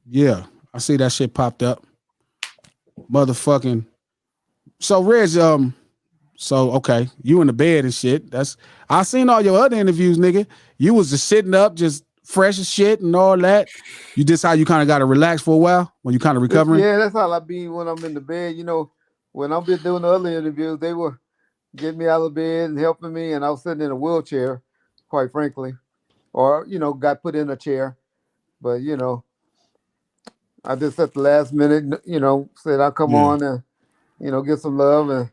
Yeah, I see that shit popped up. Motherfucking. So Reg, so okay, you in the bed and shit. That's I seen all your other interviews, nigga. You was just sitting up, just fresh as shit and all that. You just how you kind of got to relax for a while when you kind of recovering. Yeah, that's how I be when I'm in the bed. When I'm been doing the other interviews, they were getting me out of bed and helping me, and I was sitting in a wheelchair, quite frankly, or got put in a chair. But I just at the last minute, said I'll come Yeah, on and get some love, and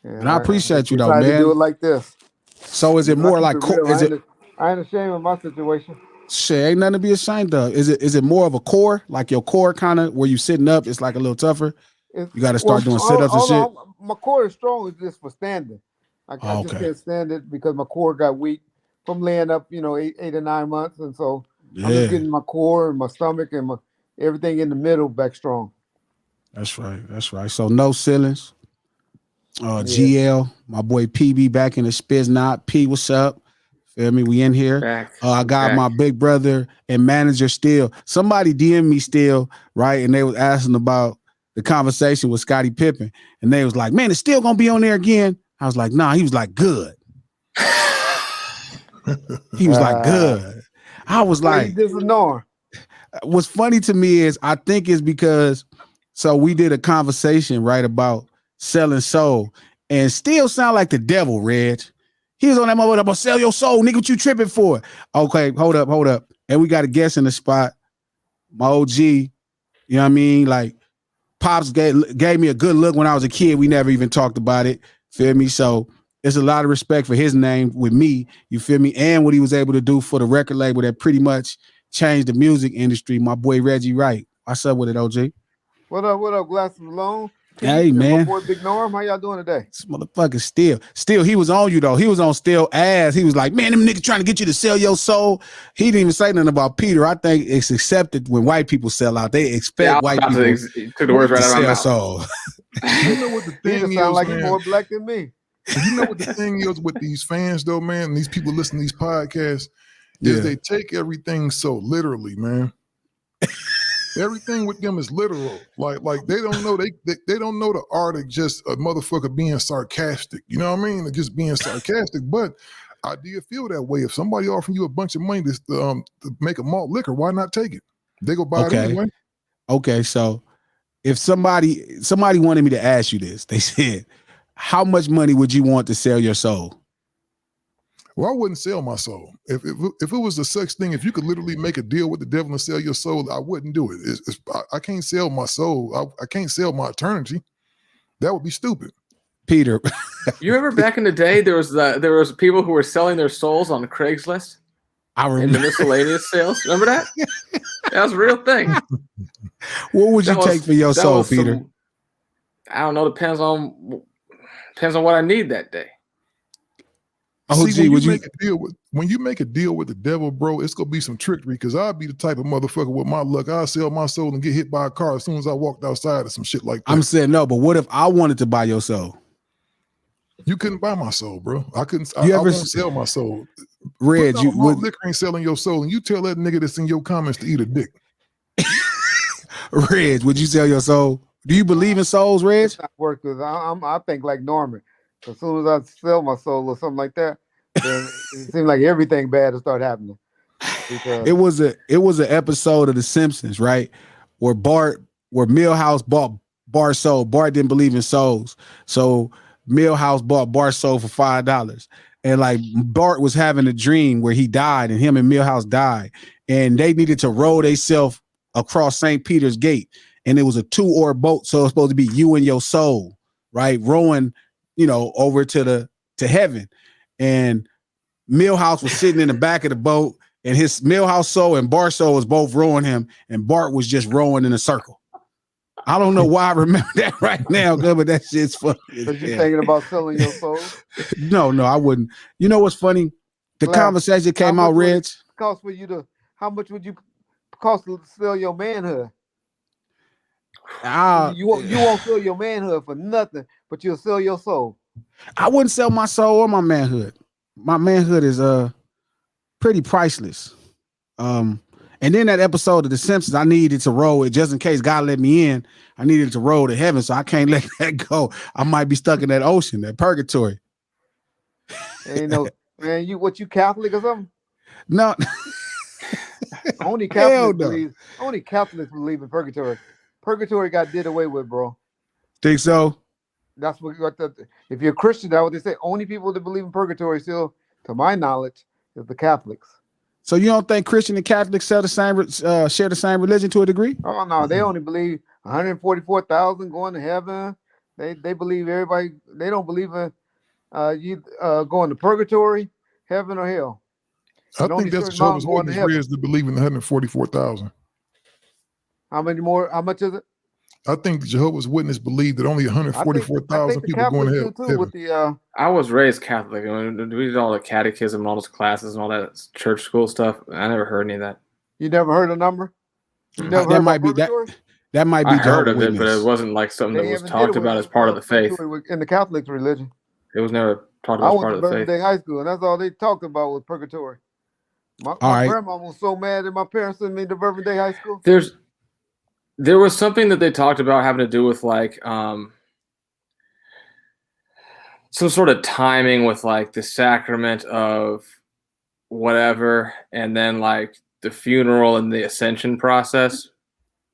and and I I appreciate you though, decided to do man. it like this. So is it I more keep like it real. is it I ain't ashamed of my situation. shit? Ain't nothing to be ashamed of. Is it more of a core like your core kind of where you sitting up? It's like a little tougher. You got to Well, start doing sit ups and hold shit. on. My core is strong. It's just for standing. I Oh, just okay. can't stand it because my core got weak from laying up, 8 or 9 months, and so I'm just Yeah, getting my core and my stomach and my everything in the middle back strong. that's right. That's right. So no ceilings. Yeah. GL, my boy PB back in the Spiz Knot. P, what's up? Feel me? We in here. Back. I I'm got back. my big brother and manager still. Somebody DM me still, right? And they was asking about the conversation with Scottie Pippen. And they was like, man, it's still gonna be on there again. I was like, nah. He was like, good. He was like, good. I was Why you like, disignore? what's funny to me is I think it's because so we did a conversation right about selling soul and still sound like the devil, Reg. He was on that motherfucker about sell your soul, nigga. What you tripping for? Okay, hold up. And we got a guest in the spot. My OG, you know what I mean? Like Pops gave me a good look when I was a kid. We never even talked about it. Feel me? So there's a lot of respect for his name with me. You feel me? And what he was able to do for the record label that pretty much changed the music industry. My boy Reggie Wright. What's up with it, OG? What up? What up? Glasses Malone, Pete, Hey and my man. boy Big Norm. How y'all doing today? This motherfucker still, he was on you though. He was on still ass. He was like, man, them niggas trying to get you to sell your soul. He didn't even say nothing about Peter. I think it's accepted when white people sell out. They Yeah, I expect was white about people to took the words to right out of my sell mouth. soul. You know what the He thing just sound is, like he's man? more black than me. You know what the thing is with these fans, though, man, and these people listening to these podcasts, is Yeah. they take everything so literally, man. Everything with them is literal. Like they don't know they don't know the art of just a motherfucker being sarcastic. You know what I mean? Just being sarcastic. But I do feel that way. If somebody offering you a bunch of money to make a malt liquor, why not take it? They go buy it Okay. anyway. Okay. So if somebody wanted me to ask you this, they said, how much money would you want to sell your soul? Well, I wouldn't sell my soul. If it was a such thing, if you could literally make a deal with the devil and sell your soul, I wouldn't do it. I can't sell my soul. I can't sell my eternity. That would be stupid. Peter. You remember back in the day, there was people who were selling their souls on Craigslist I in the remember. miscellaneous sales. Remember that? That was a real thing. What would you That was- take for your that soul, was Peter? I don't know. Depends on what I need that day. Oh, See, gee, when you make a deal with the devil, bro, it's gonna be some trickery because I'll be the type of motherfucker with my luck. I'll sell my soul and get hit by a car as soon as I walked outside or some shit like that. I'm saying no, but what if I wanted to buy your soul? You couldn't buy my soul, bro. I couldn't. I won't sell my soul. Reg, you would liquor ain't selling your soul, and you tell that nigga that's in your comments to eat a dick. Reg, would you sell your soul? Do you believe in souls, Reg? It's not work because I think like Norman. As soon as I sell my soul or something like that, then it seems like everything bad will start happening. Because It was an episode of The Simpsons, right? Where Milhouse bought Bart's soul. Bart didn't believe in souls. So Milhouse bought Bart's soul for $5. And like Bart was having a dream where he died and him and Milhouse died. And they needed to row themselves across St. Peter's Gate. And it was a 2-oar boat. So it's supposed to be you and your soul, right? Rowing, over to heaven. And Milhouse was sitting in the back of the boat, and his Milhouse soul and Bart's soul was both rowing him, and Bart was just rowing in a circle. I don't know why I remember that right now, but that shit's funny. because you're thinking about selling your soul. No, I wouldn't. You know what's funny? The conversation came out, Reg. How much would you cost to sell your manhood? You won't sell your manhood for nothing, but you'll sell your soul. I wouldn't sell my soul or my manhood. My manhood is pretty priceless. And And then that episode of The Simpsons, I needed to roll it just in case God let me in. I needed to roll to heaven, so I can't let that go. I might be stuck in that ocean, that purgatory. Ain't no man. You Catholic or something? No, Only hell Catholics no. believe. Only Catholics believe in purgatory. Purgatory got did away with, bro. Think so? That's what. If you're a Christian, that's what they say. Only people that believe in purgatory, still, to my knowledge, is the Catholics. So you don't think Christian and Catholics share the same religion to a degree? Oh no, they only believe 144,000 going to heaven. They believe everybody. They don't believe in going to purgatory, heaven or hell. I And only think that's certain Jehovah's amount going to Witness heaven. Reds that believe in 144,000. How many more? How much is it? I think the Jehovah's Witness believe that only I think 144,000 the people going to Catholics do too. heaven. With the I was raised Catholic. And we did all the catechism and all those classes and all that church school stuff. I never heard any of that. you never heard a number? You never That heard might about be that. purgatory? That might be I heard Jehovah's of it, but Witness. it wasn't like something that They was haven't talked did away about with as part of the faith. purgatory in the Catholic religion. It was never talked I about as went part to of the Bourbon faith. Day High School, and that's all they talked about was purgatory. My right. grandma was so mad that my parents sent me to Bourbon Day High School. There was something that they talked about having to do with like some sort of timing with like the sacrament of whatever, and then like the funeral and the ascension process.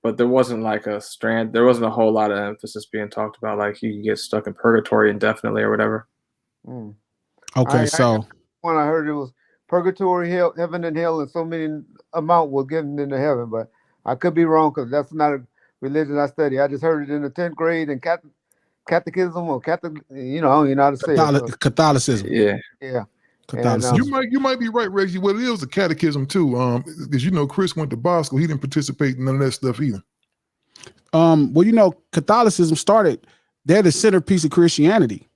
But there wasn't like there wasn't a whole lot of emphasis being talked about like you can get stuck in purgatory indefinitely or whatever. Mm. Okay, so When I heard it was purgatory, hell, heaven and hell, and so many amount was given into heaven, but I could be wrong because that's not a religion I study. I just heard it in the 10th grade in catechism or Catholic. I don't even know how to say it. So, Catholicism. Yeah. yeah. Catholicism. And, You might be right, Reggie. Well, it is a catechism too. Because Chris went to Bosco, he didn't participate in none of that stuff either. Well, Catholicism started. They're the centerpiece of Christianity.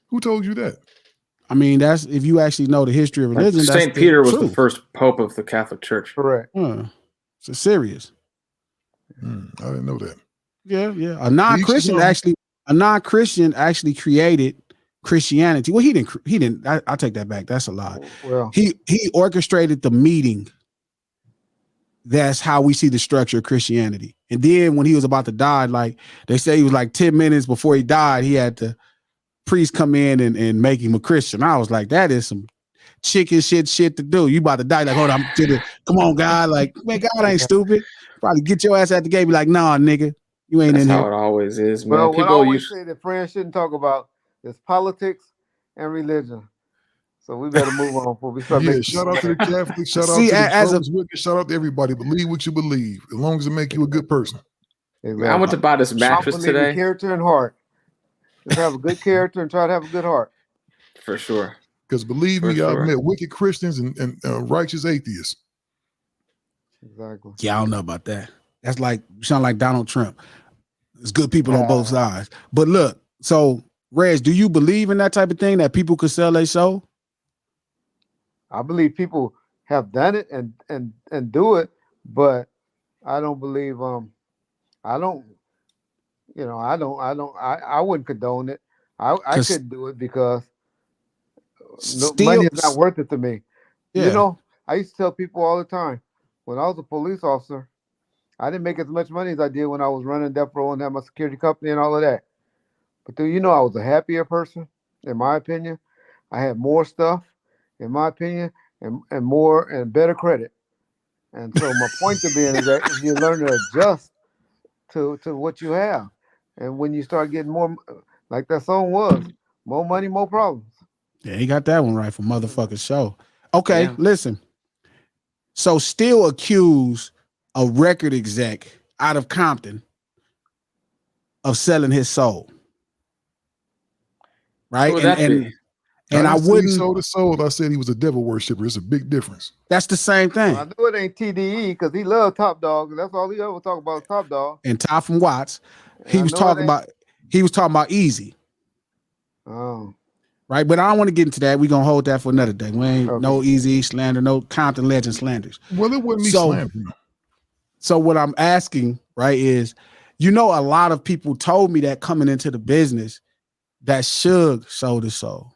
Who told you that? I mean, that's if you actually know the history of religion. Like Saint Peter was the first pope of the Catholic Church. correct. It's serious. I didn't know that. Yeah. A non-Christian actually created Christianity. Well, he didn't. I take that back. That's a lie. Well, He orchestrated the meeting. That's how we see the structure of Christianity. And then when he was about to die, like they say he was like 10 minutes before he died, he had the priest come in and make him a Christian. I was like, that is some chicken shit to do. You about to die. Like, hold on, come on, God. Like, man, God ain't stupid. Probably get your ass at the gate. Be like, nah, nigga, you ain't That's in how here. it always is, man. well, what I People always say that friends shouldn't talk about is politics and religion. So we better move on before we start making. Shout out to the Catholics. Shout out to the Jehovah's Witness. Shout out to everybody. Believe what you believe, as long as it make you a good person. Exactly. I went to buy this mattress today. Character and heart. Just have a good character and try to have a good heart. For sure. Because believe me, I've met wicked Christians and righteous atheists. Exactly. Yeah, I don't know about that. That's like, you sound like Donald Trump. There's good people on both sides. But look, so Reg, do you believe in that type of thing that people could sell their soul? I believe people have done it and do it, but I don't believe I wouldn't condone it. I couldn't do it because money is not worth it to me. Yeah. I used to tell people all the time when I was a police officer, I didn't make as much money as I did when I was running death row and had my security company and all of that. But I was a happier person, in my opinion. I had more stuff, in my opinion, and more and better credit. And so my point to being is that you learn to adjust to what you have. And when you start getting more, like that song was, more money, more problems. Yeah, he got that one right for motherfucking show. Okay, listen. So still accuse a record exec out of Compton of selling his soul. Right? And I wouldn't. He sold his soul. I said he was a devil worshiper. It's a big difference. That's the same thing. Well, I know it ain't TDE because he loved Top Dog. That's all he ever talk about is Top Dog. And Ty from Watts, he was talking about Easy. Oh. Right, but I don't want to get into that. We're gonna hold that for another day. We ain't no Easy slander, no Compton legend slanders. Well, it wouldn't be slander. So what I'm asking, right, is a lot of people told me that coming into the business that Suge sold his soul.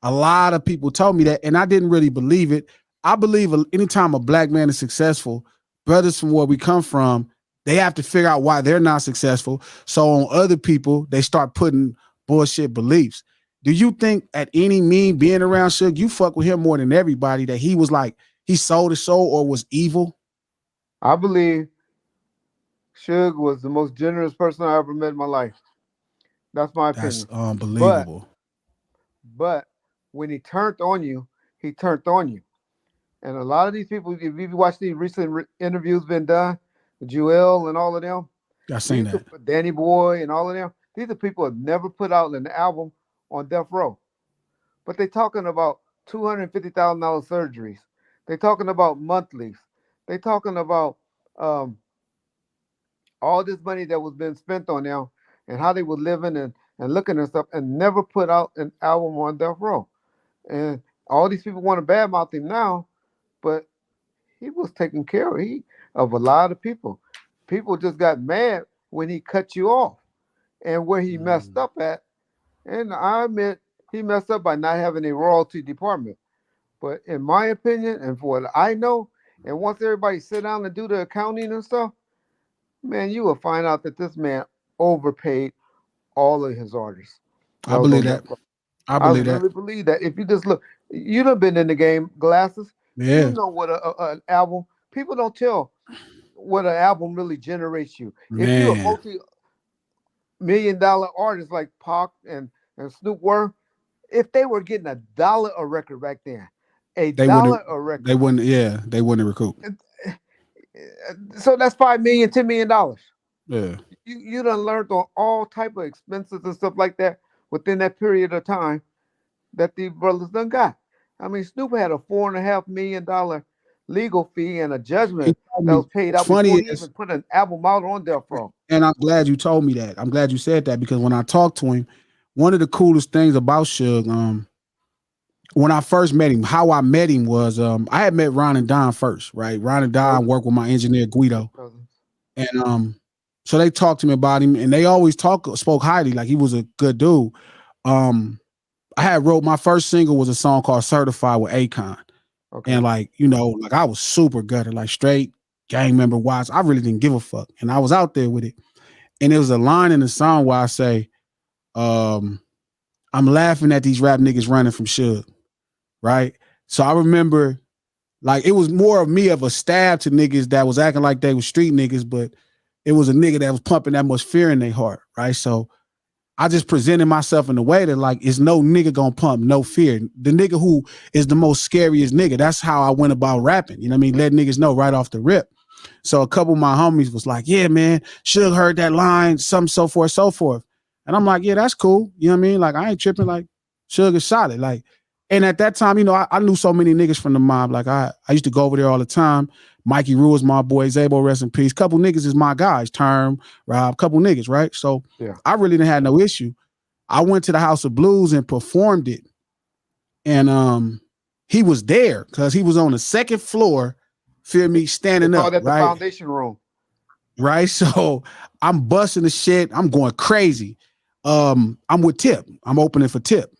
A lot of people told me that, and I didn't really believe it. I believe anytime a black man is successful, brothers from where we come from, they have to figure out why they're not successful. So on other people, they start putting bullshit beliefs. Do you think at any mean being around Suge, you fuck with him more than everybody, that he was like, he sold his soul or was evil? I believe Suge was the most generous person I ever met in my life. That's my That's opinion. But unbelievable. but when he turned on you, he turned on you. And a lot of these people, if you watch these recent interviews been done with Jewel and all of them, I seen that. Danny Boy and all of them, these are people who have never put out an album on Death Row. But they talking about $250,000 surgeries. They talking about monthlies. They talking about all this money that was being spent on them and how they were living and looking and stuff, and never put out an album on Death Row. And all these people want to badmouth him now, but he was taking care of a lot of people. People just got mad when he cut you off and where he messed up at. And I admit he messed up by not having a royalty department. But in my opinion, and for what I know, and once everybody sit down and do the accounting and stuff, man, you will find out that this man overpaid all of his artists. I believe that. I really believe that. If you just look, you done been in the game, Glasses. Yeah. You know what an album. People don't tell what an album really generates you. Man. If you're a multi-million-dollar artist like Pac and Snoop were, if they were getting $1 a record back then, $1 a record, they wouldn't recoup. So that's $5 million, $10 million. Yeah. You done learned on all type of expenses and stuff like that within that period of time that these brothers done got. I mean, Snoop had a $4.5 million legal fee and a judgment that was paid out before he even put an album out on Death Row. And I'm glad you told me that. I'm glad you said that, because when I talked to him, one of the coolest things about Suge, when I first met him, how I met him was I had met Ron and Don first, right? Ron and Don worked with my engineer Guido. And so they talked to me about him, and they always spoke highly, like he was a good dude. I had wrote my first single was a song called Certified with Akon. Okay. And like, you know, like I was super gutted, like straight gang member wise. I really didn't give a fuck. And I was out there with it. And there was a line in the song where I say, I'm laughing at these rap niggas running from Suge. Right. So I remember like it was more of me of a stab to niggas that was acting like they was street niggas, but it was a nigga that was pumping that much fear in their heart. Right. So I just presented myself in a way that like, it's no nigga gonna pump no fear. The nigga who is the most scariest nigga. That's how I went about rapping. You know what I mean? Let niggas know right off the rip. So a couple of my homies was like, yeah, man, Suge heard that line, something, so forth, so forth. And I'm like, yeah, that's cool. You know what I mean? Like, I ain't tripping. Like, Suge is solid. Like, and at that time, you know, I knew so many niggas from the mob. Like, I used to go over there all the time. Mikey Rule's my boy, Zabo, rest in peace. Couple niggas is my guys, Term, Rob, couple niggas, right? So yeah. I really didn't have no issue. I went to the House of Blues and performed it. And he was there because he was on the second floor, feel me, standing up, right? The foundation room. Right? So I'm busting the shit. I'm going crazy. I'm with Tip. I'm opening for Tip.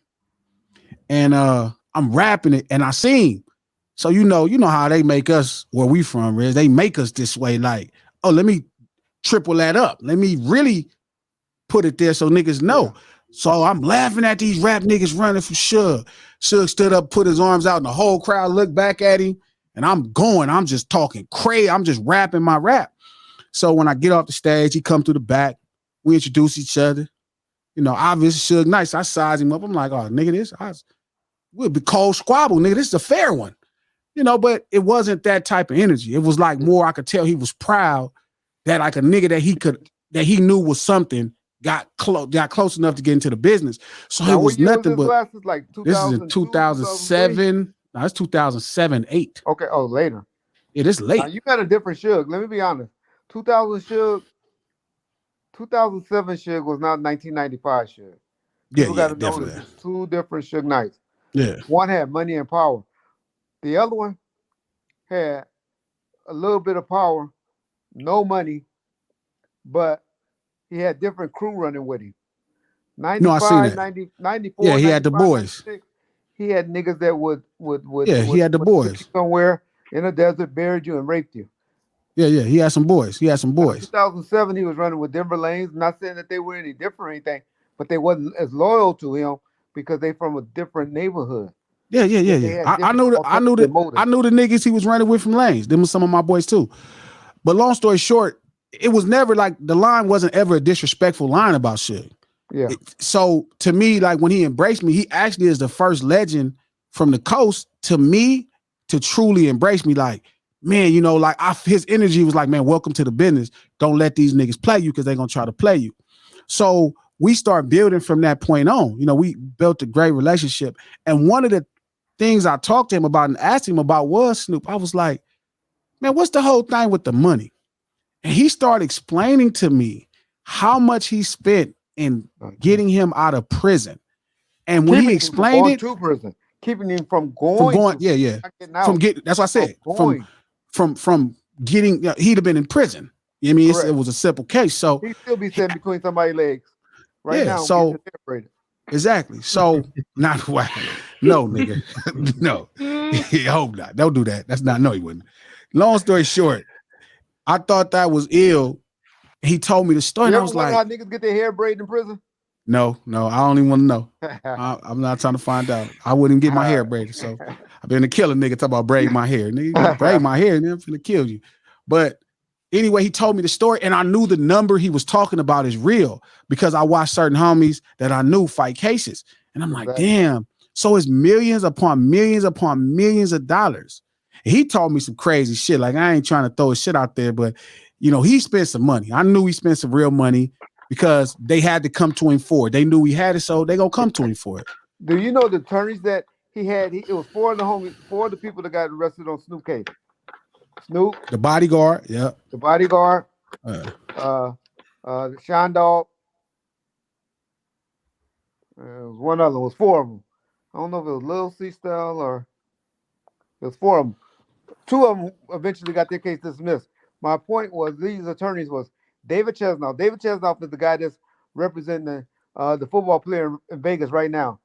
And I'm rapping it and I sing. So you know how they make us where we from, Riz. They make us this way, like, oh, let me triple that up. Let me really put it there so niggas know. Yeah. So I'm laughing at these rap niggas running from Suge. Suge stood up, put his arms out, and the whole crowd looked back at him. And I'm just talking crazy. I'm just rapping my rap. So when I get off the stage, he come through the back. We introduce each other. You know, obviously Suge Knight. So I size him up. I'm like, oh, nigga, we'll be cold squabble, nigga. This is a fair one. You know, but it wasn't that type of energy. It was like more, I could tell he was proud that like a nigga that he knew was something got close enough to get into the business. So now, it was nothing but glasses, like this is in 2007. No, it's 2007, 8. Okay. Oh, later. It is late. Now, you got a different Suge. Let me be honest. 2007 Suge was not 1995 Suge. People got to know there's two different Suge Knights. Yeah. One had money and power. The other one had a little bit of power, no money, but he had different crew running with him. 95, 90, 94, yeah, he had the boys. he had niggas that would he had the took you boys. somewhere in the desert, buried you, and raped you. Yeah, he had some boys. He had some Now, in boys. 2007, he was running with Denver Lanes. Not saying that they were any different or anything, but they wasn't as loyal to him because they from a different neighborhood. Yeah. They had I different knew alternative motives. I knew the niggas he was running with from Lanes. Them were some of my boys too. But long story short, it was never like the line wasn't ever a disrespectful line about shit. Yeah. So to me, like when he embraced me, he actually is the first legend from the coast to me to truly embrace me. Like, man, you know, like his energy was like, man, welcome to the business. Don't let these niggas play you because they're gonna try to play you. So we start building from that point on. You know, we built a great relationship. And one of the things I talked to him about and asked him about was Snoop. I was like, man, what's the whole thing with the money? And he started explaining to me how much he spent in getting him out of prison. And when he explained it, to prison, keeping him from going, not getting out. That's what I said. From getting, he'd have been in prison. You know what I mean? It was a simple case. So he'd still be sitting between somebody's legs right now. So exactly. So not why. No, nigga. No. I hope not. Don't do that. That's not, no, he wouldn't. Long story short, I thought that was ill. He told me the story. And I was like, how niggas get their hair braided in prison? No, I don't even want to know. I'm not trying to find out. I wouldn't get my hair braided. So I've been a killer nigga talk about braid my hair. Nigga, braid my hair, and I'm finna kill you. But anyway, he told me the story, and I knew the number he was talking about is real because I watched certain homies that I knew fight cases. And I'm like, damn. So it's millions upon millions upon millions of dollars. And he told me some crazy shit. Like, I ain't trying to throw his shit out there, but you know, he spent some money. I knew he spent some real money because they had to come to him for it. They knew he had it, so they gonna come to him for it. Do you know the attorneys that he had? It was four of the people that got arrested on Snoop case. Snoop, the bodyguard, yeah, the bodyguard, Sean Dog. One other, it was four of them. I don't know if it was Lil C Style or it was four of them. Two of them eventually got their case dismissed. My point was these attorneys was David Chesnoff. David Chesnoff is the guy that's representing the football player in Vegas right now.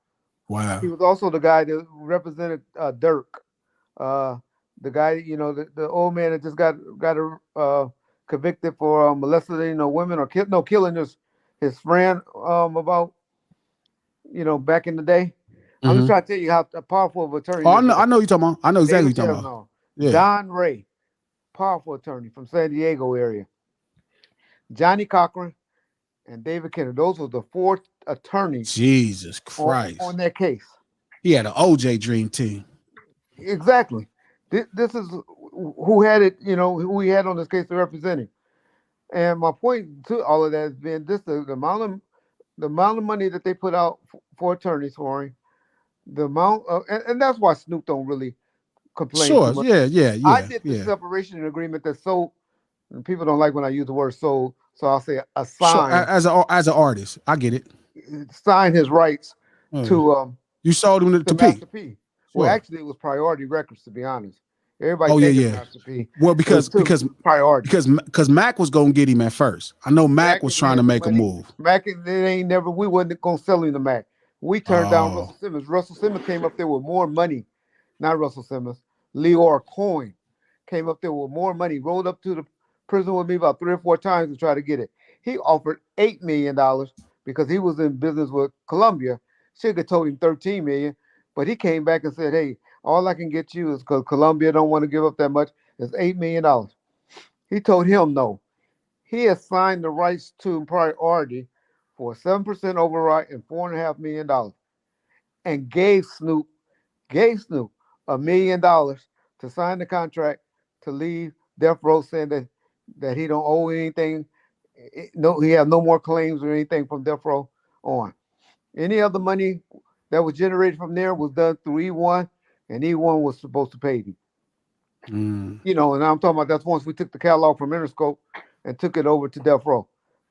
Wow. He was also the guy that represented Dirk. The guy, you know, the old man that just got convicted for molesting women or killing his friend about, you know, back in the day. I'm just trying to tell you how powerful of an attorney. Oh, I know you're talking about. I know exactly what you're talking about. Yeah. Don Ray, powerful attorney from San Diego area. Johnny Cochran and David Kennedy. Those were the four attorneys. Jesus Christ. On that case. He had an OJ dream team. Exactly. This is who had it, you know, who he had on this case to represent him. And my point to all of that has been this: the amount of money that they put out for attorneys for him, the amount of, and that's why Snoop don't really complain. Sure, yeah. I did the separation agreement that's so, and people don't like when I use the word so I'll say assign. Sure, as an artist, I get it. Sign his rights to you sold him to Master P. P. Well, actually, it was Priority Records, to be honest. Everybody Master P. Well, because Priority because Mac was gonna get him at first. I know Mac was trying to make a move. Mac, we wasn't gonna sell him to Mac. We turned down Russell Simmons. Russell Simmons came up there with more money. Not Russell Simmons. Leor Cohen came up there with more money. Rolled up to the prison with me about 3 or 4 times to try to get it. He offered $8 million because he was in business with Columbia. Suge told him $13 million, but he came back and said, "Hey, all I can get you is because Columbia don't want to give up that much. It's $8 million." He told him no. He assigned the rights to Priority for a 7% override and $4.5 million, and gave Snoop $1 million to sign the contract to leave Death Row, saying that he don't owe anything. No, he have no more claims or anything from Death Row on. Any other money that was generated from there was done through E1, and E1 was supposed to pay him. You know, and I'm talking about that's once we took the catalog from Interscope and took it over to Death Row.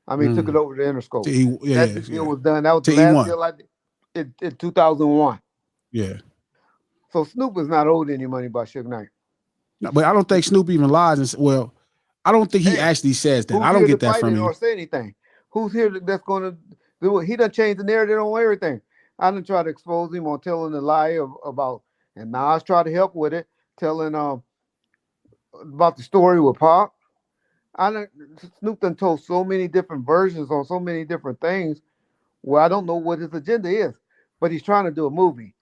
I mean, took it over to Interscope. That deal was done. That was the last deal I did in 2001. Yeah. So Snoop is not owed any money by Suge Knight. No, but I don't think Snoop even lies. And I don't think he actually says that. I don't get that from him. Or say anything. Who's here that's going to do it? He done changed the narrative on everything. I didn't try to expose him on telling the lie about, and Nas tried to help with it, telling about the story with Pop. I done, Snoop done told so many different versions on so many different things where I don't know what his agenda is, but he's trying to do a movie,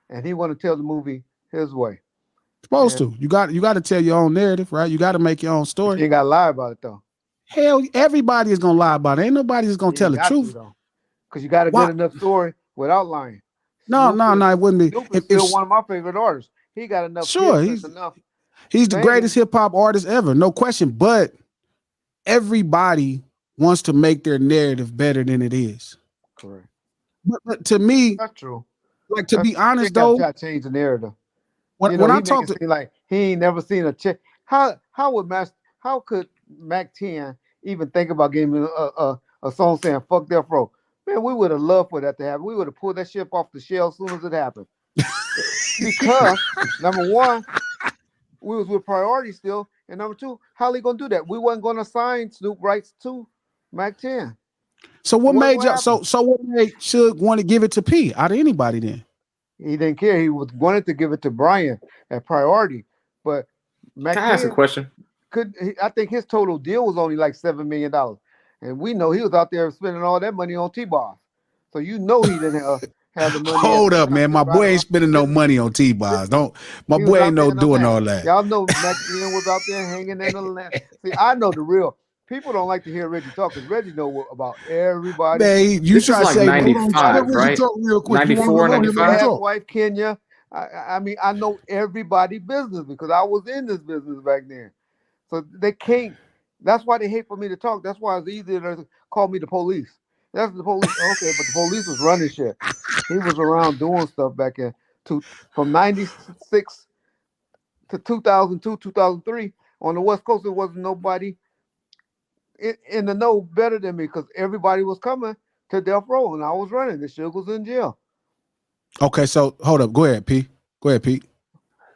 and he want to tell the movie his way. Supposed to. You got to tell your own narrative, right? You got to make your own You story. ain't got to lie about it though. Hell, everybody is gonna lie about it. Ain't nobody is gonna tell the truth. Because you got a Why? good enough story without lying. No, it wouldn't be. Snoop is still one of my favorite artists. He got enough. Sure, he's the greatest hip hop artist ever, no question. But everybody wants to make their narrative better than it is. Correct. But to me, that's true. Like to be honest though, try to change the narrative. When I talk to like he ain't never seen a check. How could Mac 10 even think about giving me a song saying "fuck Death Row"? Man, we would have loved for that to happen. We would have pulled that ship off the shelf as soon as it happened. Because number one, we was with Priority still, and number two, how they gonna do that? We wasn't gonna sign Snoop rights to Mac 10. So what made y'all? So what made Suge want to give it to P out of anybody then? He didn't care. He wanted to give it to Brian at Priority, but Mac 10. Can I ask a question? I think his total deal was only like $7 million, and we know he was out there spending all that money on T-Bars. So you know he didn't have the money. Hold up, man. My boy ain't spending no money on T-Bars. My boy ain't doing all that. Y'all know Mac 10 was out there hanging in the land. See, I know the real. People don't like to hear Reggie talk because Reggie know about everybody. Man, you try to say 95, right? 94, 95. His wife Kenya. I mean, I know everybody business because I was in this business back then. So they can't. That's why they hate for me to talk. That's why it's easier to call me the police. That's the police. Okay, but the police was running shit. He was around doing stuff back in from 96 to 2002, 2003 on the West Coast. There wasn't nobody in the know better than me because everybody was coming to Death Row and I was running. The Suge was in jail. Okay, so hold up. Go ahead, P.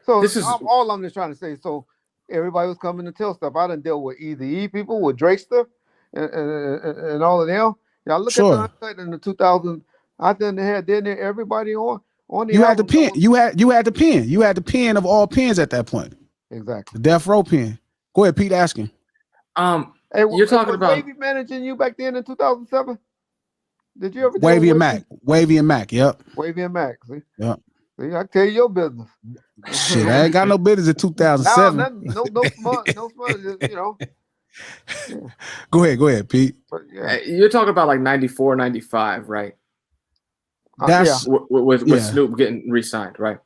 So all I'm just trying to say. So everybody was coming to tell stuff. I done dealt with Eazy-E people, with Drakester, and all of them. Y'all look at the Uncut in the 2000s. I done had everybody on the. You had the pen. You had the pen. You had the pen of all pens at that point. Exactly. The Death Row pen. Go ahead, Pete. Asking. Hey, you're talking about Wavy managing you back then in 2007. Did you ever? Wavy and Mac. Wavy and Mac. Yep. Wavy and Mac. See. Yep. See, I tell you your business. Shit, I ain't got no business in 2007. No smart, you know. Yeah. Go ahead, Pete. But, yeah. You're talking about like 94, 95, right? That's with Snoop getting re-signed, right?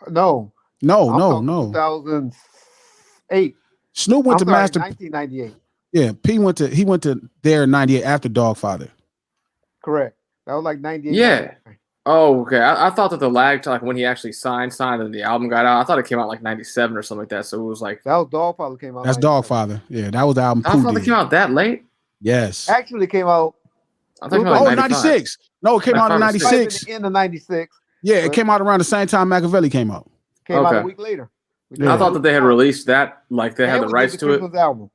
No. 2008. Snoop went to Master 1998. Yeah, P went to there in 98 after Dogfather. Correct. That was like 98. Yeah. Oh, okay. I thought that the lag to like when he actually signed and the album got out. I thought it came out like 97 or something like that. So it was like that was Dogfather came out. That's Dogfather. Yeah, that was the album. Dogfather came out that late? Yes. Actually came out. I think it came out like 96. No, it came out in 96. In the 96. Yeah, it came out around the same time Machiavelli came out. Came out a week later. I thought that they had released that, like they had the rights to it. Album.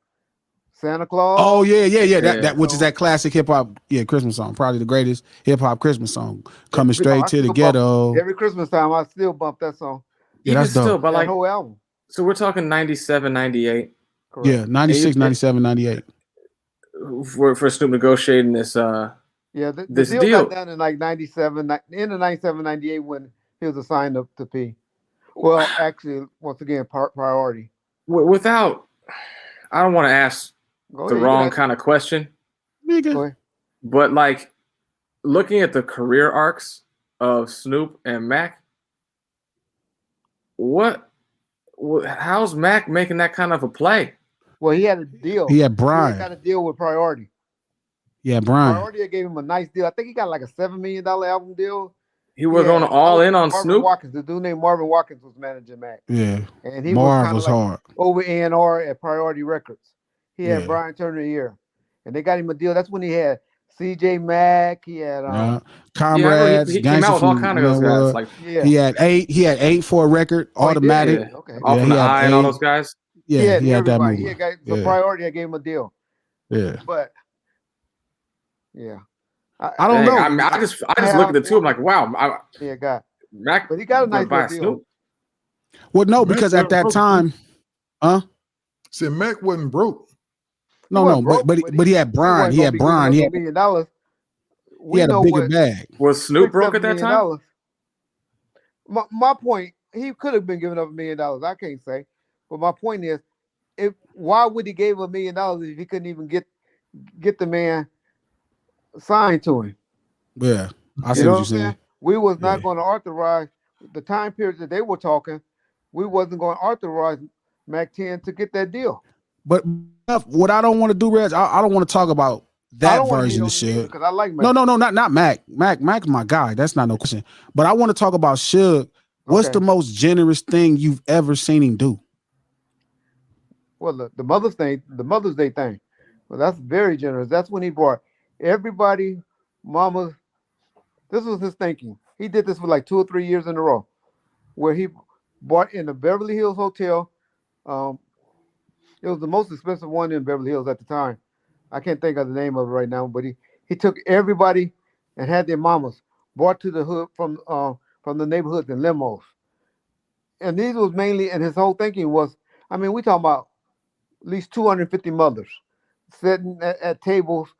Santa Claus. Oh yeah. That which is that classic hip hop, Christmas song, probably the greatest hip hop Christmas song. Coming straight to the ghetto. Every Christmas time, I still bump that song. Yeah, that's dope. Still, but like whole album. So we're talking 97, 98. Correct. Yeah, 96, 97, 98. For Snoop negotiating this. This deal got done in like 97, in the 97, 98 when he was assigned up to P. Well, actually, once again, Priority. Without, I don't want to ask the wrong kind of question, but like looking at the career arcs of Snoop and Mac, how's Mac making that kind of a play? Well, he had a deal. He had Brian. He got a deal with Priority. Yeah, Brian. Priority gave him a nice deal. I think he got like a $7 million album deal. He was going all in on Marvin Snoop. Watkins, the dude named Marvin Watkins was managing Mac. Yeah, and he was hard over A&R at Priority Records. He had Brian Turner here, and they got him a deal. That's when he had CJ Mack. He had Comrades. He came out with all kind of those guys. Like he had eight for a record. Automatic. Yeah. Okay. Off from the Eye and all those guys. Yeah, he had that movie. So Priority, I gave him a deal. Yeah, but yeah. I don't know. I mean, I just look at the two. I'm like, wow, Yeah, God. Mac, But he got a nice buy little deal. Snoop. Well, no, Mac because at that broke. time, Said Mac wasn't broke. no, broke, but he had Brian. He had Brian. He had $1 million. he had a bigger bag. Was Snoop broke at $6-7 that million. time? My point, he could have been giving up $1 million. I can't say, but my point is, why would he give $1 million if he couldn't even get the man signed to him? Yeah, I see You know what you're I'm saying? saying. We was not going to authorize the time period that they were talking. We wasn't going to authorize Mac 10 to get that deal. But what I don't want to do, Reg, I don't want to talk about that version of shit. Because I like Mac. No, not Mac. Mac's my guy. That's not no question. But I want to talk about Suge. What's the most generous thing you've ever seen him do? Well, the Mother's Day thing. Well, that's very generous. That's when he brought everybody, mamas. This was his thinking. He did this for like 2 or 3 years in a row, where he bought in the Beverly Hills Hotel. It was the most expensive one in Beverly Hills at the time. I can't think of the name of it right now, but he took everybody and had their mamas brought to the hood from the neighborhoods in limos. And these was mainly, and his whole thinking was, I mean, we talking about at least 250 mothers sitting at tables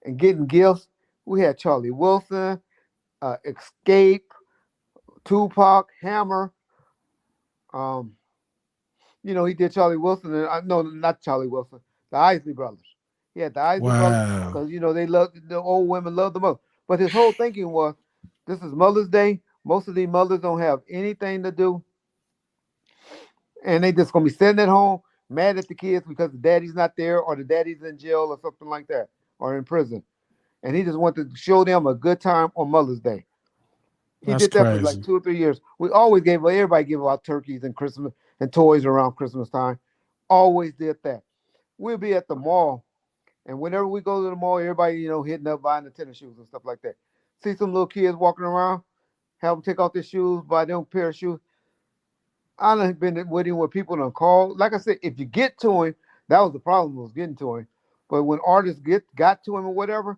and getting gifts. We had Charlie Wilson, Escape, Tupac, Hammer. He did Charlie Wilson. And no, not Charlie Wilson. The Isley Brothers. He had the Isley Brothers because they loved the old women loved the most. But his whole thinking was, this is Mother's Day. Most of these mothers don't have anything to do, and they just gonna be sitting at home mad at the kids because the daddy's not there or the daddy's in jail or something like that or in prison, and he just wanted to show them a good time on Mother's Day. He did that for like 2 or 3 years. We always everybody gave out turkeys and Christmas and toys around Christmas time. Always did that. We'll be at the mall, and whenever we go to the mall, everybody, hitting up buying the tennis shoes and stuff like that. See some little kids walking around, have them take off their shoes, buy them a pair of shoes. I done been with him where people done call. Like I said, if you get to him, that was the problem, was getting to him. But when artists got to him or whatever,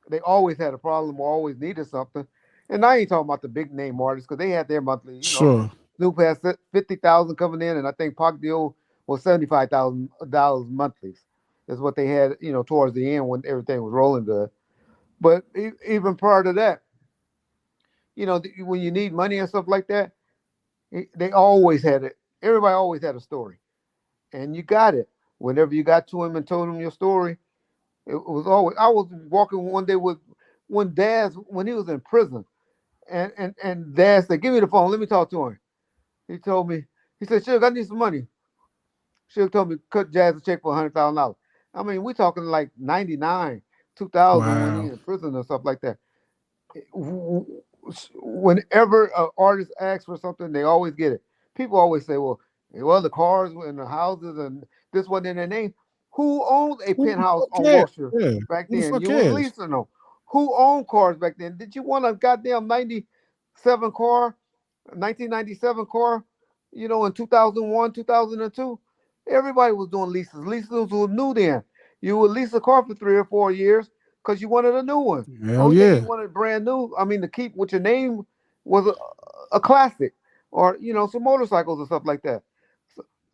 they always had a problem or always needed something. And I ain't talking about the big name artists because they had their monthly. Sure. Snoop had 50,000 coming in, and I think Pac Dio was $75,000 monthlies. Is what they had, towards the end when everything was rolling good. But even prior to that, when you need money and stuff like that, they always had it. Everybody always had a story, and you got it. Whenever you got to him and told him your story, it was always. I was walking one day when he was in prison, and Dad said, "Give me the phone. Let me talk to him." He told me. He said, "Suge, I need some money." Suge told me cut Jazz a check for $100,000. I mean, we're talking like 99, 2000 when he in prison and stuff like that. Whenever an artist asks for something, they always get it. People always say, well, the cars and the houses and this wasn't in their name. Who owned a penthouse on Wilshire back then? You was leasing them. Who owned cars back then? Did you want a goddamn 1997 car in 2001, 2002? Everybody was doing leases. Leases were new then. You would lease a car for 3 or 4 years because you wanted a new one. Hell yeah. You wanted brand new. I mean, to keep with your name was a classic, or some motorcycles and stuff like that.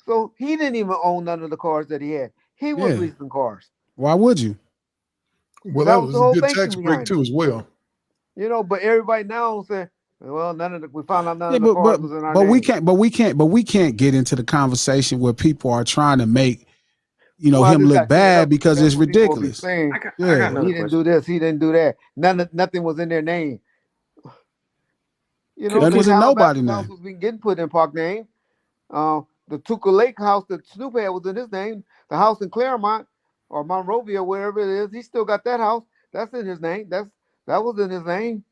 So he didn't even own none of the cars that he had. He was leasing cars. Why would you? Well, that was a good tax break too, as well. But everybody now say, well, we found out none of the cars was in our name. But we can't get into the conversation where people are trying to make him look bad because it's ridiculous. Saying, he didn't do this, he didn't do that. Nothing was in their name. That wasn't nobody's name. Was getting put in Park name. The Tuca Lake house that Snoop had was in his name. The house in Claremont or Monrovia, wherever it is, he still got that house. That's in his name. That was in his name.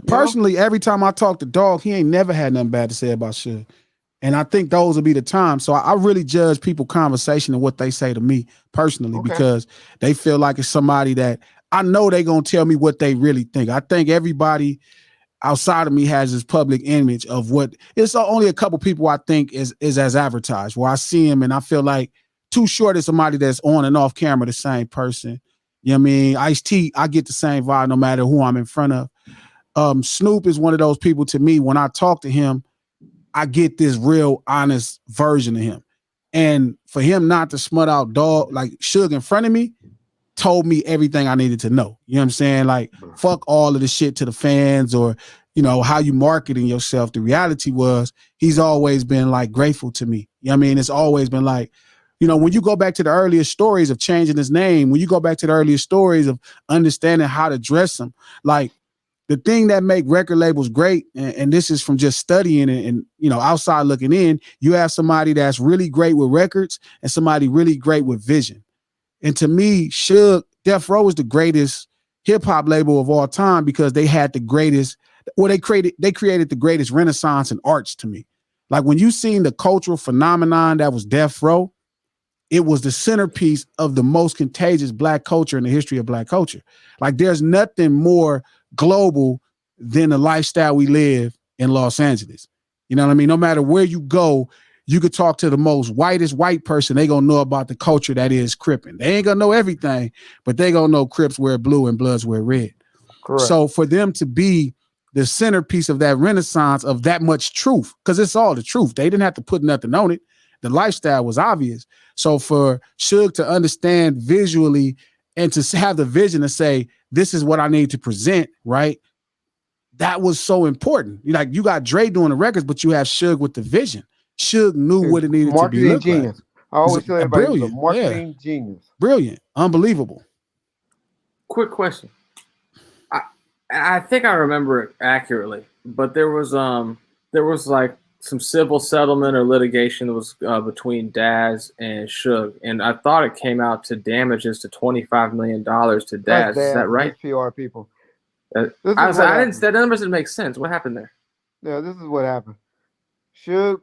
Personally, every time I talk to Dog, he ain't never had nothing bad to say about shit. And I think those will be the times. So I really judge people conversation and what they say to me personally because they feel like it's somebody that I know they gonna tell me what they really think. I think everybody outside of me has this public image of what it's only a couple people I think is as advertised where I see him and I feel like Too Short is somebody that's on and off camera the same person. You know what I mean? Ice-T, I get the same vibe no matter who I'm in front of. Snoop is one of those people to me, when I talk to him, I get this real honest version of him. And for him not to smut out dog like Suge in front of me told me everything I needed to know. You know what I'm saying? Like, fuck all of the shit to the fans or, you know, how you marketing yourself. The reality was he's always been like grateful to me. You know what I mean? It's always been like, you know, when you go back to the earliest stories of changing his name, when you go back to the earliest stories of understanding how to dress him, like, the thing that make record labels great, and this is from just studying and you know, outside looking in, you have somebody that's really great with records and somebody really great with vision. And to me, Suge, Death Row is the greatest hip hop label of all time because they had the greatest, well, they created the greatest renaissance in arts to me. Like when you seen the cultural phenomenon that was Death Row, it was the centerpiece of the most contagious black culture in the history of black culture. Like there's nothing more global than the lifestyle we live in Los Angeles. You know what I mean? No matter where you go, you could talk to the most whitest white person. They gonna know about the culture that is Crippin'. They ain't gonna know everything, but they gonna know Crips wear blue and Bloods wear red. Correct. So for them to be the centerpiece of that renaissance of that much truth, because it's all the truth. They didn't have to put nothing on it. The lifestyle was obvious. So for Suge to understand visually and to have the vision to say, this is what I need to present, right? That was so important. Like you got Dre doing the records, but you have Suge with the vision. Suge knew what it needed to be. Marketing genius. Like. I always tell everybody, brilliant. He was a marketing genius. Brilliant. Unbelievable. Quick question. I think I remember it accurately, but there was like some civil settlement or litigation that was between Daz and Suge, and I thought it came out to damages to $25 million to Daz. Is that right? PR people. That number didn't make sense. What happened there? Yeah, this is what happened. Suge.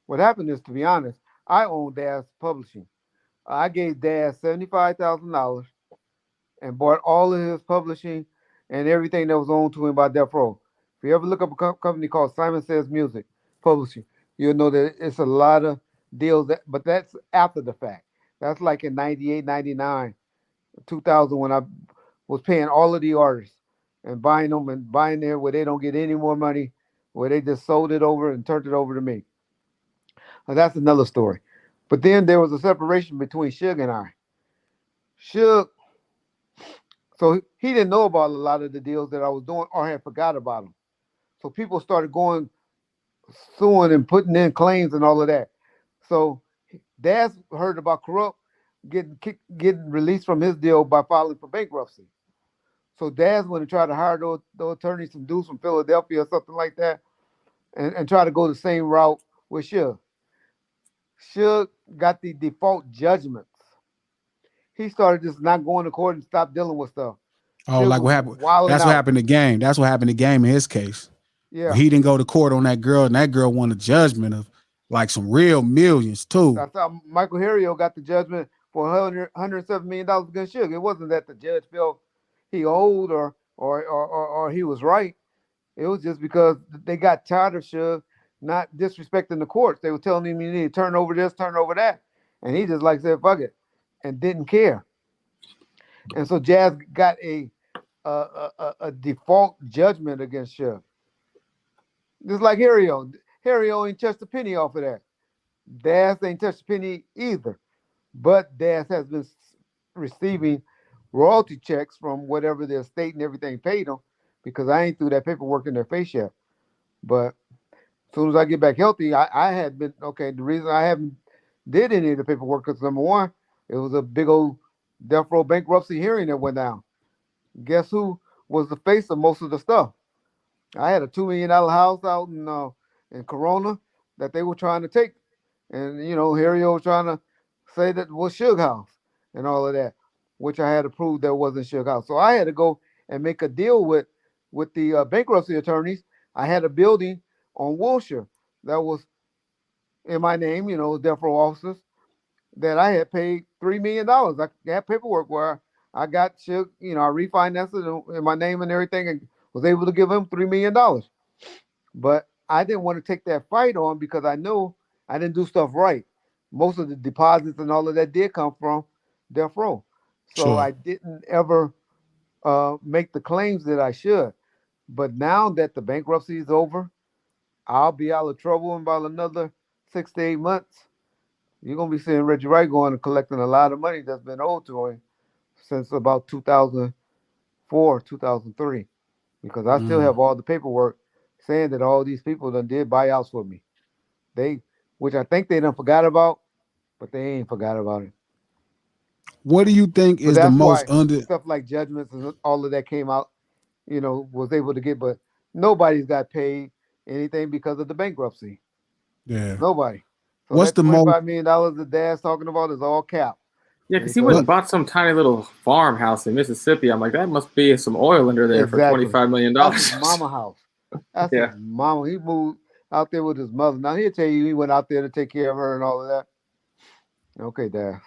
What happened is, to be honest, I own Daz Publishing. I gave Daz $75,000 and bought all of his publishing and everything that was owned to him by Death Row. If you ever look up a company called Simon Says Music Publishing, you'll know that it's a lot of deals, but that's after the fact. That's like in 98, 99, 2000 when I was paying all of the artists and buying there where they don't get any more money, where they just sold it over and turned it over to me. Now, that's another story. But then there was a separation between Suge and I. Suge, so he didn't know about a lot of the deals that I was doing or had forgot about them. So people started going, suing and putting in claims and all of that. So Daz heard about Corrupt getting released from his deal by filing for bankruptcy. So Daz went and tried to hire those attorneys, some dudes from Philadelphia or something like that, and try to go the same route with Suge. Suge got the default judgments. He started just not going to court and stopped dealing with stuff. Oh, Suge like what happened? That's what happened to Game. That's what happened to Game in his case. Yeah. He didn't go to court on that girl, and that girl won a judgment of like some real millions too. That's how Michael Harrio got the judgment for $107 million against Suge. It wasn't that the judge felt he owed or he was right. It was just because they got tired of Suge not disrespecting the courts. They were telling him you need to turn over this, turn over that. And he just like said, fuck it, and didn't care. And so Jazz got a default judgment against Suge. Just like Harrio. Harrio ain't touched a penny off of that. Daz ain't touched a penny either. But Daz has been receiving royalty checks from whatever their estate and everything paid them, because I ain't threw that paperwork in their face yet. But as soon as I get back healthy, I had been, okay, the reason I haven't did any of the paperwork is, number one, it was a big old Death Row bankruptcy hearing that went down. Guess who was the face of most of the stuff? I had a $2 million house out in Corona that they were trying to take. And, Harrio was trying to say that was Suge House and all of that, which I had to prove that wasn't Suge House. So I had to go and make a deal with the bankruptcy attorneys. I had a building on Wilshire that was in my name, Death Row officers, that I had paid $3 million. I had paperwork where I got Suge, I refinanced it in my name and everything, and was able to give him $3 million. But I didn't want to take that fight on because I knew I didn't do stuff right. Most of the deposits and all of that did come from Death Row. So Sure. I didn't ever make the claims that I should. But now that the bankruptcy is over, I'll be out of trouble in about another 6 to 8 months. You're gonna be seeing Reggie Wright going and collecting a lot of money that's been owed to him since about 2004, 2003, because I still Mm. have all the paperwork saying that all these people done did buyouts for me. They, which I think they done forgot about, but they ain't forgot about it. What do you think So is the that's most why under? stuff like judgments and all of that came out, was able to get, but nobody's got paid anything because of the bankruptcy. Yeah. Nobody. So What's that the most? $25 million that Dad's talking about is all cap. Yeah, because he went Because and bought some tiny little farmhouse in Mississippi. I'm like, that must be some oil under there for exactly. $25 million. That's his mama house. That's his Yeah. mama. He moved out there with his mother. Now he'll tell you he went out there to take care of her and all of that. Okay, Dad.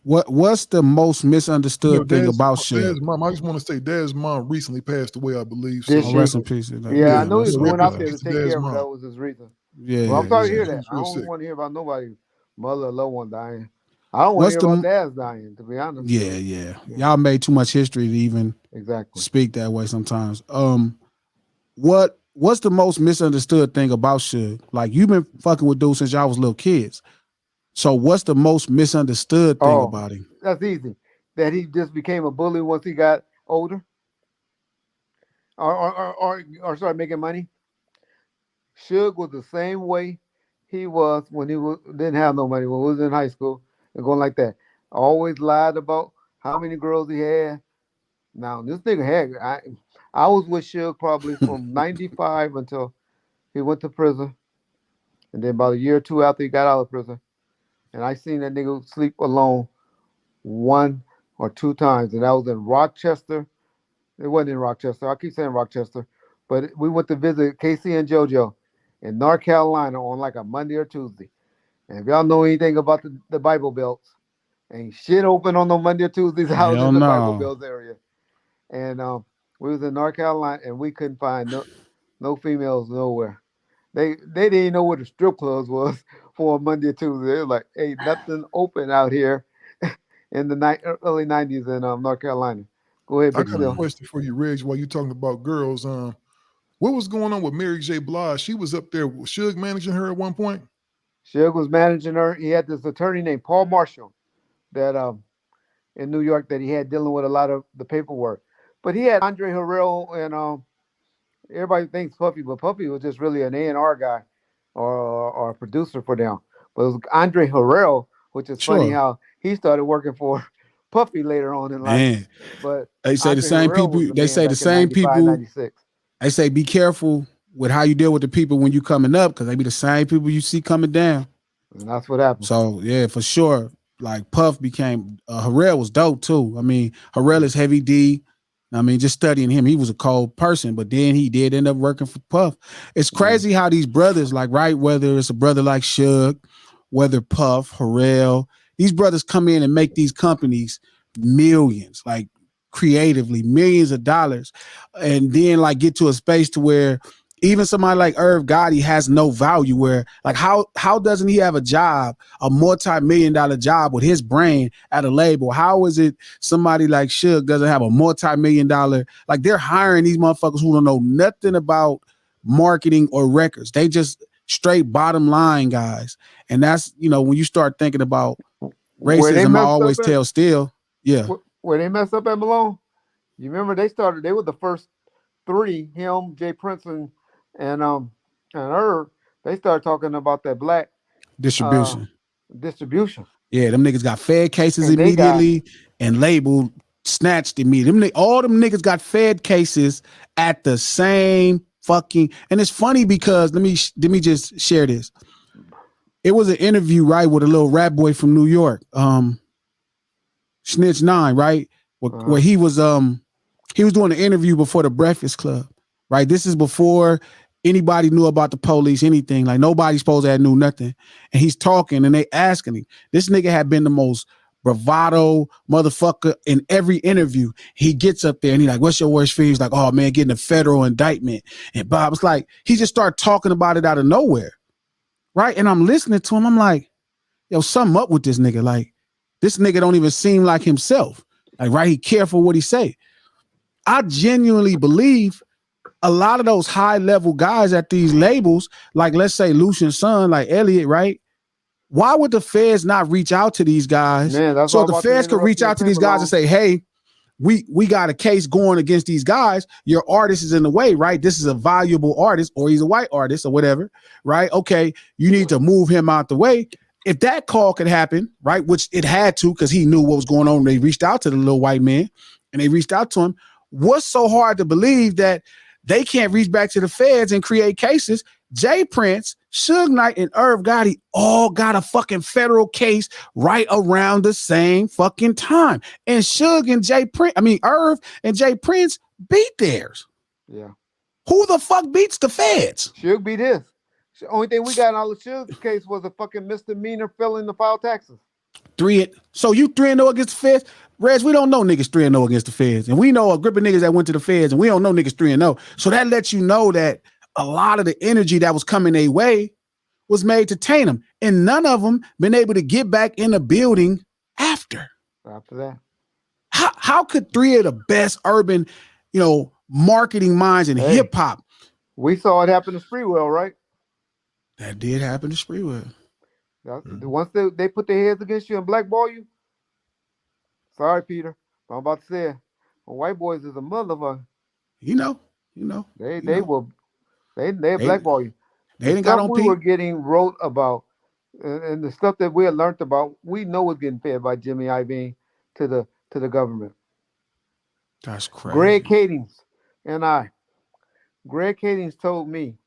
What's the most You know, misunderstood thing about Suge? Dad's mom. I just want to say, Dad's mom recently passed away, I believe. Did So, Oh, she? rest in peace. Yeah, I Yeah, know he that's was yeah, all going out rest good. there in to peace to take Dad's care of her. That mom. was his reason. Yeah, Well, I'm yeah, sorry to yeah. hear She that. was I real don't sick. want to hear about nobody, mother or loved one dying. I don't want to What's hear about the? Dad's dying, to be honest. Yeah, yeah. Y'all made too much history to even Exactly. speak that way sometimes. What's the most misunderstood thing about Suge? Like you've been fucking with dude since y'all was little kids. So what's the most misunderstood thing Oh, about him? that's easy. That he just became a bully once he got older, or started making money. Suge was the same way he was when didn't have no money, when he was in high school and going like that. Always lied about how many girls he had. Now this nigga had I was with Suge probably from '95 until he went to prison, and then about a year or two after he got out of prison, and I seen that nigga sleep alone one or two times, and that was in Rochester. It wasn't in Rochester. I keep saying Rochester, but we went to visit Casey and JoJo in North Carolina on like a Monday or Tuesday. And if y'all know anything about the Bible Belts, ain't shit open on no Monday or Tuesdays out Hell in the Bible no. Belts area. And we was in North Carolina, and we couldn't find no females nowhere. They didn't even know where the strip clubs was for a Monday or Tuesday. They were like, "Hey, nothing open out here in the early '90s in North Carolina." Go ahead, I Big got a Still. question for you, Reg, while you talking about girls. What was going on with Mary J. Blige? She was up there, was Suge managing her at one point? Suge was managing her. He had this attorney named Paul Marshall that in New York that he had dealing with a lot of the paperwork. But he had Andre Harrell and everybody thinks Puffy, but Puffy was just really an A&R guy or a producer for them. But it was Andre Harrell, which is funny Sure. how he started working for Puffy later on in life. Man. But They say the Andre same Harrell people, was the they man say the back in same 95, people, 96. they say be careful with how you deal with the people when you coming up, because they be the same people you see coming down. And that's what happened. So yeah, for sure. Like Puff became Harrell was dope too. I mean, Harrell is heavy D. I mean, just studying him, he was a cold person, but then he did end up working for Puff. It's crazy how these brothers, like, right, whether it's a brother like Suge, whether Puff, Harrell, these brothers come in and make these companies millions, like creatively, millions of dollars, and then like get to a space to where even somebody like Irv Gotti has no value. Where like how doesn't he have a job, a multi-million-dollar job with his brain at a label? How is it somebody like Suge doesn't have a multi-million-dollar? Like they're hiring these motherfuckers who don't know nothing about marketing or records. They just straight bottom line guys. And that's, when you start thinking about Where they racism, I messed up always at, tell still, yeah, where they messed up at Malone, you remember they were the first three, him, Jay Prince, and Irv. They started talking about that black uh distribution. distribution. Yeah, them niggas got fed cases And they got immediately and labeled snatched immediately. All them niggas got fed cases at the same fucking. And it's funny because let me just share this. It was an interview, right, with a little rap boy from New York, Snitch Nine, right, where he was doing an interview before the Breakfast Club, right. This is before anybody knew about the police, anything. Like nobody supposed to have knew nothing. And he's talking, and they asking him. This nigga had been the most bravado motherfucker in every interview. He gets up there and he's like, "What's your worst fear?" He's like, "Oh man, getting a federal indictment." And Bob's like, he just started talking about it out of nowhere, right? And I'm listening to him. I'm like, yo, something up with this nigga. Like, this nigga don't even seem like himself. Like, right? He careful what he say. I genuinely believe a lot of those high level guys at these labels, like let's say Lucian's son, like Elliot, right? Why would the feds not reach out to these guys? Man, that's So all if the about to feds could interrupt reach you and out to say, these guys and Malone. say, hey, we got a case going against these guys. Your artist is in the way, right? This is a valuable artist, or he's a white artist or whatever, right? Okay, you need to move him out the way. If that call could happen, right, which it had to because he knew what was going on. They reached out to the little white man and they reached out to him. What's so hard to believe that they can't reach back to the feds and create cases? Jay Prince, Suge Knight, and Irv Gotti all got a fucking federal case right around the same fucking time. And Suge and Irv and Jay Prince beat theirs. Yeah. Who the fuck beats the feds? Suge beat his. The only thing we got in all the Suge's case was a fucking misdemeanor failing to file taxes. So you 3-0 against the feds? Reg, we don't know niggas 3-0 against the feds. And we know a group of niggas that went to the feds, and we don't know niggas 3-0. So that lets you know that a lot of the energy that was coming their way was made to taint them. And none of them been able to get back in the building after. After that. How could three of the best urban, marketing minds in hip hop? We saw it happen to Spreewell, right? That did happen to Spreewell. Once they put their heads against you and blackball you, sorry, Peter, but I'm about to say it. Well, white boys is a motherfucker. They blackball you. They didn't got on we were getting wrote about, and the stuff that we had learned about, we know was getting fed by Jimmy Iovine to the government. That's crazy. Greg Kadings told me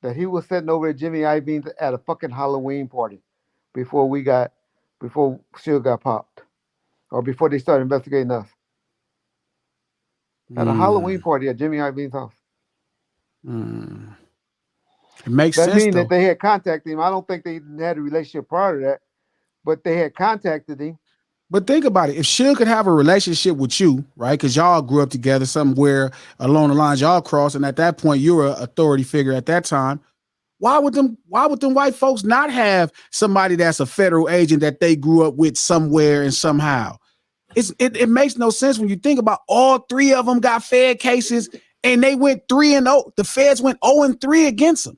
that he was sitting over at Jimmy Iovine at a fucking Halloween party before Suge got popped, or before they started investigating us. At a Halloween party at Jimmy Iovine's house. It makes sense. That means that they had contacted him. I don't think they had a relationship prior to that, but they had contacted him. But think about it. If Suge could have a relationship with you, right? Because y'all grew up together somewhere along the lines y'all crossed, and at that point you were an authority figure at that time. Why would them white folks not have somebody that's a federal agent that they grew up with somewhere and somehow? It makes no sense when you think about all three of them got Fed cases and they went 3-0. The feds went 0-3 against them.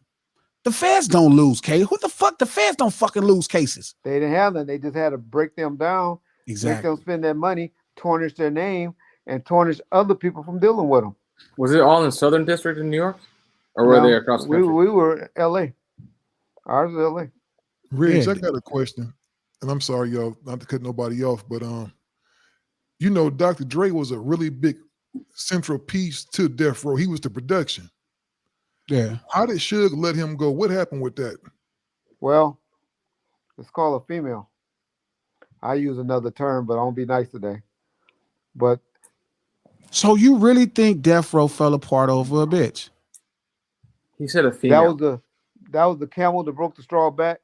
The feds don't lose cases. What the fuck? The feds don't fucking lose cases. They didn't have them. They just had to break them down, make them spend their money, tarnish their name, and tarnish other people from dealing with them. Was it all in Southern District in New York? Or were they across the country? We were L.A. Ours was L.A. Riggs, I got a question. And I'm sorry, y'all, not to cut nobody off, but Dr. Dre was a really big central piece to Death Row. He was the production. Yeah. How did Suge let him go? What happened with that? Well, it's called a female. I use another term, but I won't be nice today. But so you really think Death Row fell apart over a bitch? He said a female. That was the camel that broke the straw back.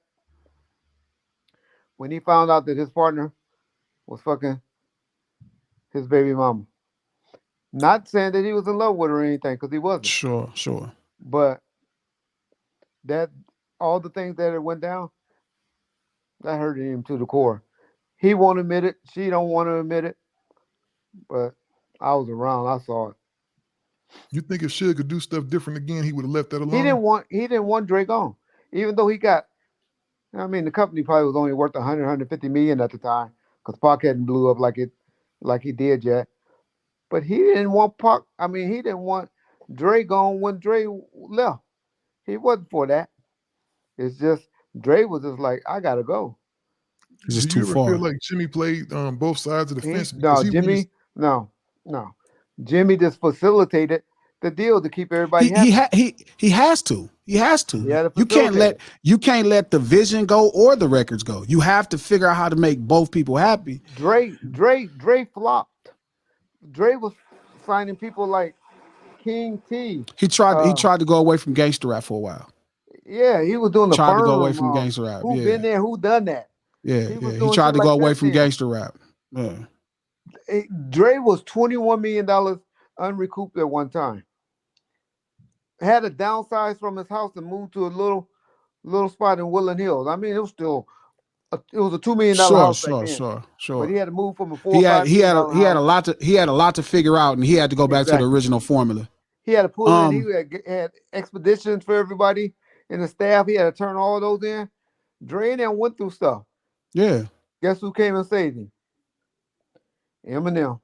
When he found out that his partner was fucking his baby mama. Not saying that he was in love with her or anything, because he wasn't. Sure. But that all the things that went down, that hurt him to the core. He won't admit it. She don't want to admit it. But I was around. I saw it. You think if Suge could do stuff different again, he would have left that alone? He didn't want Drake on. Even though he got, the company probably was only worth 150 million at the time, because Pac hadn't blew up like he did yet. But he didn't want Pac. He didn't want Dre gone when Dre left. He wasn't for that. It's just Dre was just like, I gotta go. It's just too far. Do you ever feel like Jimmy played both sides of the fence? No. Jimmy just facilitated the deal to keep everybody happy. He has to. He has to. You can't let the vision go or the records go. You have to figure out how to make both people happy. Dre flopped. Dre was signing people like King T. He tried to go away from gangster rap for a while. Yeah, he was doing the tried to go away from gangster rap. Who been there? Who done that? Yeah, he tried to go away from gangster rap. Yeah. Dre was $21 million unrecouped at one time. Had to downsize from his house and move to a little spot in Woodland Hills. It was still it was a $2 million Sure, house back sure, then. sure, sure. But he had to move from a $4 He or had $5 he had million a, he had a house. lot to figure out, and he had to go back to the Exactly. original formula. He had to pull in. He Um, had expeditions for everybody in the staff. He had to turn all those in. Dre and them went through stuff. yeah, Guess who came and saved him? Eminem.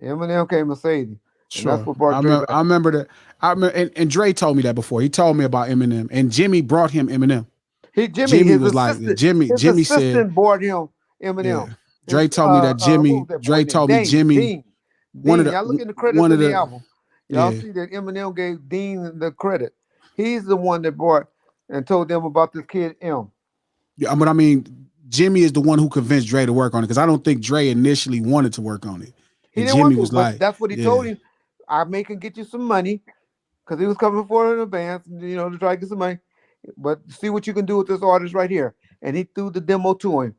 Eminem came and saved him. And that's sure. what brought Dre back. I remember that. I remember, and Dre told me that before. He told me about Eminem, and Jimmy brought him Eminem. Jimmy, his was like, assistant, Jimmy said, assistant brought him yeah. Eminem. Dre His, told me that what Jimmy. was that boy Dre name? told me Jimmy. One of Dean. Y'all look in the credits one of of the the album. Y'all yeah. see that Eminem gave Dean the credit. He's the one that brought and told them about this kid M. Yeah, but I mean, Jimmy is the one who convinced Dre to work on it because I don't think Dre initially wanted to work on it. He And didn't want Jimmy to, was but like, that's what he told him. I can get you some money because he was coming for it in advance, to try to get some money. But see what you can do with this artist right here. And he threw the demo to him.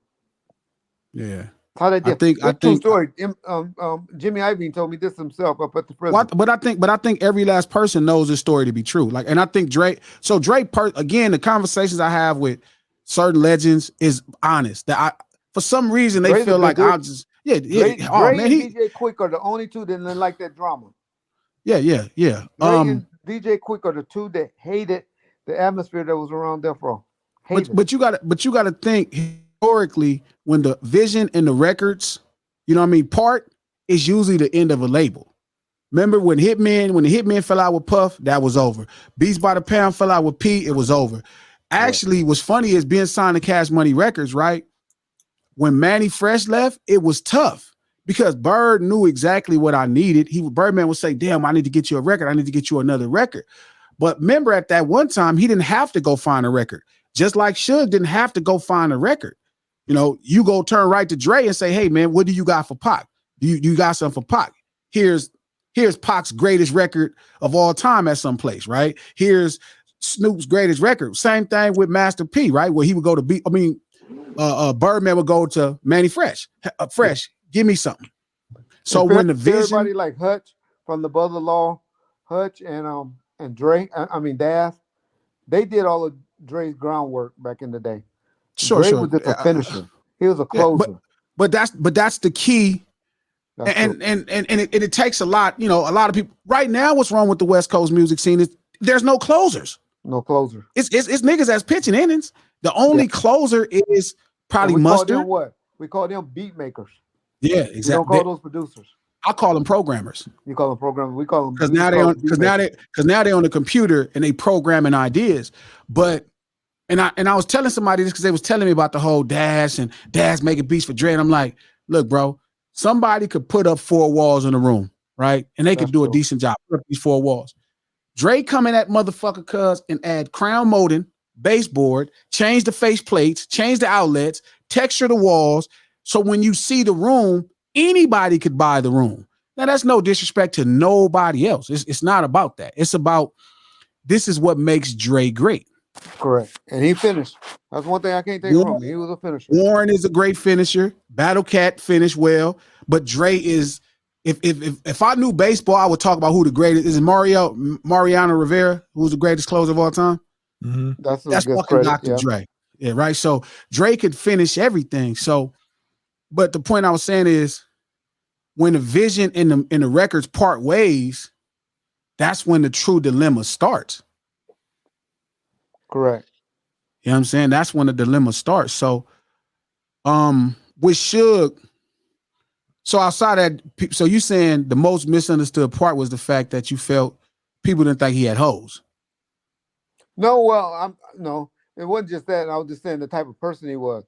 Yeah. How they did. I True think story. Jimmy Iovine told me this himself up at the prison. but I think every last person knows this story to be true. Like, and I think Dre. So Dre, again, the conversations I have with certain legends is honest. That for some reason they Dre's feel like dude. I'll just Dre oh man, and DJ Quick are the only two that didn't like that drama. Yeah. Dre and DJ Quick are the two that hated the atmosphere that was around Death Row. But you gotta think historically when the vision and the records, part is usually the end of a label. Remember when the Hitman fell out with Puff, that was over. Beats by the Pound fell out with P, it was over. Actually, what's funny is being signed to Cash Money Records, right? When Manny Fresh left, it was tough because Bird knew exactly what I needed. Birdman would say, damn, I need to get you a record. I need to get you another record. But remember at that one time, he didn't have to go find a record. Just like Suge didn't have to go find a record. You go turn right to Dre and say, hey, man, what do you got for Pac? You got something for Pac? Here's Pac's greatest record of all time at some place, right? Here's Snoop's greatest record. Same thing with Master P, right? Where he would go to Birdman would go to Manny Fresh. Give me something. So when the vision, everybody like Hutch from the Brother Law, Hutch and Dre, Daz, they did all of Dre's groundwork back in the day. Dre was just a finisher. He was a closer. But that's the key. And it takes a lot. A lot of people right now. What's wrong with the West Coast music scene is there's no closers. No closer. It's niggas that's pitching innings. The only closer is probably Mustard. We call them beat makers. Yeah, exactly. We don't call those producers. I call them programmers. You call them programmers. We call them because now they're on the computer and they programming ideas. But and I was telling somebody this because they was telling me about the whole Dash making beats for Dre. And I'm like, look, bro, somebody could put up 4 walls in a room, right? And they could do a decent job. Put up these 4 walls. Dre come in that motherfucker cuz and add crown molding, baseboard, change the face plates, change the outlets, texture the walls. So when you see the room, anybody could buy the room. Now that's no disrespect to nobody else. It's not about that. It's about this is what makes Dre great. Correct. And he finished. That's one thing I can't take from him. He was a finisher. Warren is a great finisher. Battle Cat finished well, but Dre is. If I knew baseball, I would talk about who the greatest is. Mariano Rivera, who's the greatest closer of all time? Mm-hmm. That's fucking credit, Dr. Dre. Yeah, right. So Dre could finish everything. So, but the point I was saying is, when the vision and the records part ways, that's when the true dilemma starts. Correct. You know what I'm saying? That's when the dilemma starts. So, with Suge. So outside that, so you saying the most misunderstood part was the fact that you felt people didn't think he had hoes? No, well, no, it wasn't just that. I was just saying the type of person he was.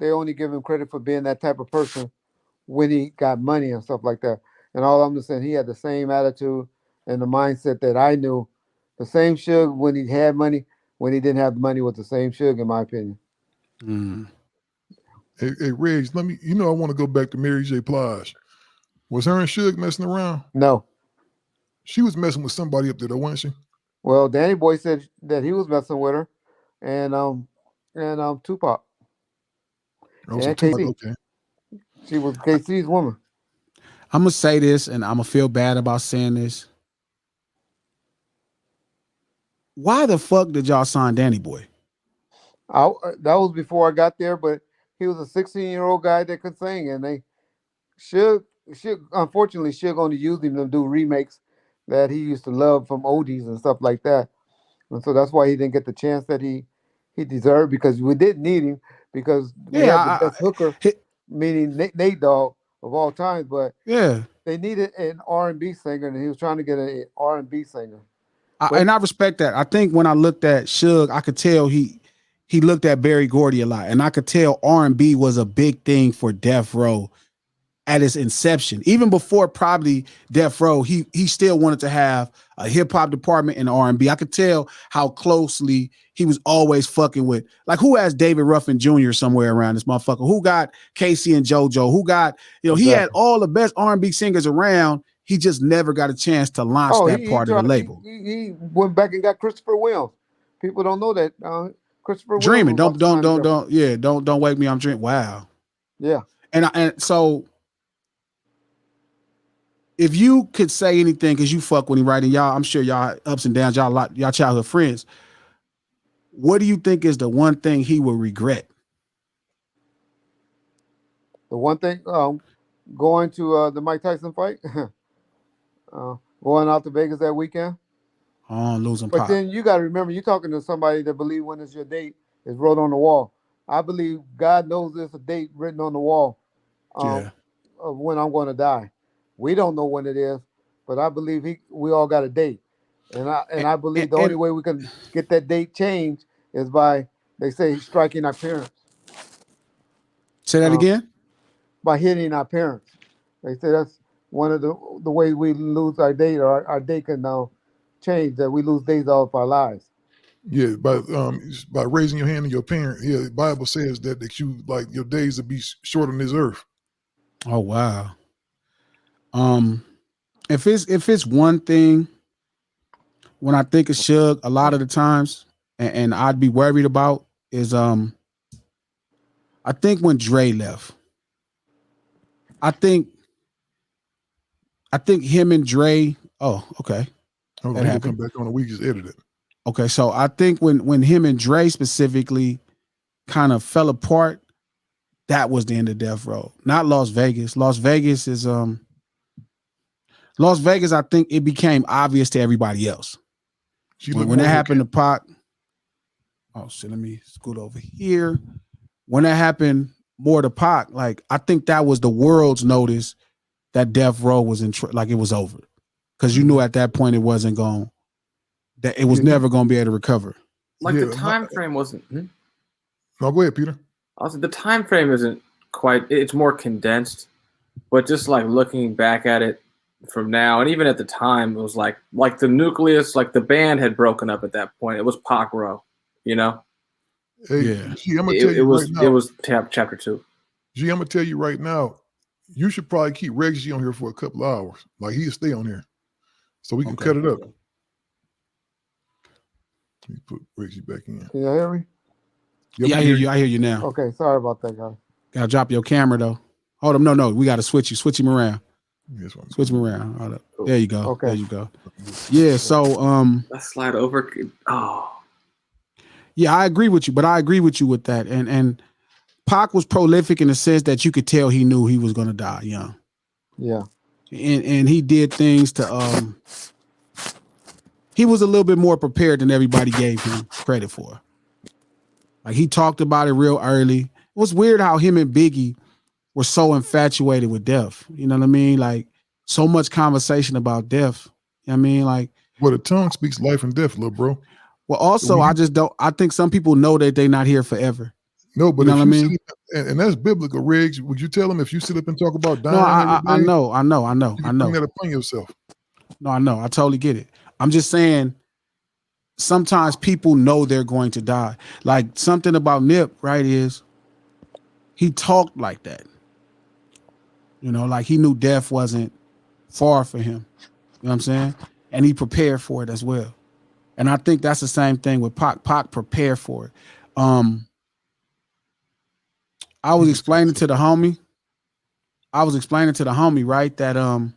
They only give him credit for being that type of person when he got money and stuff like that. And all I'm just saying, he had the same attitude and the mindset that I knew. The same Suge when he had money, when he didn't have the money was the same Suge, in my opinion. Mm. Hey, Reg, I want to go back to Mary J. Blige. Was her and Suge messing around? No. She was messing with somebody up there, though, wasn't she? Well, Danny Boy said that he was messing with her, and Tupac. Oh, so Tupac, okay. She was KC's woman. I'm gonna say this, and I'm gonna feel bad about saying this. Why the fuck did y'all sign Danny Boy? That was before I got there, but he was a 16-year-old guy that could sing, and they should unfortunately Suge only used him to do remakes that he used to love from oldies and stuff like that, and so that's why he didn't get the chance that he deserved because we did need him because we Yeah, have the best hooker, meaning Nate Dogg of all time, but yeah. they needed an R&B singer, and he was trying to get an R&B singer. But And I respect that. I think when I looked at Suge, I could tell he looked at Berry Gordy a lot, and I could tell R&B was a big thing for Death Row at its inception. Even before probably Death Row, he still wanted to have a hip hop department and R&B. I could tell how closely he was always fucking with, like, who has David Ruffin Jr. somewhere around this motherfucker? Who got Casey and JoJo? Who got, he had all the best R&B singers around. He just never got a chance to launch that part of the label. He went back and got Christopher Williams. People don't know that Christopher Dreaming. Williams. Don't wake me. I'm dreaming. Wow. Yeah. And so if you could say anything, because you fuck with him, right? And y'all, I'm sure y'all ups and downs, y'all childhood friends. What do you think is the one thing he will regret? The one thing, going to the Mike Tyson fight, going out to Vegas that weekend. Oh, losing But Pop. then you got to remember, you're talking to somebody that believe when it's your date is wrote on the wall. I believe God knows there's a date written on the wall of when I'm going to die. We don't know when it is, but I believe we all got a date. And I believe the only way we can get that date changed is by, they say, striking our parents. Say that again? By hitting our parents. They say that's one of the ways we lose our date, or our date can now change, that we lose days off our lives. Yeah, by raising your hand to your parent. Yeah, the Bible says that you, like, your days will be short on this earth. Oh wow. If it's one thing, when I think of Suge, a lot of the times, and I'd be worried about is I think when Dre left, I think him and Dre. Oh, okay. Hold on, he can come back on, and we just edit it. Okay, so I think when him and Dre specifically kind of fell apart, that was the end of Death Row. Not Las Vegas. Las Vegas is Las Vegas. I think it became obvious to everybody else when that happened to Pac. Oh shit! Let me scoot over here. When that happened more to Pac, like, I think that was the world's notice that Death Row was like, it was over, because you knew at that point it wasn't going. That it was never going to be able to recover. Like, the time frame wasn't. No, go ahead, Peter. Also, the time frame isn't quite. It's more condensed, but just like looking back at it from now, and even at the time, it was like the nucleus, like the band had broken up at that point. It was Pac Row, you know. Hey, yeah. Gee, I'm gonna tell you right now. It was chapter 2. Gee, I'm gonna tell you right now. You should probably keep Reggie on here for a couple of hours. Like, he'll stay on here, so we can cut it up. Let me put Reggie back in. Can you hear me? Yep, yeah, I hear you. I hear you now. Okay, sorry about that, guys. Gotta drop your camera though. Hold up, no, we gotta switch you. Switch him around. Switch him around. Hold up. There you go. Okay. There you go. Yeah. So let's slide over. Oh. Yeah, I agree with you, but I agree with you with that. And Pac was prolific in the sense that you could tell he knew he was gonna die young. Yeah. And he did things to he was a little bit more prepared than everybody gave him credit for. Like, he talked about it real early. It was weird how him and Biggie were so infatuated with death. You know what I mean? Like, so much conversation about death. You know what I mean? Like, well, the tongue speaks life and death, little bro. Well, also, I think some people know that they're not here forever. No, but you know what I mean? And that's biblical, Riggs. Would you tell them if you sit up and talk about dying? No, I know. You bring that upon yourself. No, I know. I totally get it. I'm just saying, sometimes people know they're going to die. Like, something about Nip, right, is he talked like that. You know, like, he knew death wasn't far for him. You know what I'm saying? And he prepared for it as well. And I think that's the same thing with Pac. Pac prepared for it. I was explaining to the homie, right, that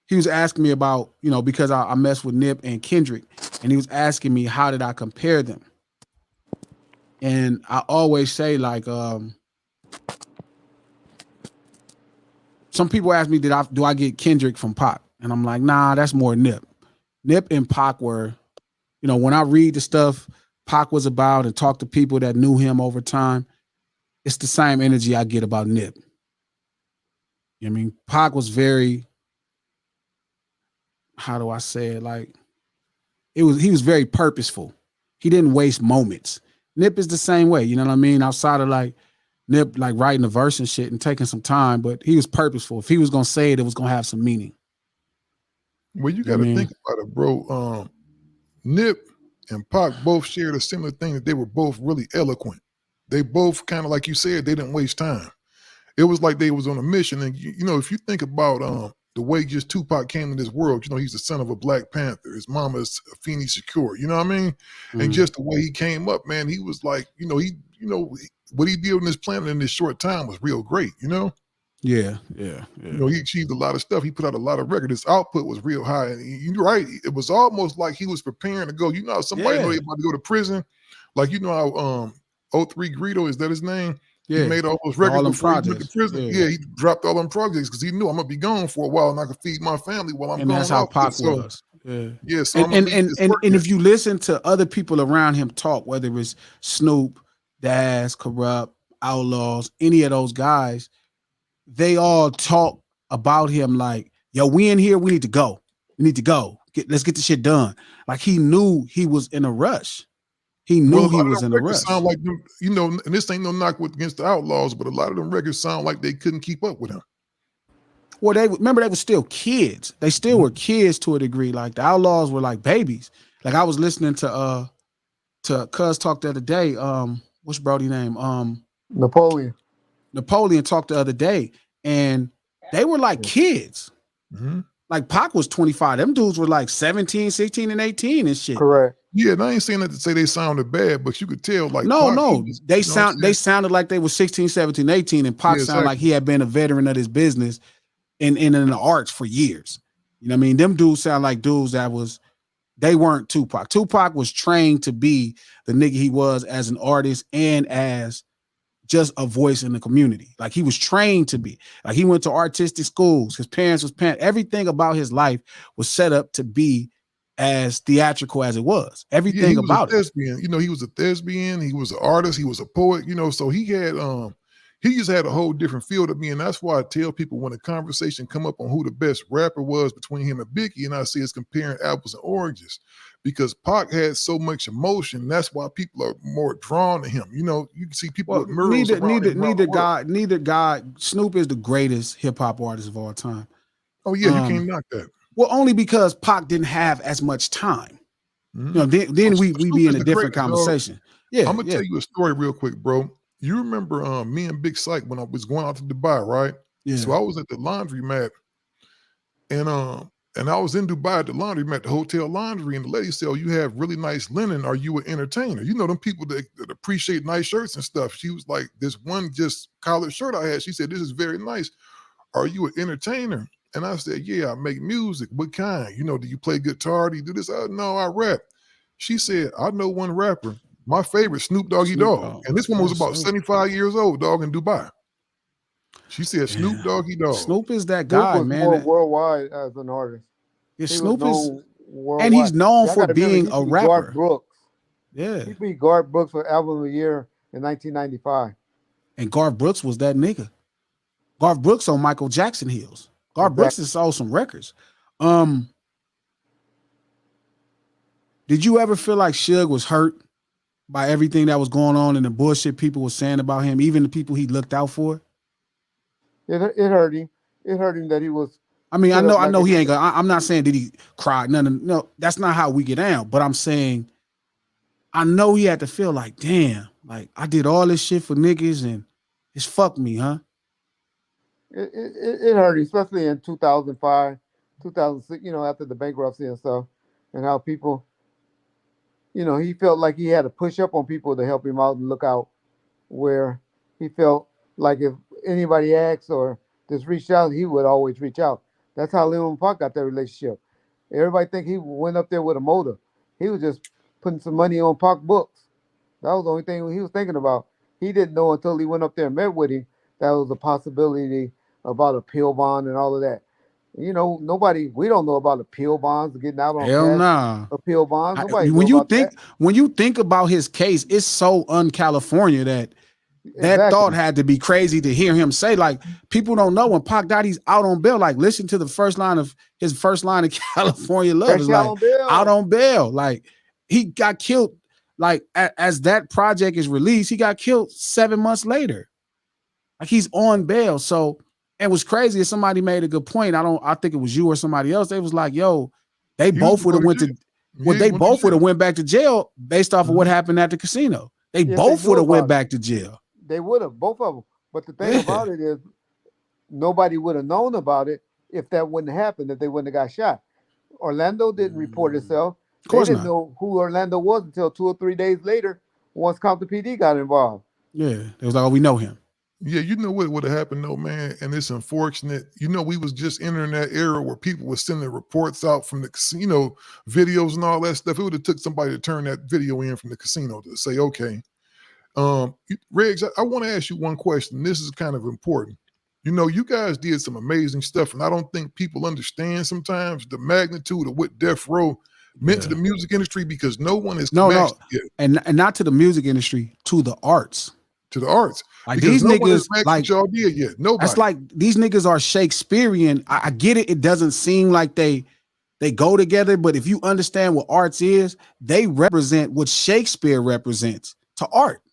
he was asking me about, you know, because I mess with Nip and Kendrick, and he was asking me how did I compare them. And I always say, like, some people ask me, do I get Kendrick from Pac? And I'm like, nah, that's more Nip. Nip and Pac were, when I read the stuff Pac was about and talk to people that knew him over time, it's the same energy I get about Nip. I mean, Pac was very, how do I say it? Like, he was very purposeful. He didn't waste moments. Nip is the same way, you know what I mean? Outside of like Nip like writing a verse and shit and taking some time, but he was purposeful. If he was gonna say it, it was gonna have some meaning. Well, you You know got what to I mean? think about it, bro. Nip and Pac both shared a similar thing, that they were both really eloquent. They both kind of, like you said, they didn't waste time. It was like they was on a mission. And if you think about the way just Tupac came in this world, he's the son of a Black Panther. His mama is Afeni Shakur. You know what I mean? And just the way he came up, man, he was like, what he did on this planet in this short time was real great. Yeah. He achieved a lot of stuff. He put out a lot of records. His output was real high. And you're right. It was almost like he was preparing to go. How somebody know they about to go to prison? Like, how 03 Greedo, is that his name? Yeah. He made all those records All them before he went to projects. prison. Yeah, he dropped all them projects because he knew I'm gonna be gone for a while and I could feed my family while I'm And gone that's how off this. Pac So was. Yeah. yeah, so I'm And gonna leave and this and, work and here. if you listen to other people around him talk, whether it was Snoop, Daz, Corrupt, Outlaws, any of those guys, they all talk about him like, yo, we in here, we need to go. We need to go. Let's get the shit done. Like he knew he was in a rush. He Well, a knew lot he of was them in a records rush. sound like them, and this ain't no knock against the Outlaws, but a lot of them records sound like they couldn't keep up with him. Well, they were still kids. They still were kids to a degree. Like the Outlaws were like babies. Like I was listening to Cuz talk the other day. What's Brody name? Napoleon talked the other day, and they were like kids. Mm-hmm. Like Pac was 25. Them dudes were like 17, 16, and 18 and shit. Correct. Yeah, and I ain't saying that to say they sounded bad, but you could tell like No, Pac, no. was, They sounded like they were 16, 17, 18, and Pac sounded like he had been a veteran of this business and in the arts for years. You know what I mean? Them dudes sound like dudes they weren't Tupac. Tupac was trained to be the nigga he was as an artist and as just a voice in the community. Like he was trained to be. Like he went to artistic schools. His parents was everything about his life was set up to be as theatrical as it was. Everything he was about a thespian. He was a thespian. He was an artist. He was a poet. So he had he just had a whole different feel to me, and that's why I tell people when a conversation come up on who the best rapper was between him and Biggie, and I say it's comparing apples and oranges, because Pac had so much emotion. That's why people are more drawn to him. You can see people with murals around him around the world. Neither guy. Snoop is the greatest hip hop artist of all time. Oh yeah, you can't knock that. Well, only because Pac didn't have as much time. Then we be in a different conversation. Dog. Yeah, I'm gonna tell you a story real quick, bro. You remember me and Big Syke when I was going out to Dubai, right? Yeah. So I was at the laundromat, and I was in Dubai at the laundromat, the hotel laundry, and the lady said, "Oh, you have really nice linen. Are you an entertainer?" Them people that appreciate nice shirts and stuff. She was like, "This one just collared shirt I had." She said, "This is very nice. Are you an entertainer?" And I said, "Yeah, I make music. What kind? Do you play guitar? Do you do this?" No, I rap. She said, "I know one rapper. My favorite, Snoop Doggy Dogg." And this one was about 75 years old, dog, in Dubai. She said, "Snoop Doggy Dogg." Snoop is that Snoop guy, was man. more worldwide as an artist. Yeah, He Snoop was is, worldwide. and he's known Y'all for gotta remember, being he a beat rapper. Garth Brooks. Yeah, He beat Garth Brooks for Album of the Year in 1995. and Garth Brooks was that nigga. Garth Brooks on Michael Jackson heels. Garth Brooks has sold some records. Did you ever feel like Suge was hurt by everything that was going on and the bullshit people were saying about him, even the people he looked out for? It hurt him. It hurt him that he was. I mean, I know he ain't gonna. I'm not saying did he cry. No, that's not how we get down. But I'm saying, I know he had to feel like, damn, like I did all this shit for niggas and it's fucked me, huh? It hurt him, especially in 2005, 2006. After the bankruptcy and stuff, and how people. He felt like he had to push up on people to help him out and look out, where he felt like if anybody asked or just reached out, he would always reach out. That's how Lil and Pac got their relationship. Everybody think he went up there with a motive. He was just putting some money on Pac books. That was the only thing he was thinking about. He didn't know until he went up there and met with him that was a possibility about a pill bond and all of that. You know, we don't know about appeal bonds, getting out on Hell cash nah. appeal bonds. Nobody When know you about that. think about his case, it's so un-California that thought Exactly. had to be crazy to hear him say. Like, people don't know when Pac died, he's out on bail. Like, listen to the first line of California Love Fresh is out like on out bail. on bail. Like, he got killed. Like, as that project is released, he got killed 7 months later. Like, he's on bail. So, and what's crazy is somebody made a good point. I think it was you or somebody else. They was like, yo, they He was both would have going to went jail. to Yeah, he they went to both would jail. have went back to jail based off of what Mhm. happened at the casino. They If they both knew would have went about it, back to jail. they would have, both of them. But the thing Yeah. about it is, nobody would have known about it if that wouldn't have happened, if they wouldn't have got shot. Orlando didn't report itself. Of They course didn't not. know who Orlando was until 2 or 3 days later once Compton PD got involved. Yeah. It was like, oh, we know him. Yeah, you know what would have happened though, man, and it's unfortunate. You know, we was just entering that era where people were sending reports out from the casino, videos and all that stuff. It would have took somebody to turn that video in from the casino to say, okay, Regs, I want to ask you one question. This is kind of important. You know, you guys did some amazing stuff, and I don't think people understand sometimes the magnitude of what Death Row meant to Yeah. the music industry because no one has No, matched it and not to the music industry, to the arts. to the arts Like, because these no one has niggas, matched like, what y'all did yet. that's Nobody. like, these niggas are Shakespearean. I get it. It doesn't seem like they go together, but if you understand what arts is, they represent what Shakespeare represents to art.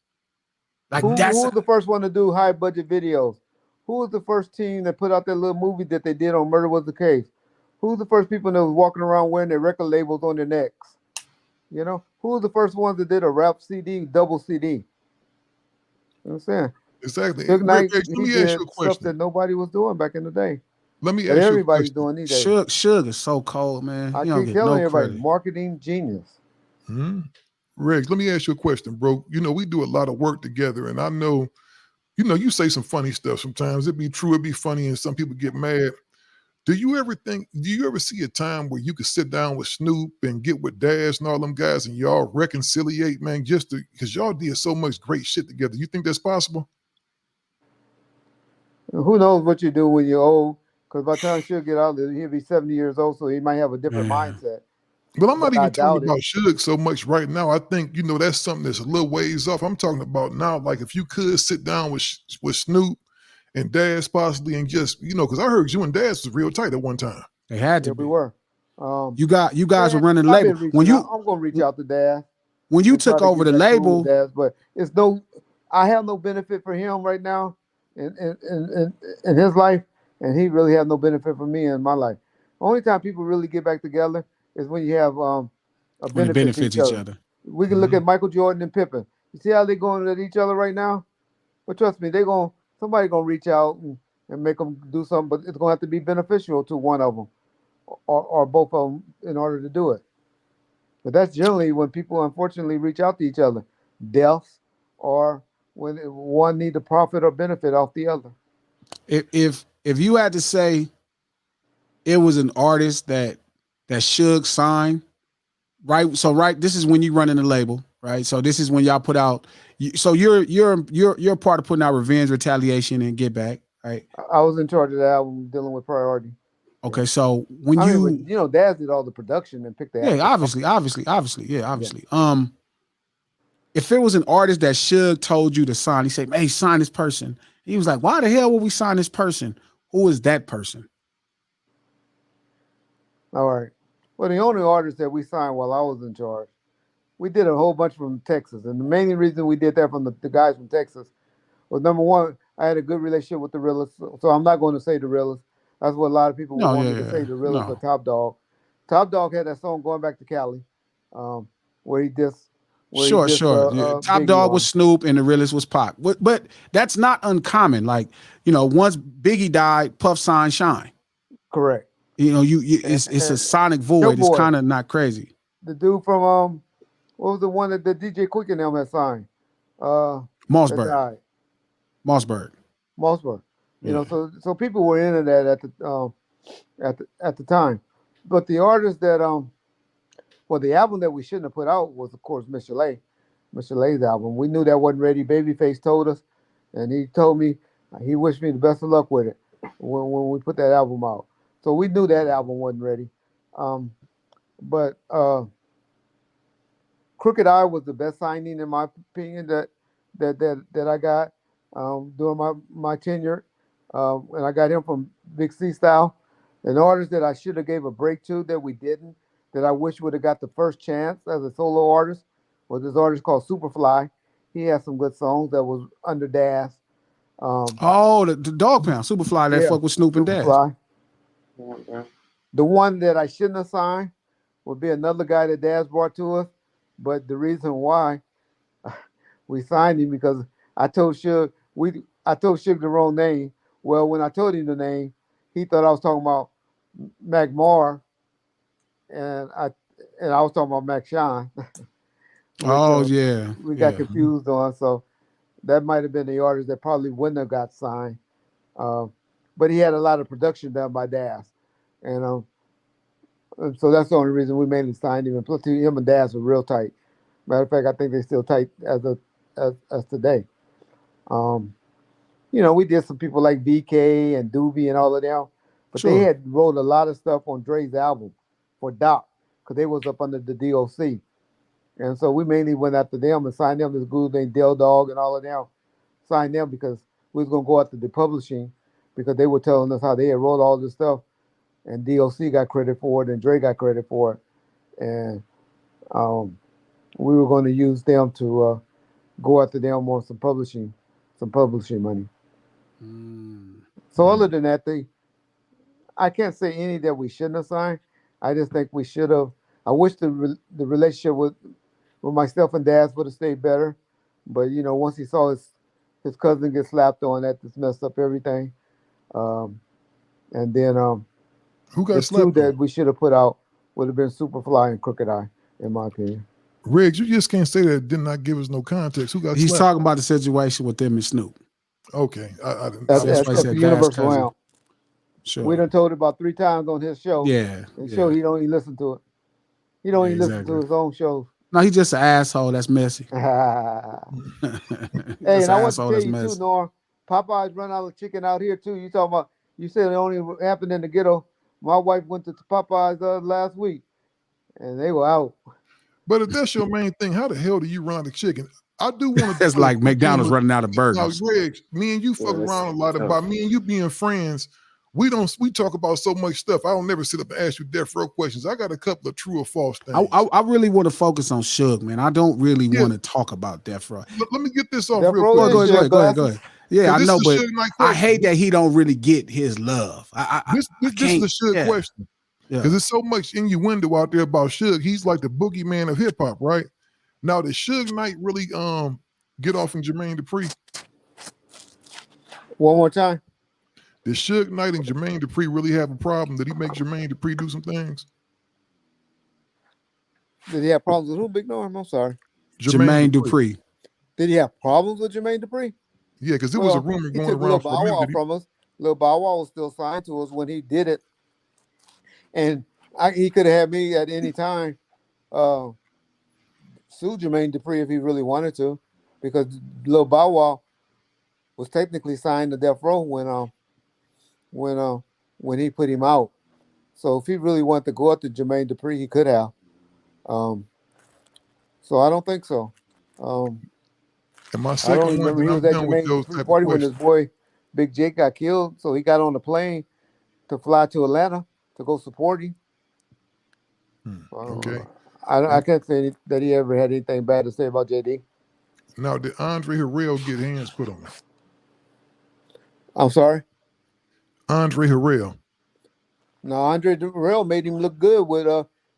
Like, Who that's was the first one to do high budget videos? Who was the first team that put out that little movie that they did on Murder Was the Case? Who's the first people that was walking around wearing their record labels on their necks? You know, who was the first ones that did a rap CD, double CD? You know what I'm saying? Exactly. Suge Rick, Knight, let he me ask you did a stuff question. that nobody was doing back in the day, Let me that ask you a everybody's question. doing these days. Suge is so cold, man. I He don't keep get telling no everybody, credit. marketing genius. Hmm? Rex, let me ask you a question, bro. You know, we do a lot of work together, and I know, you know, you say some funny stuff sometimes. It'd be true, it'd be funny, and some people get mad. Do you ever see a time where you could sit down with Snoop and get with Dash and all them guys and y'all reconciliate, man, just because y'all did so much great shit together? You think that's possible? Who knows what you do when you're old? Because by the time she'll get out there, he'll be 70 years old, so he might have a different Yeah. mindset. But I'm not But I even talking doubt it. about Suge so much right now. I think, you know, that's something that's a little ways off. I'm talking about now, like if you could sit down with Snoop and Daz possibly and just, you know, because I heard you and Daz was real tight at one time. They had to Yeah, we be. were. You guys were And running the I've label. been reaching out. I'm gonna reach out to Dad When you and try took to over get the back cool with label, Dad. But it's no, I have no benefit for him right now in his life, and he really has no benefit for me in my life. Only time people really get back together is when you have a when it benefit to benefits each each other. other. We can look Mhm. at Michael Jordan and Pippen. You see how they going at each other right now? But trust me, somebody gonna reach out and make them do something, but it's gonna have to be beneficial to one of them or both of them in order to do it. But that's generally when people unfortunately reach out to each other, deaths or when one need to profit or benefit off the other. If you had to say it was an artist that Suge signed, right? So this is when you running the label, right? So this is when y'all put out. So you're part of putting out Revenge, Retaliation, and Get Back, right? I was in charge of the album dealing with Priority. Yeah. Okay, so when I mean, but you, Daz did all the production and picked yeah, the song. obviously, yeah, Yeah. obviously. If it was an artist that Suge told you to sign, he said, "Hey, sign this person." He was like, "Why the hell would we sign this person? Who is that person?" All right. Well, the only artist that we signed while I was in charge, we did a whole bunch from Texas. And the main reason we did that from the guys from Texas was number one, I had a good relationship with the Realest. So I'm not going to say the Realest. That's what a lot of people No, want yeah, me to say, yeah, the Realest or no. Top Dog. Top Dog had that song Going Back to Cali, um, where he just Sure. Yeah, Top Biggie Dog on was him. Snoop and the realest was Pac. But that's not uncommon. Like, once Biggie died, Puff signed Shine. Correct. It's a And sonic Yo void. It's Boy, kind of not crazy. the dude from what was the one that the DJ Quick and them had signed? That Mossberg. died. Mossberg. Mossberg. Yeah. So people were into that at the time. But the artist that well, the album that we shouldn't have put out was of course Miss Chalet. Mr. Lay's album. We knew that wasn't ready. Babyface told us, and he told me he wished me the best of luck with it when we put that album out. So we knew that album wasn't ready. But Crooked Eye was the best signing in my opinion that I got during my tenure, and I got him from Big C Style, an artist that I should have gave a break to that we didn't, that I wish would have got the first chance as a solo artist, was this artist called Superfly. He had some good songs that was under Daz. The Dog Pound, Superfly that fuck with Snoop and Dash. Superfly. The one that I shouldn't have signed would be another guy that Daz brought to us. But the reason why we signed him because I told Suge the wrong name. Well, when I told him the name, he thought I was talking about Mac Moore, and I was talking about Mac Shine. We got confused on, so that might have been the artist that probably wouldn't have got signed. But he had a lot of production done by Daz, and so that's the only reason we mainly signed him. And plus, him and Daz were real tight. Matter of fact, I think they're still tight as today. We did some people like BK and Doobie and all of them, but they had wrote a lot of stuff on Dre's album for Doc because they was up under the DOC. And so we mainly went after them and signed them. This group named Del Dog and all of them signed them because we was going to go after the publishing because they were telling us how they had wrote all this stuff. And DOC got credit for it, and Dre got credit for it, and we were going to use them to go after them on some publishing money. So other than that, I can't say any that we shouldn't have signed. I just think we should have. I wish the relationship with myself and Daz would have stayed better, but once he saw his cousin get slapped on, that just messed up everything. And then who got the slapped? two that we should have put out would have been Superfly and Crooked Eye, in my opinion. Riggs, you just can't say that. Did not give us no context. Who got? He's slapped? talking about the situation with them and Snoop. Okay, I didn't. That's the Universal Round. Sure. We done told it about 3 times on his show. Yeah. Show he don't even listen to it. He don't even listen to his own shows. No, he's just an asshole. That's messy. Hey, and I want to tell you too, Norm. Popeyes run out of chicken out here too. You talking about? You said it only happened in the ghetto. My wife went to Popeyes last week, and they were out. But if that's your main thing, how the hell do you run out of chicken? I do want to. That's like McDonald's running out of burgers. Now, Greg, me and you fuck around a lot about me and you being friends. We talk about so much stuff. I don't never sit up and ask you death row questions. I got a couple of true or false things. I really want to focus on Suge, man. I don't really want to talk about death row. Let me get this off Death real quick. Go ahead. Yeah, I know, but I hate that he don't really get his love. This is the Suge question. Because there's so much innuendo out there about Suge. He's like the boogeyman of hip hop, right? Now, did Suge Knight really get off in Jermaine Dupri? One more time. Did Suge Knight and Jermaine Dupri really have a problem? Did he make Jermaine Dupri do some things? Did he have problems with who, Big Norm? I'm sorry. Jermaine Dupri. Did he have problems with Jermaine Dupri? Yeah, because there was a rumor going around Lil Bow Wow from us. Lil Bow Wow was still signed to us when he did it. And he could have had me at any time sue Jermaine Dupri if he really wanted to, because Lil Bow Wow was technically signed to Death Row when he put him out. So if he really wanted to go up to Jermaine Dupri, he could have. So I don't think so. And my I second don't remember he was at Jermaine Dupri party when his boy Big Jake got killed. So he got on the plane to fly to Atlanta to go support him. Okay. I can't say that he ever had anything bad to say about JD. Now, did Andre Harrell get hands put on him? I'm sorry? Andre Harrell. No, Andre Harrell made him look good with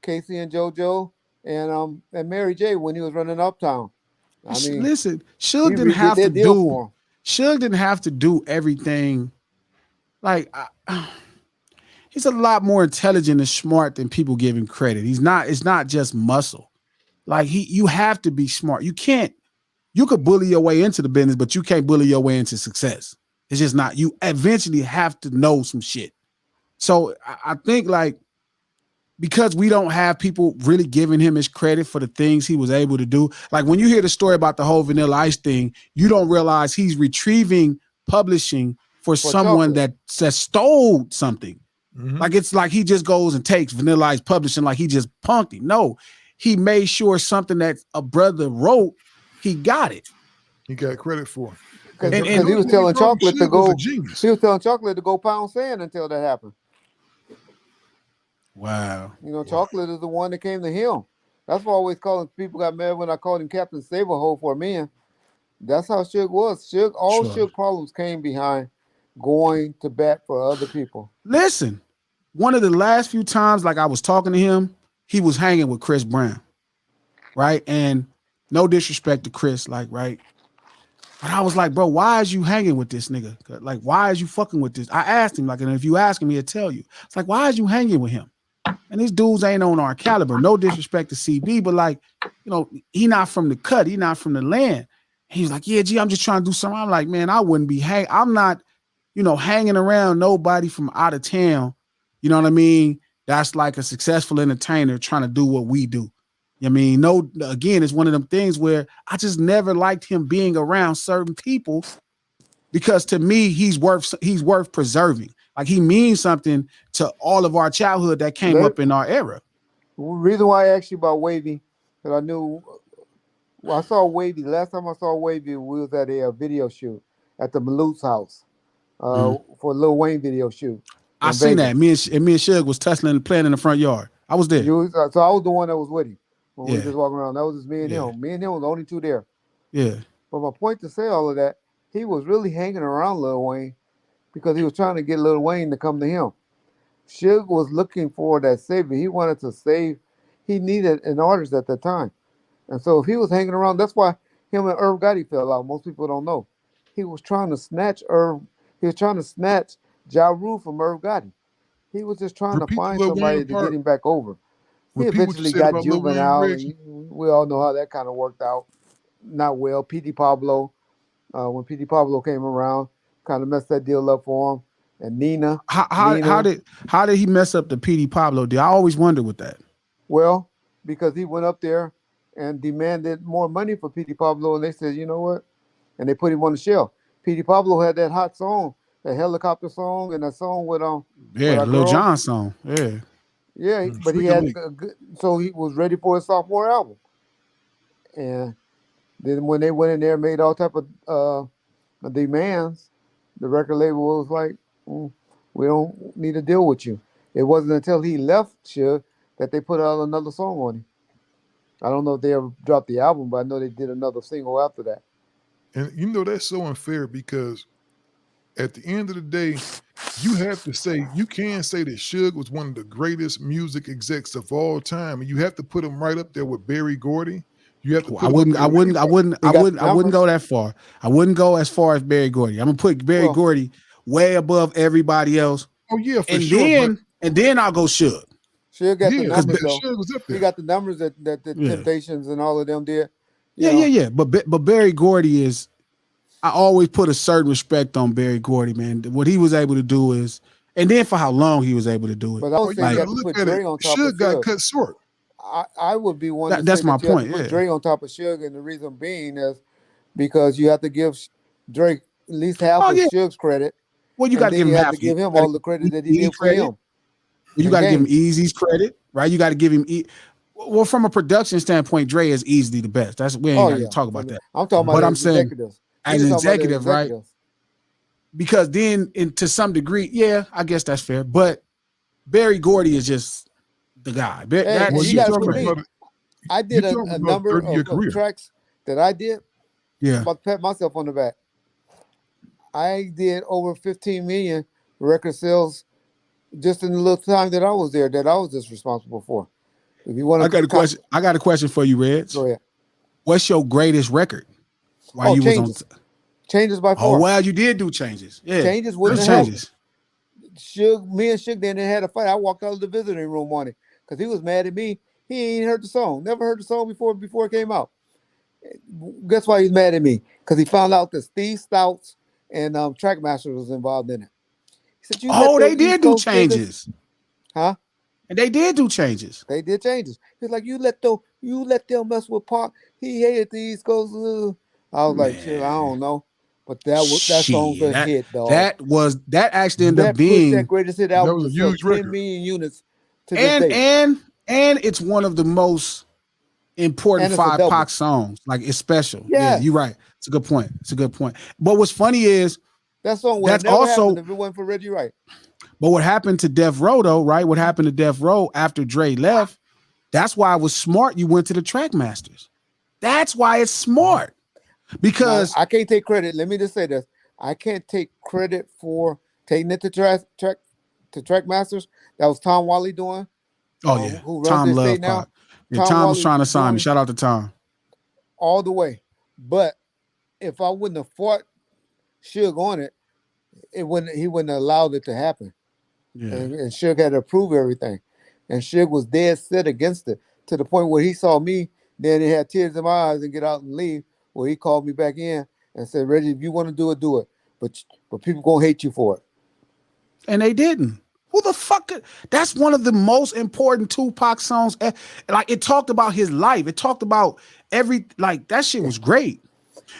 Casey and JoJo and Mary J when he was running Uptown. I mean, listen, Suge didn't have to do. Suge didn't have to do everything. Like he's a lot more intelligent and smart than people give him credit. He's not. It's not just muscle. Like you have to be smart. You can't. You could bully your way into the business, but you can't bully your way into success. It's just not. You eventually have to know some shit. So I think like because we don't have people really giving him his credit for the things he was able to do. Like when you hear the story about the whole Vanilla Ice thing, you don't realize he's retrieving publishing for someone chocolate. that stole something. Mhm. Like it's like he just goes and takes Vanilla Ice publishing like he just punked him. No, he made sure something that a brother wrote, he got it. He got credit for it. Because And he was telling Chocolate to Suge was go. a genius. He was telling Chocolate to go pound sand until that happened. wow. You know, Chocolate is the one that came to him. That's why I always calling people got mad when I called him Captain Saberhole for a man. That's how Suge was. All Sure. Suge problems came behind going to bat for other people. Listen, one of the last few times, like I was talking to him, he was hanging with Chris Brown, right? And no disrespect to Chris, like, right? But I was like, bro, why is you hanging with this nigga? Like, why is you fucking with this? I asked him, like, and if you ask him, he'll tell you. It's like, why is you hanging with him? And these dudes ain't on our caliber. No disrespect to CB, but like, you know, he not from the cut. He not from the land. He was like, yeah, G, I'm just trying to do something. I'm like, man, I wouldn't be I'm not, you know, hanging around nobody from out of town. You know what I mean? That's like a successful entertainer trying to do what we do. I mean, no, again, it's one of them things where I just never liked him being around certain people because to me, he's worth preserving. Like he means something to all of our childhood that came up in our era. The reason why I asked you about Wavy, because I knew I saw Wavy. Last time I saw Wavy, we was at a video shoot at the Maloot's house for Lil Wayne video shoot. I seen that. Me and Suge was tussling and playing in the front yard. I was there. So I was the one that was with him when we Yeah. were just walking around. That was just me and Yeah. him. Me and him were the only two there. Yeah. But my point to say all of that, he was really hanging around Lil Wayne because he was trying to get Lil Wayne to come to him. Suge was looking for that savior. He wanted to save. He needed an artist at that time. And so if he was hanging around, that's why him and Irv Gotti fell out. Most people don't know. He was trying to snatch He was trying to snatch Ja Rule from Irv Gotti. He was just trying Repeat to find the Lil somebody Wayne to part. get him back over. He Repeat what you eventually said got about Lil Wayne, Juvenile, Reggie. and we all know how that kind of worked out. Not well. P.D. Pablo, when P.D. Pablo came around, kind of messed that deal up for him. And Nina. How did he mess up the PD Pablo deal? I always wondered with that. Well, because he went up there and demanded more money for P.D. Pablo, and they said, you know what? And they put him on the shelf. P.D. Pablo had that hot song, that helicopter song, and that song with Yeah, with Lil girl. Jon song. Yeah. Yeah, but he Freaking had Leak. so he was ready for his sophomore album. And then when they went in there and made all type of demands, the record label was like, we don't need to deal with you. It wasn't until he left Suge that they put out another song on him. I don't know if they ever dropped the album, but I know they did another single after that. And you know that's so unfair because at the end of the day, you can say that Suge was one of the greatest music execs of all time, and you have to put him right up there with Berry Gordy. You have to put I wouldn't go that far. I wouldn't go as far as Berry Gordy. I'm gonna put Berry Gordy way above everybody else. Oh yeah, for and sure. Then I'll go Suge. Suge got the numbers though. Suge was up there. He got the numbers that the Temptations and all of them did. Yeah. But Berry Gordy is. I always put a certain respect on Berry Gordy, man. What he was able to do is, and then for how long he was able to do it. But I was saying you got to put Dre on top of Suge got Suge. cut short. I would be one. That's my point. You have to put Dre on top of Suge, and the reason being is because you have to give Dre at least half of Suge's credit. Well, you got to give him half. Give him all the credit that he did for him. You got to give him Easy's credit, right? You got to give him. Well, from a production standpoint, Dre is easily the best. We ain't got to talk about that. I'm talking about but I'm saying executives. As an executive, right? Because then, to some degree, yeah, I guess that's fair. But Berry Gordy is just the guy. I did a number of tracks that I did. Yeah, I'm about to pat myself on the back. I did over 15 million record sales just in the little time that I was there. That I was just responsible for. If you want, I got a question for you, Reg. Go ahead. What's your greatest record? While you Changes. was on Changes by far. Oh, well, you did do changes. Yeah, Changes wouldn't have helped. Me and Suge then had a fight. I walked out of the visiting room on it because he was mad at me. He ain't heard the song. Never heard the song before it came out. Guess why he's mad at me? Because he found out that Steve Stouts and Trackmaster was involved in it. He said, they did do changes. Huh? And they did do changes. They did changes. He's like, you let them mess with Pac. He hated the East Coast. I was like, shit, I don't know. But that song's a hit, dog. That actually ended up That pushed being that greatest hit album was to a sell huge 10 record. million units to this day. And it's one of the most important And it's a 5 double. Pac songs. Like it's special. Yes. Yeah, you're right. It's a good point. But what's funny is that song would have never happened if it wasn't for Reggie Wright. But what happened to Death Row though, right? What happened to Death Row after Dre left? That's why it was smart you went to the Track Masters. That's why it's smart. Because now, I can't take credit. Let me just say this. I can't take credit for taking it to Track Masters. That was Tom Wally doing. Oh yeah. Who runs Tom this loved state now. Pac. Yeah, Tom was trying to sign me. Shout out to Tom. All the way. But if I wouldn't have fought Suge on it, he wouldn't have allowed it to happen. Yeah. And Suge had to approve everything. And Suge was dead set against it to the point where he saw me, then he had tears in my eyes and get out and leave. Where he called me back in and said, Reggie, if you want to do it, do it. But people gonna hate you for it. And they didn't. Who the fuck? That's one of the most important Tupac songs. Like it talked about his life. It talked about that shit was great.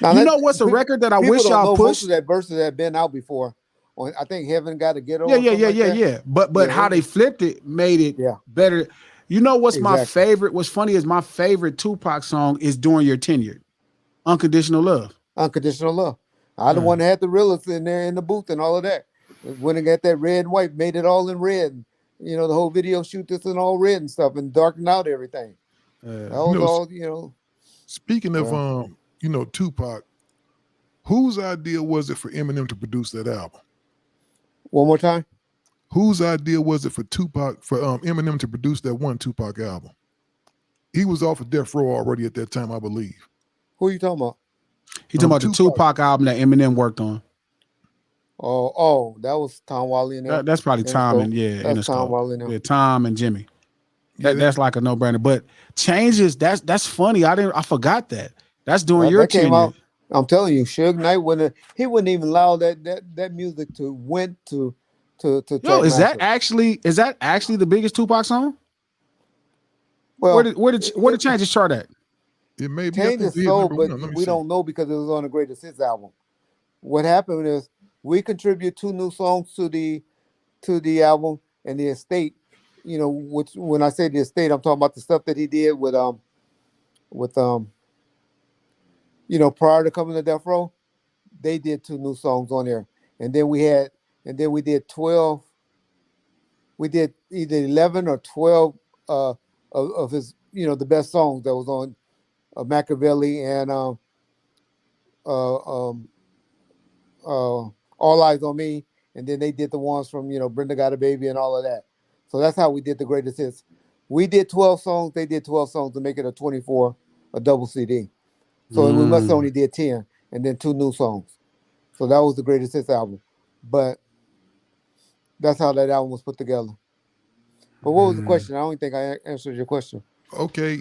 Now, you know what's a record that I wish y'all pushed? Most of that verses had been out before. I think Heaven Got to Get Over. Yeah. But how they flipped it made it better. You know what's my favorite? What's funny is my favorite Tupac song is During Your Tenure, Unconditional Love. Unconditional Love. I the one that had the realist in there in the booth and all of that. When it got that red and white, made it all in red. The whole video shoot this in all red and stuff and darkened out everything. That was all, Speaking of Tupac, whose idea was it for Eminem to produce that album? One more time. Whose idea was it for Eminem to produce that one Tupac album? He was off of Death Row already at that time, I believe. Who are you talking about? He's talking about the Tupac album that Eminem worked on. Oh, that was Tom Wally and that's probably Tom and that's Tom Wally and yeah, Tom and Jimmy. That's like a no-brainer. But changes, that's funny. I forgot that. That's during your tenure. I'm telling you, Suge Knight he wouldn't even allow that music to went to Yo, is that actually the biggest Tupac song? Well, where did Changes chart at? It may be Changes so, but we don't know because it was on the Greatest Hits album. What happened is we contribute 2 new songs to the album and the estate. Which when I say the estate, I'm talking about the stuff that he did with prior to coming to Death Row, they did 2 new songs on there. And then we did 12. We did either 11 or 12 of his, the best songs that was on Machiavelli and All Eyes on Me. And then they did the ones from, Brenda Got a Baby and all of that. So that's how we did the Greatest Hits. We did 12 songs. They did 12 songs to make it a double CD. So we must only did 10 and then 2 new songs. So that was the Greatest Hits album. But that's how that album was put together. But what was the question? I don't think I answered your question. Okay.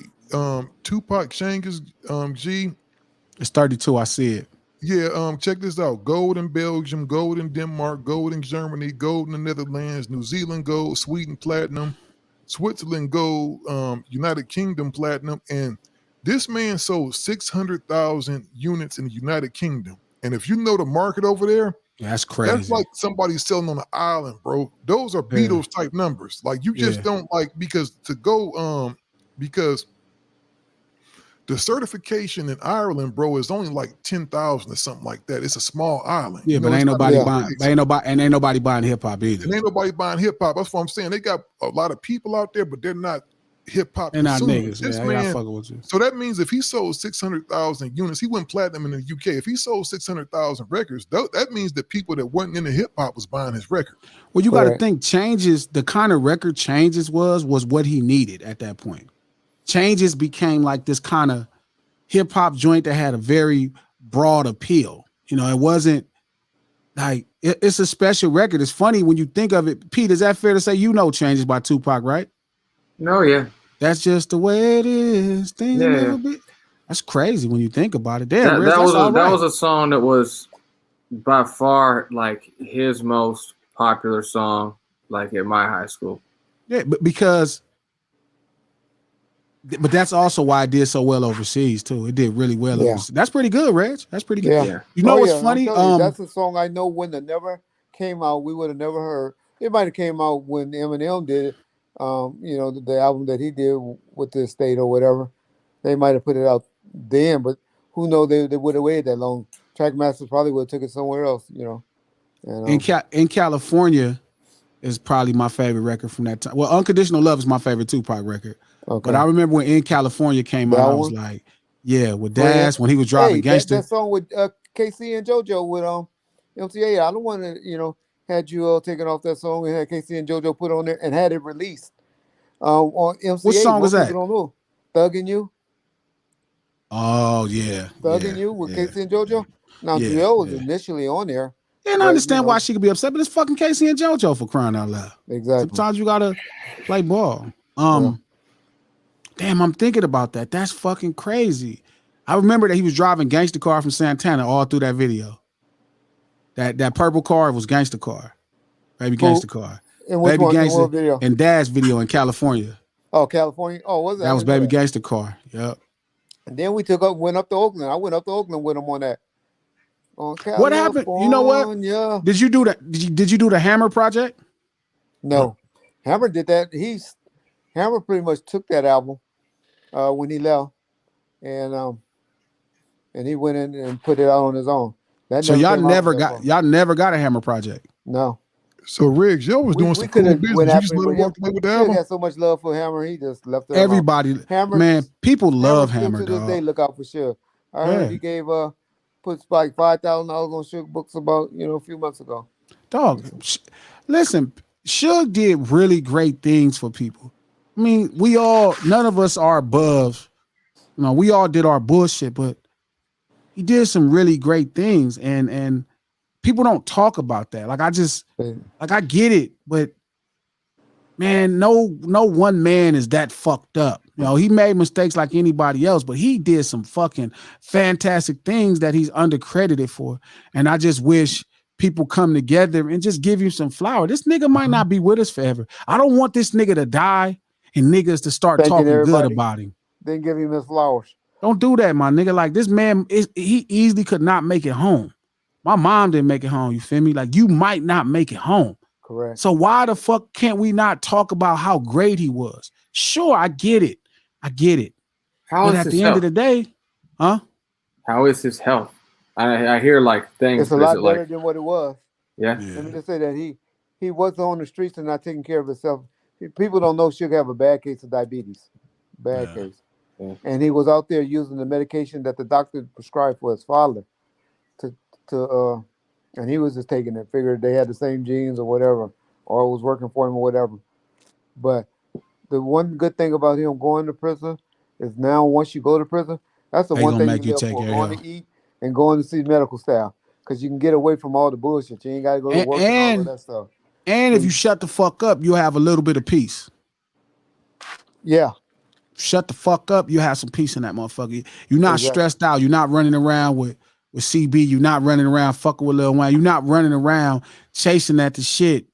Tupac Changes, G. It's 32. I see it. Yeah, check this out. Gold in Belgium, gold in Denmark, gold in Germany, gold in the Netherlands, New Zealand gold, Sweden platinum, Switzerland gold, United Kingdom platinum, and this man sold 600,000 units in the United Kingdom. And if you know the market over there, that's crazy. That's like somebody selling on an island, bro. Those are Beatles type numbers. Like you just don't because the certification in Ireland, bro, is only like 10,000 or something like that. It's a small island. Yeah, but ain't nobody buying hip hop either. And ain't nobody buying hip hop. That's what I'm saying. They got a lot of people out there, but they're not hip hop. They're not niggas. This man, fucking with you. So that means if he sold 600,000 units, he went platinum in the UK. If he sold 600,000 records, that means that people that wasn't into hip hop was buying his record. Well, you got to think Changes. The kind of record Changes was what he needed at that point. Changes became like this kind of hip hop joint that had a very broad appeal. It wasn't like it's a special record. It's funny when you think of it. Pete, is that fair to say Changes by Tupac, right? No, yeah. That's just the way it is. Things a little bit. That's crazy when you think about it. Damn, that was a song that was by far like his most popular song, like at my high school. Yeah, but because, but that's also why it did so well overseas too. It did really well Yeah. overseas. That's pretty good, Reg. That's pretty good. Yeah. Yeah. You know Oh what's yeah, I'm funny? telling you, that's a song I know wouldn't have never came out. We would have never heard. It might have came out when Eminem did it. You know, the album that he did with the estate or whatever. They might have put it out then, but who knows? They would have waited that long. Trackmasters probably would have took it somewhere else. You know. And in California is probably my favorite record from that time. Well, Unconditional Love is my favorite Tupac record. okay, But I remember when In California came that out, I was one. like, yeah, with Friend. Daz when he was driving Hey, that Gangster. song with KC and JoJo with MCA. I don't want to had you taken off that song and had KC and JoJo put on there and had it released on MCA. What song is Most that? people don't know. Thug and You. Oh yeah, Thug yeah, and You with yeah, KC and JoJo. Now yeah, Joel was yeah. initially on there. And but, I understand why she could be upset, but it's fucking Casey and JoJo for crying out loud. Exactly. Sometimes you gotta play ball. Damn, I'm thinking about that. That's fucking crazy. I remember that he was driving Gangster Car from Santana all through that video. That purple car was Gangster Car, Baby Gangster Car, And which Baby one? Gangster What video? and Dad's video in California. Oh, California. Oh, was that? That was Baby Gangster Car. Yep. And then we went up to Oakland. I went up to Oakland with him on that. On California. What happened? You know what? Did you do that? Did you do the Hammer project? No, Hammer did that. Hammer pretty much took that album when he left, and he went in and put it out on his own. That So y'all never got a Hammer project. No. So Riggs, y'all was doing some cool business. You just let him walk away with the album. He had so much love for Hammer, he just left it Everybody, alone. Hammer, man, people love Hammer, to this dog. day, look out for Suge. I heard he gave put like $5,000 on Suge books about a few months ago. Dog, listen, Suge did really great things for people. I mean, none of us are above. We all did our bullshit, but he did some really great things, and people don't talk about that. Like I get it, but man, no one man is that fucked up. He made mistakes like anybody else, but he did some fucking fantastic things that he's undercredited for. And I just wish people come together and just give you some flour. This nigga might not be with us forever. I don't want this nigga to die and niggas to start talking good about him. Then give him his flowers. Don't do that, my nigga. Like this man, he easily could not make it home. My mom didn't make it home. You feel me? Like you might not make it home. Correct. So why the fuck can't we not talk about how great he was? Sure, I get it. But at the end of the day, huh? How is his health? I hear like things. It's a lot better than what it was. Yeah. Let me just say that he was on the streets and not taking care of himself. People don't know Suge have a bad case of diabetes. Bad case. Yeah. And he was out there using the medication that the doctor prescribed for his father and he was just taking it, figured they had the same genes or whatever, or it was working for him or whatever. But the one good thing about him going to prison is now once you go to prison, that's the one thing you live for, going to eat and going to see medical staff. Because you can get away from all the bullshit. You ain't got to go to work and all of that stuff. And if you shut the fuck up, you'll have a little bit of peace. Yeah. Shut the fuck up, you have some peace in that motherfucker. You're not stressed out. You're not running around with CB. You're not running around fucking with Lil Wayne. You're not running around chasing at the shit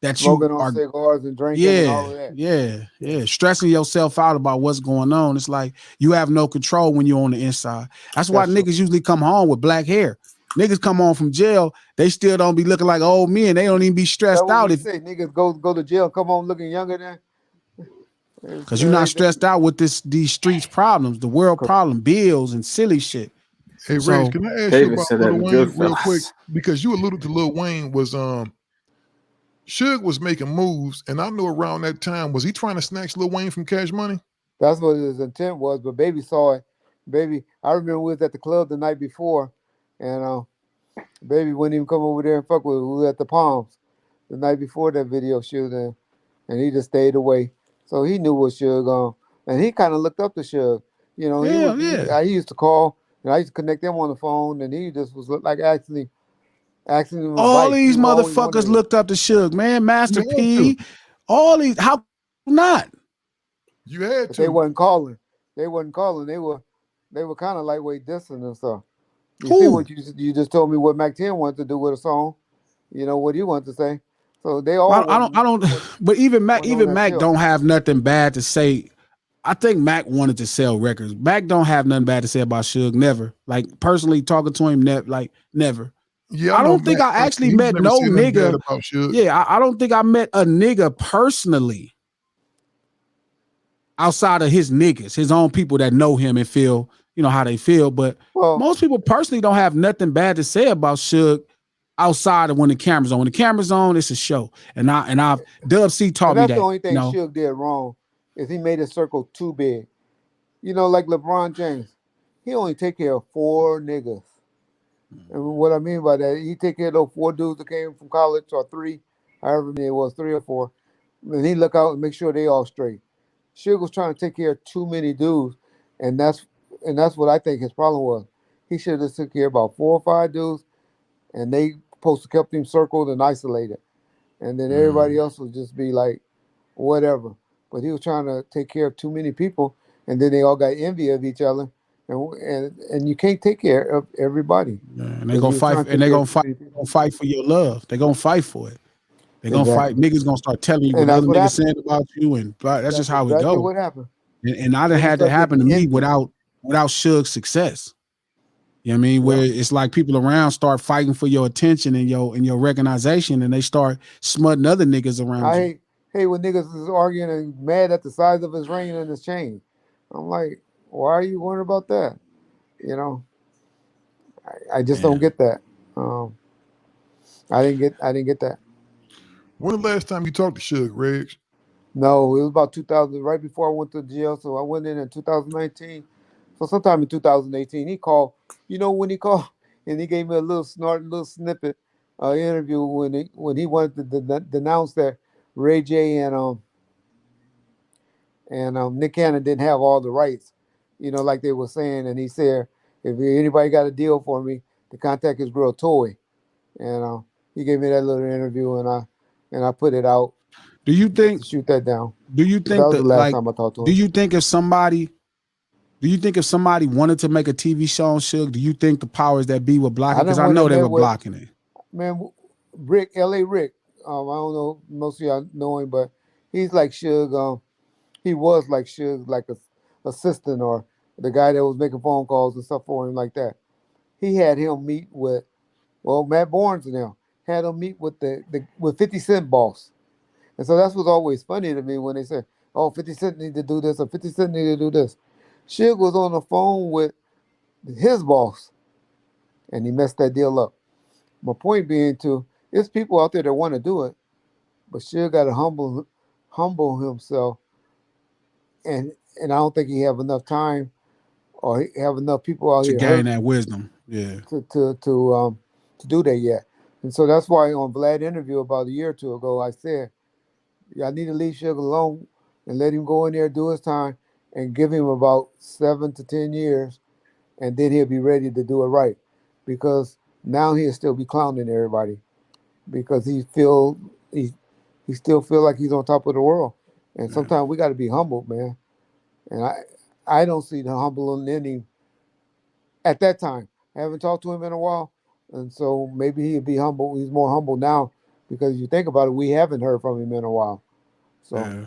that smoking you on cigars and drinking and all of that. Yeah. Stressing yourself out about what's going on. It's like you have no control when you're on the inside. That's why niggas usually come home with black hair. Niggas come home from jail, they still don't be looking like old men. They don't even be stressed out. If say niggas go to jail, come home looking younger than. Because you're not stressed out with these streets problems, the world problem, bills and silly shit. Hey, Reg, can I ask you about Lil Wayne real quick? Because you alluded to Lil Wayne was Suge was making moves, and I know around that time, was he trying to snatch Lil Wayne from Cash Money? That's what his intent was, but Baby saw it. Baby, I remember we was at the club the night before, and Baby wouldn't even come over there and fuck with us. We were at the Palms the night before that video shooting, and he just stayed away. So he knew what Suge and he kind of looked up to Suge. I used to call, and I used to connect them on the phone, and he just was like asking him all advice. These motherfuckers looked up to Suge, man. Master P, all these, how not? You had to. They wasn't calling. They were kind of lightweight dissing and stuff. You see what you just told me what Mac 10 wanted to do with a song. You know what he wanted to say. So they all I don't. But even Mac, wasn't on that Mac shelf. don't have nothing bad to say. I think Mac wanted to sell records. Mac don't have nothing bad to say about Suge. Never. Like personally talking to him, never. Yeah, I I know don't think Mac I actually personally. He's met never no said nothing bad nigga. about Suge. Yeah, I don't think I met a nigga personally outside of his niggas, his own people that know him and feel, how they feel. But Well, most people personally don't have nothing bad to say about Suge outside of when the camera's on. When the camera's on, it's a show. And I've Dub C taught and me that's the that. only thing Suge did wrong is he made his circle too big. Like LeBron James, he only take care of 4 niggas. And what I mean by that, he take care of those 4 dudes that came from college or 3, however many it was, 3 or 4. And he look out and make sure they all straight. Suge was trying to take care of too many dudes, and that's what I think his problem was. He should have took care of about 4 or 5 dudes, and they supposed to kept him circled and isolated, and then everybody else would just be like, whatever. But he was trying to take care of too many people, and then they all got envy of each other, and you can't take care of everybody. Yeah, and they Because gonna he was fight, trying to and take they care gonna of too fight, many people. gonna fight for your love. They gonna fight for it. They gonna fight. Exactly. Niggas gonna start telling you what And that's other what niggas happened. saying about you, and that's just That's how it exactly go. what happened. And I done They had that start happen to getting me envy. without Suge's success. You know what I mean? Yeah. Where it's like people around start fighting for your attention and your recognition, and they start smutting other niggas around I you. hate when niggas is arguing and mad at the size of his ring and his chain. I'm like, why are you worried about that? You know, I just don't get that. Um, I didn't get that. When the last time you talked to Suge, Reg? No, it was about 2000, right before I went to jail. So I went in 2019. So sometime in 2018, he called. When he called and he gave me a little snippet interview when he wanted to denounce that Ray J and Nick Cannon didn't have all the rights, like they were saying. And he said, if anybody got a deal for me, to contact his girl Toy. And he gave me that little interview, and I put it out Do you just think? to shoot that down. Do you But that think was the that last time I talked to Do him. you think if somebody? Do you think if somebody wanted to make a TV show on Suge, do you think the powers that be would block it? I Because done I went know in they there were with, blocking it. man, Rick, L.A. Rick. I don't know, most of y'all know him, but he's like Suge. He was like Suge, like a assistant or the guy that was making phone calls and stuff for him like that. He had him meet with, Matt Barnes and them had him meet with with 50 Cent boss. And so that's what's always funny to me when they say, oh, 50 Cent need to do this or 50 Cent need to do this. Suge was on the phone with his boss and he messed that deal up. My point being it's people out there that want to do it, but Suge got to humble himself, and I don't think he have enough time or he have enough people out To here gain hurting that wisdom. Yeah. to do that yet. And so that's why on Vlad interview about a year or two ago, I said, I need to leave Suge alone and let him go in there, do his time, and give him about 7 to 10 years, and then he'll be ready to do it right. Because now he'll still be clowning everybody because he still feel like he's on top of the world. And sometimes we got to be humbled, man. And I don't see the humbling in him at that time. I haven't talked to him in a while, and so maybe he'll be humble. He's more humble now because you think about it, we haven't heard from him in a while. So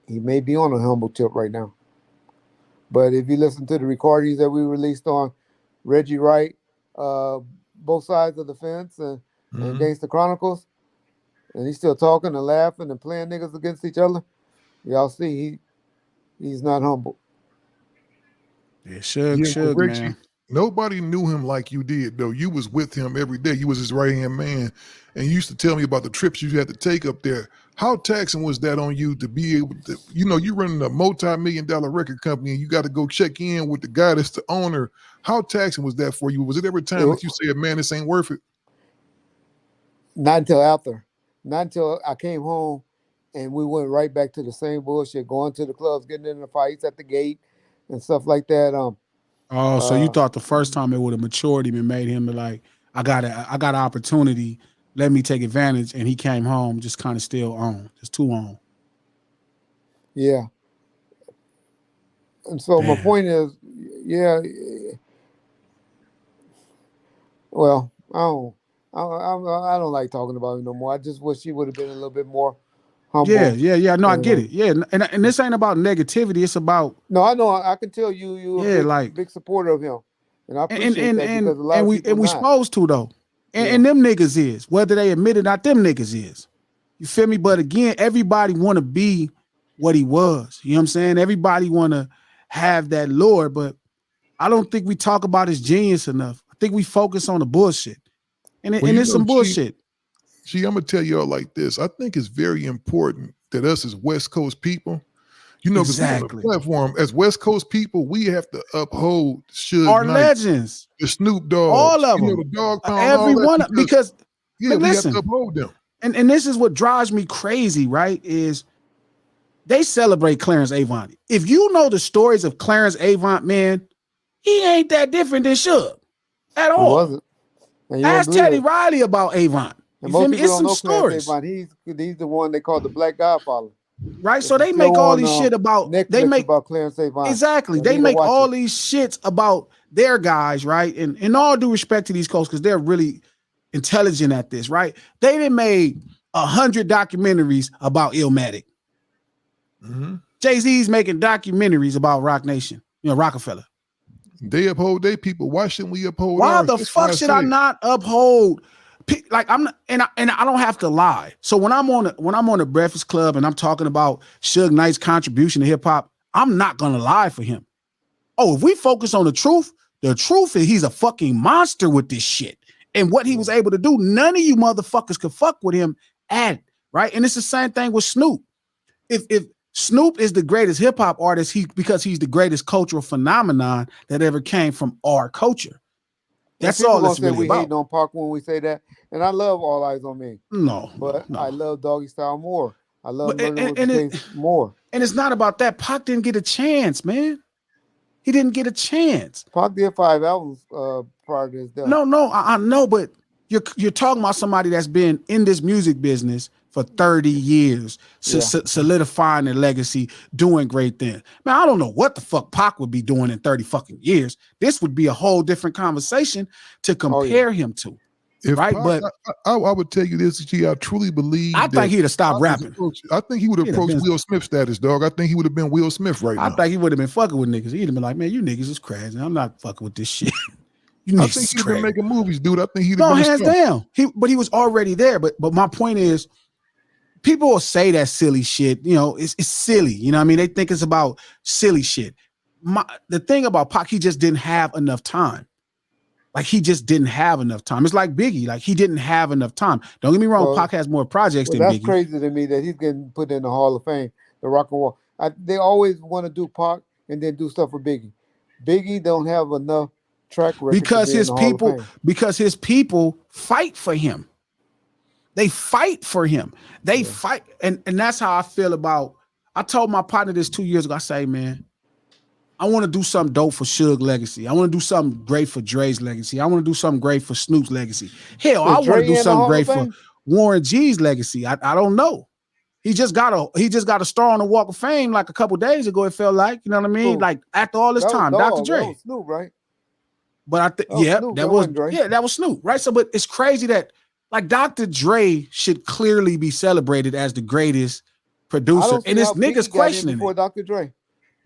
he may be on a humble tip right now. But if you listen to the recordings that we released on Reggie Wright, both sides of the fence and Gangsta Chronicles, and he's still talking and laughing and playing niggas against each other, y'all see he's not humble. Yeah, Suge, Yeah, well, Suge, Reggie, man. nobody knew him like you did, though. You was with him every day. You was his right-hand man. And you used to tell me about the trips you had to take up there. How taxing was that on you to be able to, you running a multi-million-dollar record company and you got to go check in with the guy that's the owner. How taxing was that for you? Was it every time that you said, man, this ain't worth it? Not until after. Not until I came home and we went right back to the same bullshit, going to the clubs, getting in the fights at the gate and stuff like that. Oh, so you thought the first time it would have matured him and made him like, I got an opportunity. Let me take advantage. And he came home just kind of still on, just too on. Yeah. And so my point is, yeah. Well, I I don't like talking about him no more. I just wish he would have been a little bit more humble. Yeah. No, I get it. Yeah, and this ain't about negativity. It's about No, I know. I can tell you a like big supporter of him, and I appreciate that because a lot of we people not. supposed to though, and them niggas is whether they admit it or not. Them niggas is. You feel me? But again, everybody want to be what he was. You know what I'm saying? Everybody want to have that lore, but I don't think we talk about his genius enough. I think we focus on the bullshit, and it's some bullshit. I'm gonna tell y'all like this. I think it's very important that us as West Coast people, because we're on the platform as West Coast people, we have to uphold Our Knight, legends, the Snoop Dogg, all of them, the Dog Pound, every one, because we listen, have to uphold them. And this is what drives me crazy, right? Is they celebrate Clarence Avant. If you know the stories of Clarence Avant, man, he ain't that different than Suge at all. He wasn't. Ask Teddy Riley about Avant. And most people don't know Clarence Avant. He's the one they call the Black Godfather. Right? So they make all these shit about Netflix about Clarence Avant. Exactly. They make all these shits about their guys, right? And in all due respect to these coasts, because they're really intelligent at this, right? They done made 100 documentaries about Illmatic. Mm-hmm. Jay-Z's making documentaries about Rock Nation, Rockefeller. They uphold their people. Why shouldn't we uphold Why ours? the fuck should I not uphold? Like I'm not, and I don't have to lie. So when I'm on the Breakfast Club and I'm talking about Suge Knight's contribution to hip hop, I'm not gonna lie for him. Oh, if we focus on the truth is he's a fucking monster with this shit. And what he was able to do, none of you motherfuckers could fuck with him at, right? And it's the same thing with Snoop. If Snoop is the greatest hip hop artist, because he's the greatest cultural phenomenon that ever came from our culture. That's all it's really about. We hate on Pac when we say that, and I love All Eyes on Me. No, I love Doggy Style more. I love Murder with the Case more. And it's not about that. Pac didn't get a chance, man. He didn't get a chance. Pac did 5 albums prior to his death. No, I know, but you're talking about somebody that's been in this music business for 30 years, solidifying their legacy, doing great things. Man, I don't know what the fuck Pac would be doing in 30 fucking years. This would be a whole different conversation to compare him to. Right? Pac, but I would tell you this, G, I truly believe I think he'd have stopped rapping. I think he would have approached Will Smith status, dog. I think he would have been Will Smith right now. I think he would have been fucking with niggas. He'd have been like, man, you niggas is crazy. I'm not fucking with this shit. I think he'd been making movies, dude. I think he'd have been hands down. But he was already there. But my point is, people will say that silly shit. It's silly. You know what I mean? They think it's about silly shit. The thing about Pac, he just didn't have enough time. Like, he just didn't have enough time. It's like Biggie. Like, he didn't have enough time. Don't get me wrong, Pac has more projects than Biggie. That's crazy to me that he's getting put in the Hall of Fame, the Rock and Roll. They always want to do Pac and then do stuff for Biggie. Biggie don't have enough track record because his people fight for him. They fight for him. They fight. And that's how I feel about, I told my partner this 2 years ago. I say, man, I want to do something dope for Suge's legacy. I want to do something great for Dre's legacy. I want to do something great for Snoop's legacy. Hell, I want to do something great for Warren G's legacy. I don't know. He just got a star on the Walk of Fame like a couple days ago. It felt like, you know what I mean? Like, after all this time, Dr. Dre. That was Snoop, right? But I think that was Snoop, right? So, but it's crazy that like Dr. Dre should clearly be celebrated as the greatest producer, and it's niggas questioning it. Dr. Dre.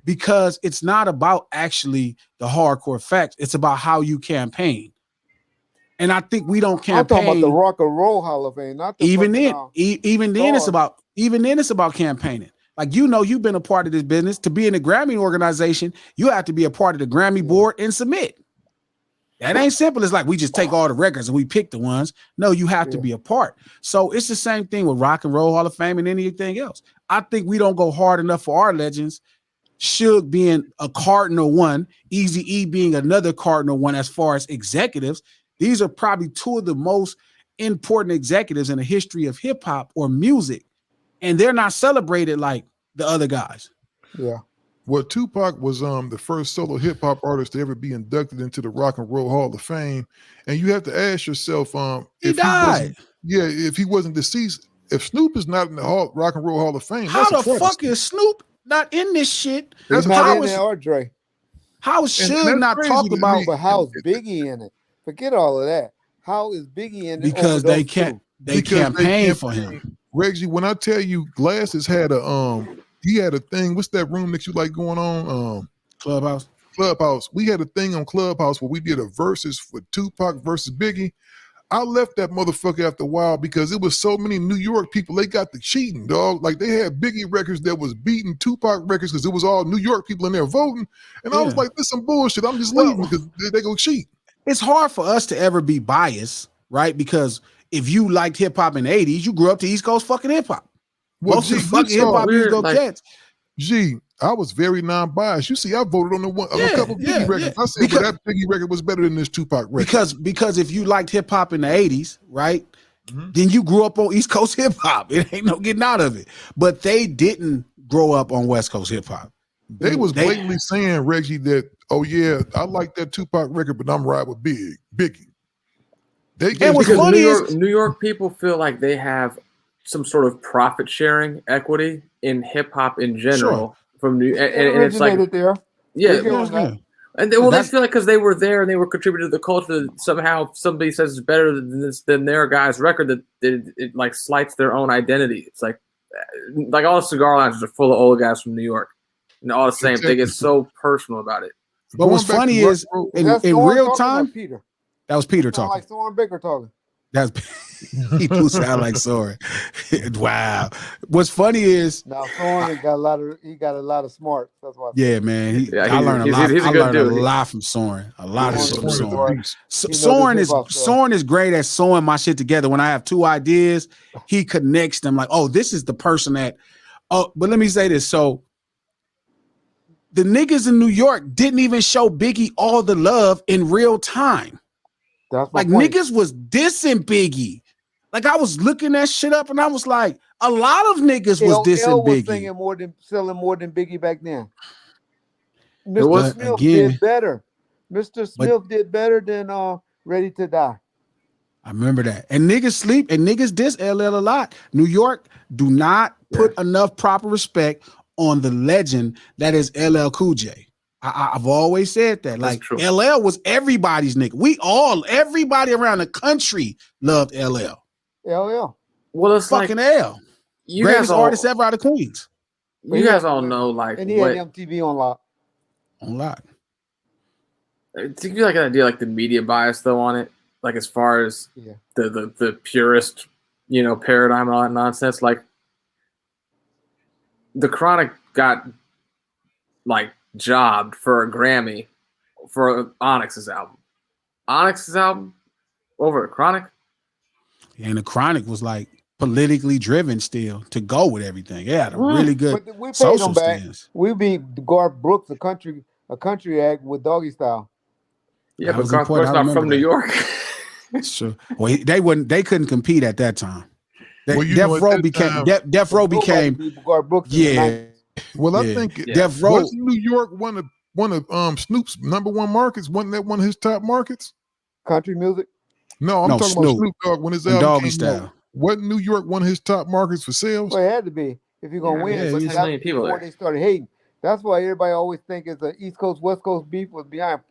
Because it's not about actually the hardcore facts. It's about how you campaign. And I think we don't campaign. I'm talking about the Rock and Roll Hall of Fame, not the even then it's about campaigning. Like, you've been a part of this business. To be in the Grammy organization, you have to be a part of the Grammy board and submit. That ain't simple. It's like we just take all the records and we pick the ones. No, you have to be a part. So it's the same thing with Rock and Roll Hall of Fame and anything else. I think we don't go hard enough for our legends. Suge being a cardinal one, Eazy-E being another cardinal one as far as executives. These are probably two of the most important executives in the history of hip hop or music. And they're not celebrated like the other guys. Yeah. Well, Tupac was the first solo hip hop artist to ever be inducted into the Rock and Roll Hall of Fame. And you have to ask yourself, he died. If he wasn't deceased, if Snoop is not in the Rock and Roll Hall of Fame, how the fuck is Snoop not in this shit? That's not in there, or Dre. How should not talk about? But how's Biggie in it? Forget all of that. How is Biggie in because they can't. They Because campaign for him. Reggie, when I tell you, Glasses had he had a thing. What's that room that you like going on? Clubhouse. Clubhouse. We had a thing on Clubhouse where we did a versus for Tupac versus Biggie. I left that motherfucker after a while because it was so many New York people. They got the cheating, dog. Like they had Biggie records that was beating Tupac records because it was all New York people in there voting. And I was like, this some bullshit. I'm just leaving because they go cheat. It's hard for us to ever be biased, right? Because if you liked hip hop in the 80s, you grew up to East Coast fucking hip hop. Well, Most of the fucking hip hop you go catch. G, I was very non-biased. You see, I voted on a couple Biggie records. I said that Biggie record was better than this Tupac record. Because if you liked hip hop in the 80s, right, then you grew up on East Coast hip hop. It ain't no getting out of it. But they didn't grow up on West Coast hip hop. They was blatantly saying, Reggie, that, oh yeah, I like that Tupac record, but I'm riding with Biggie. And what's funny is New York people feel like they have some sort of profit sharing equity in hip hop in general from New, and it's like there. And they feel like because they were there and they were contributing to the culture, that somehow somebody says it's better than their guy's record, that it like slights their own identity. It's like all the cigar lounges are full of old guys from New York, and all the same. They get so personal about it. But what's funny is in real time, Peter. That was Peter talking. Like Soren Baker talking. That's he do sound like Soren. Wow. What's funny is now Soren got a lot of smarts. That's why. Yeah, man. I learned a lot. I learned a lot from Soren. A lot of shit from Soren. Soren is great at sewing my shit together. When I have two ideas, he connects them like, oh, this is the person that. Oh, but let me say this. So the niggas in New York didn't even show Biggie all the love in real time. That's like point. Niggas was dissing Biggie. Like I was looking that shit up and I was like, a lot of niggas was dissing Biggie. Selling more than Biggie back then. Mr. Smith did better. Mr. Smith did better than Ready to Die. I remember that. And niggas sleep and niggas diss LL a lot. New York do not put enough proper respect on the legend that is LL Cool J. I've always said that. Like LL was everybody's nigga. Everybody around the country loved LL. LL. Well, it's fucking like, L. Greatest artist ever out of Queens. You guys all know, like, and he had MTV on lock. On lock. Do you feel like an idea, like the media bias though on it, like as far as the purist, paradigm and all that nonsense? Like, the Chronic got like jobbed for a Grammy for Onyx's album. Onyx's album over at Chronic. And the Chronic was like politically driven still to go with everything. Yeah, a really good social stance. We beat Garth Brooks, a country act with Doggy Style. Yeah, but Garth Brooks not from New York. That's true. Well, they couldn't compete at that time. Death Row became Garth Brooks. Well, I think Death Row. Wasn't New York one of Snoop's #1 markets? Wasn't that one of his top markets? Country music? No, I'm talking Snoop. about Snoop Dogg when his album Doggy came Style. out. Wasn't New York one of his top markets for sales? Well, it had to be if you're gonna win. But that's before they started hating. That's why everybody always think it's the East Coast West Coast beef was behind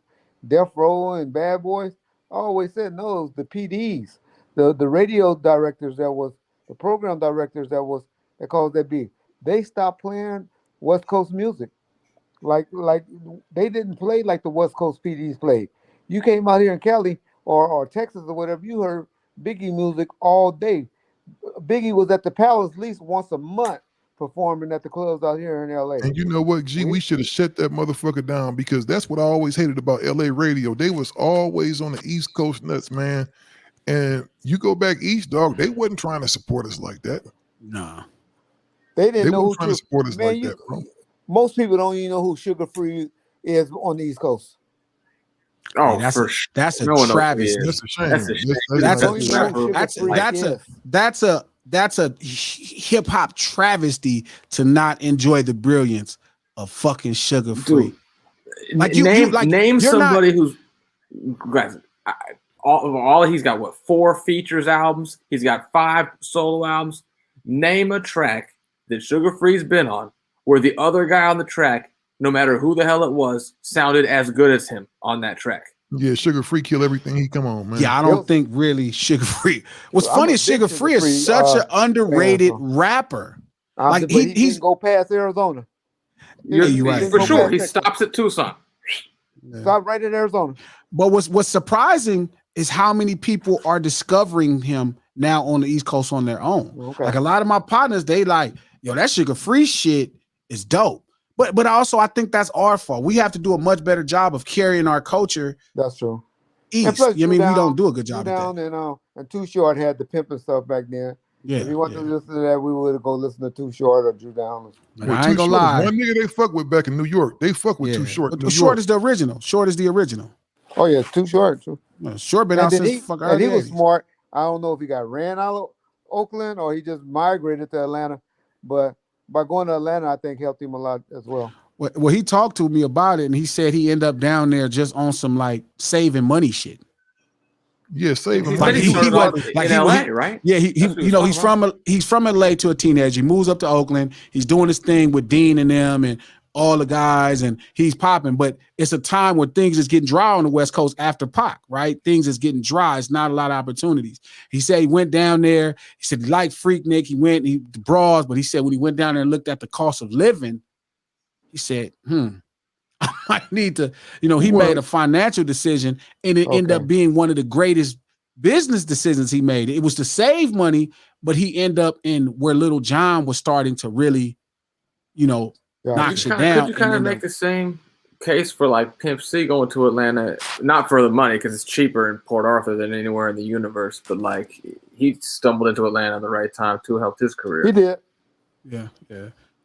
Death Row and Bad Boys. I always said no, it was the PDs, the radio directors the program directors that caused that beef. They stopped playing West Coast music. Like they didn't play like the West Coast PDs played. You came out here in Cali or Texas or whatever, you heard Biggie music all day. Biggie was at the Palace at least once a month performing at the clubs out here in LA. And you know what, G, we should have shut that motherfucker down because that's what I always hated about LA radio. They was always on the East Coast nuts, man. And you go back east, dog, they wasn't trying to support us like that. Nah. They didn't know who trying to support us like that, bro. Most people don't even know who Sugar Free is on the East Coast. Oh, that's a travesty. That's a shame. That's a hip hop travesty to not enjoy the brilliance of fucking Sugar Free. Like name somebody who's guys. All he's got 4 features albums. He's got 5 solo albums. Name a track that Sugar Free's been on where the other guy on the track, no matter who the hell it was, sounded as good as him on that track. Yeah, Sugar Free kill everything. He come on, man. Yeah, I don't think really Sugar Free. What's I'm funny a is big Sugar Free is such an underrated fan, rapper. Like but he he's didn't go past Arizona. you're right. For go sure. past He Texas. stops at Tucson. Stop right in Arizona. But what's surprising is how many people are discovering him now on the East Coast on their own. Okay. Like a lot of my partners, they like, yo, that Sugar Free shit is dope. But also I think that's our fault. We have to do a much better job of carrying our culture. That's true. East. And plus, I mean, we don't do a good job at Down that. and Too Short had the pimping stuff back then. Yeah. If you want to listen to that, we would go listen to Too Short or Drew Down. Well, I ain't gonna lie. One nigga they fuck with back in New York. They fuck with Too Short. But Short is the original. Short is the original. Oh yeah, Too Short. Short been out since fuck early. And he was 80s. smart. I don't know if he got ran out of Oakland or he just migrated to Atlanta. But by going to Atlanta, I think helped him a lot as well. Well, he talked to me about it, and he said he ended up down there just on some like saving money shit. Yeah, saving Like money. he in LA, right? Yeah, he's from LA to a teenager. He moves up to Oakland. He's doing his thing with Dean and them and all the guys, and he's popping. But it's a time where things is getting dry on the West Coast after Pac, right? Things is getting dry. It's not a lot of opportunities. He said he went down there. He said he liked Freaknik. He went the bras, but he said when he went down there and looked at the cost of living, he said, I might need to, he made a financial decision, and it ended up being one of the greatest business decisions he made. It was to save money, but he ended up in where Little John was starting to really, knock shit down. Could you kind of make the same case for like Pimp C going to Atlanta, not for the money because it's cheaper in Port Arthur than anywhere in the universe, but like he stumbled into Atlanta at the right time to help his career. He did. Yeah.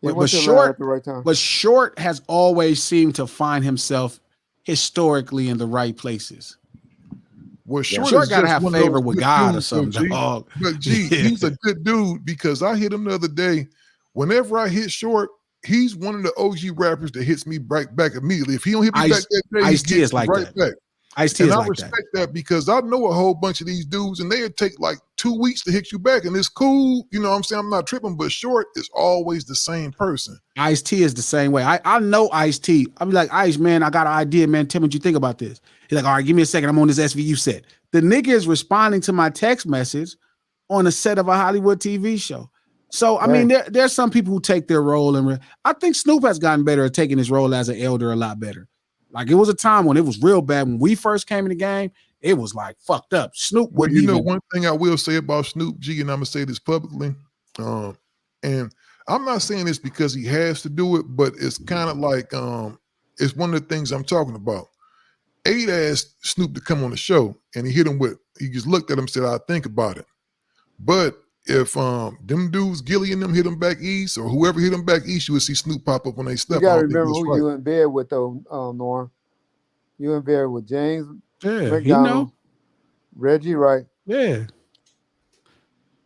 But Short at the right time. But Short has always seemed to find himself historically in the right places. Well, Short got to have favor with God or something. But he's a good dude because I hit him the other day. Whenever I hit Short, he's one of the OG rappers that hits me right back immediately. If he don't hit me back that day, Ice-T is like right that. Back. Ice-T is I like respect that because I know a whole bunch of these dudes and they'd take like 2 weeks to hit you back and it's cool. You know what I'm saying? I'm not tripping, but Short is always the same person. Ice-T is the same way. I know Ice-T. I'm like, Ice, man, I got an idea, man. Tell me what you think about this. He's like, all right, give me a second. I'm on this SVU set. The nigga is responding to my text message on a set of a Hollywood TV show. So, I mean, there's some people who take their role, and I think Snoop has gotten better at taking his role as an elder a lot better. Like, it was a time when it was real bad. When we first came in the game, it was like fucked up. Snoop wouldn't even... one thing I will say about Snoop G, and I'm going to say this publicly, and I'm not saying this because he has to do it, but it's kind of like, it's one of the things I'm talking about. Aid asked Snoop to come on the show, and he just looked at him and said, I'll think about it. But if them dudes, Gilly and them, hit him back east, or whoever hit him back east, you would see Snoop pop up when they step. You gotta remember who you in bed with, though, Norm. You in bed with James McDonald, Reggie Wright. Yeah.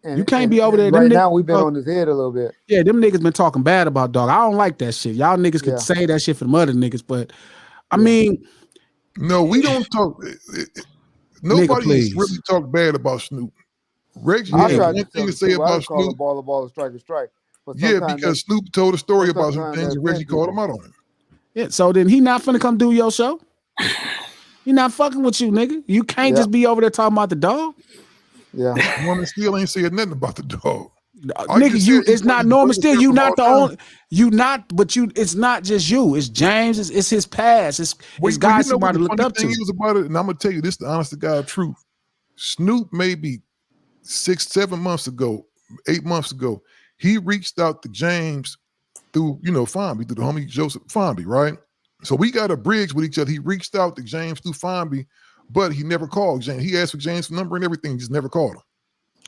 And, you can't be over there. Right now, we've been on his head a little bit. Yeah, them niggas been talking bad about Dog. I don't like that shit. Y'all niggas could say that shit for the other niggas, but I mean... No, we don't talk... Nobody has really talked bad about Snoop. Reggie had one thing to say about Snoop. Ball, strike. Because Snoop told a story about some things and Reggie called him out on it. Yeah, so then he not finna come do your show? He not fucking with you, nigga. You can't just be over there talking about the dog. Yeah. Woman still ain't saying nothing about the dog. Nigga, it's not Norman Still. You not the only. It's not just you. It's James. It's his past. It's guys somebody looked up to. He was about it, and I'm gonna tell you this: the honest to God truth. Snoop maybe 6-7 months ago, 8 months ago, he reached out to James through Fonby, through the homie Joseph Fonby, right? So we got a bridge with each other. He reached out to James through Fonby, but he never called James. He asked for James' number and everything. He just never called him.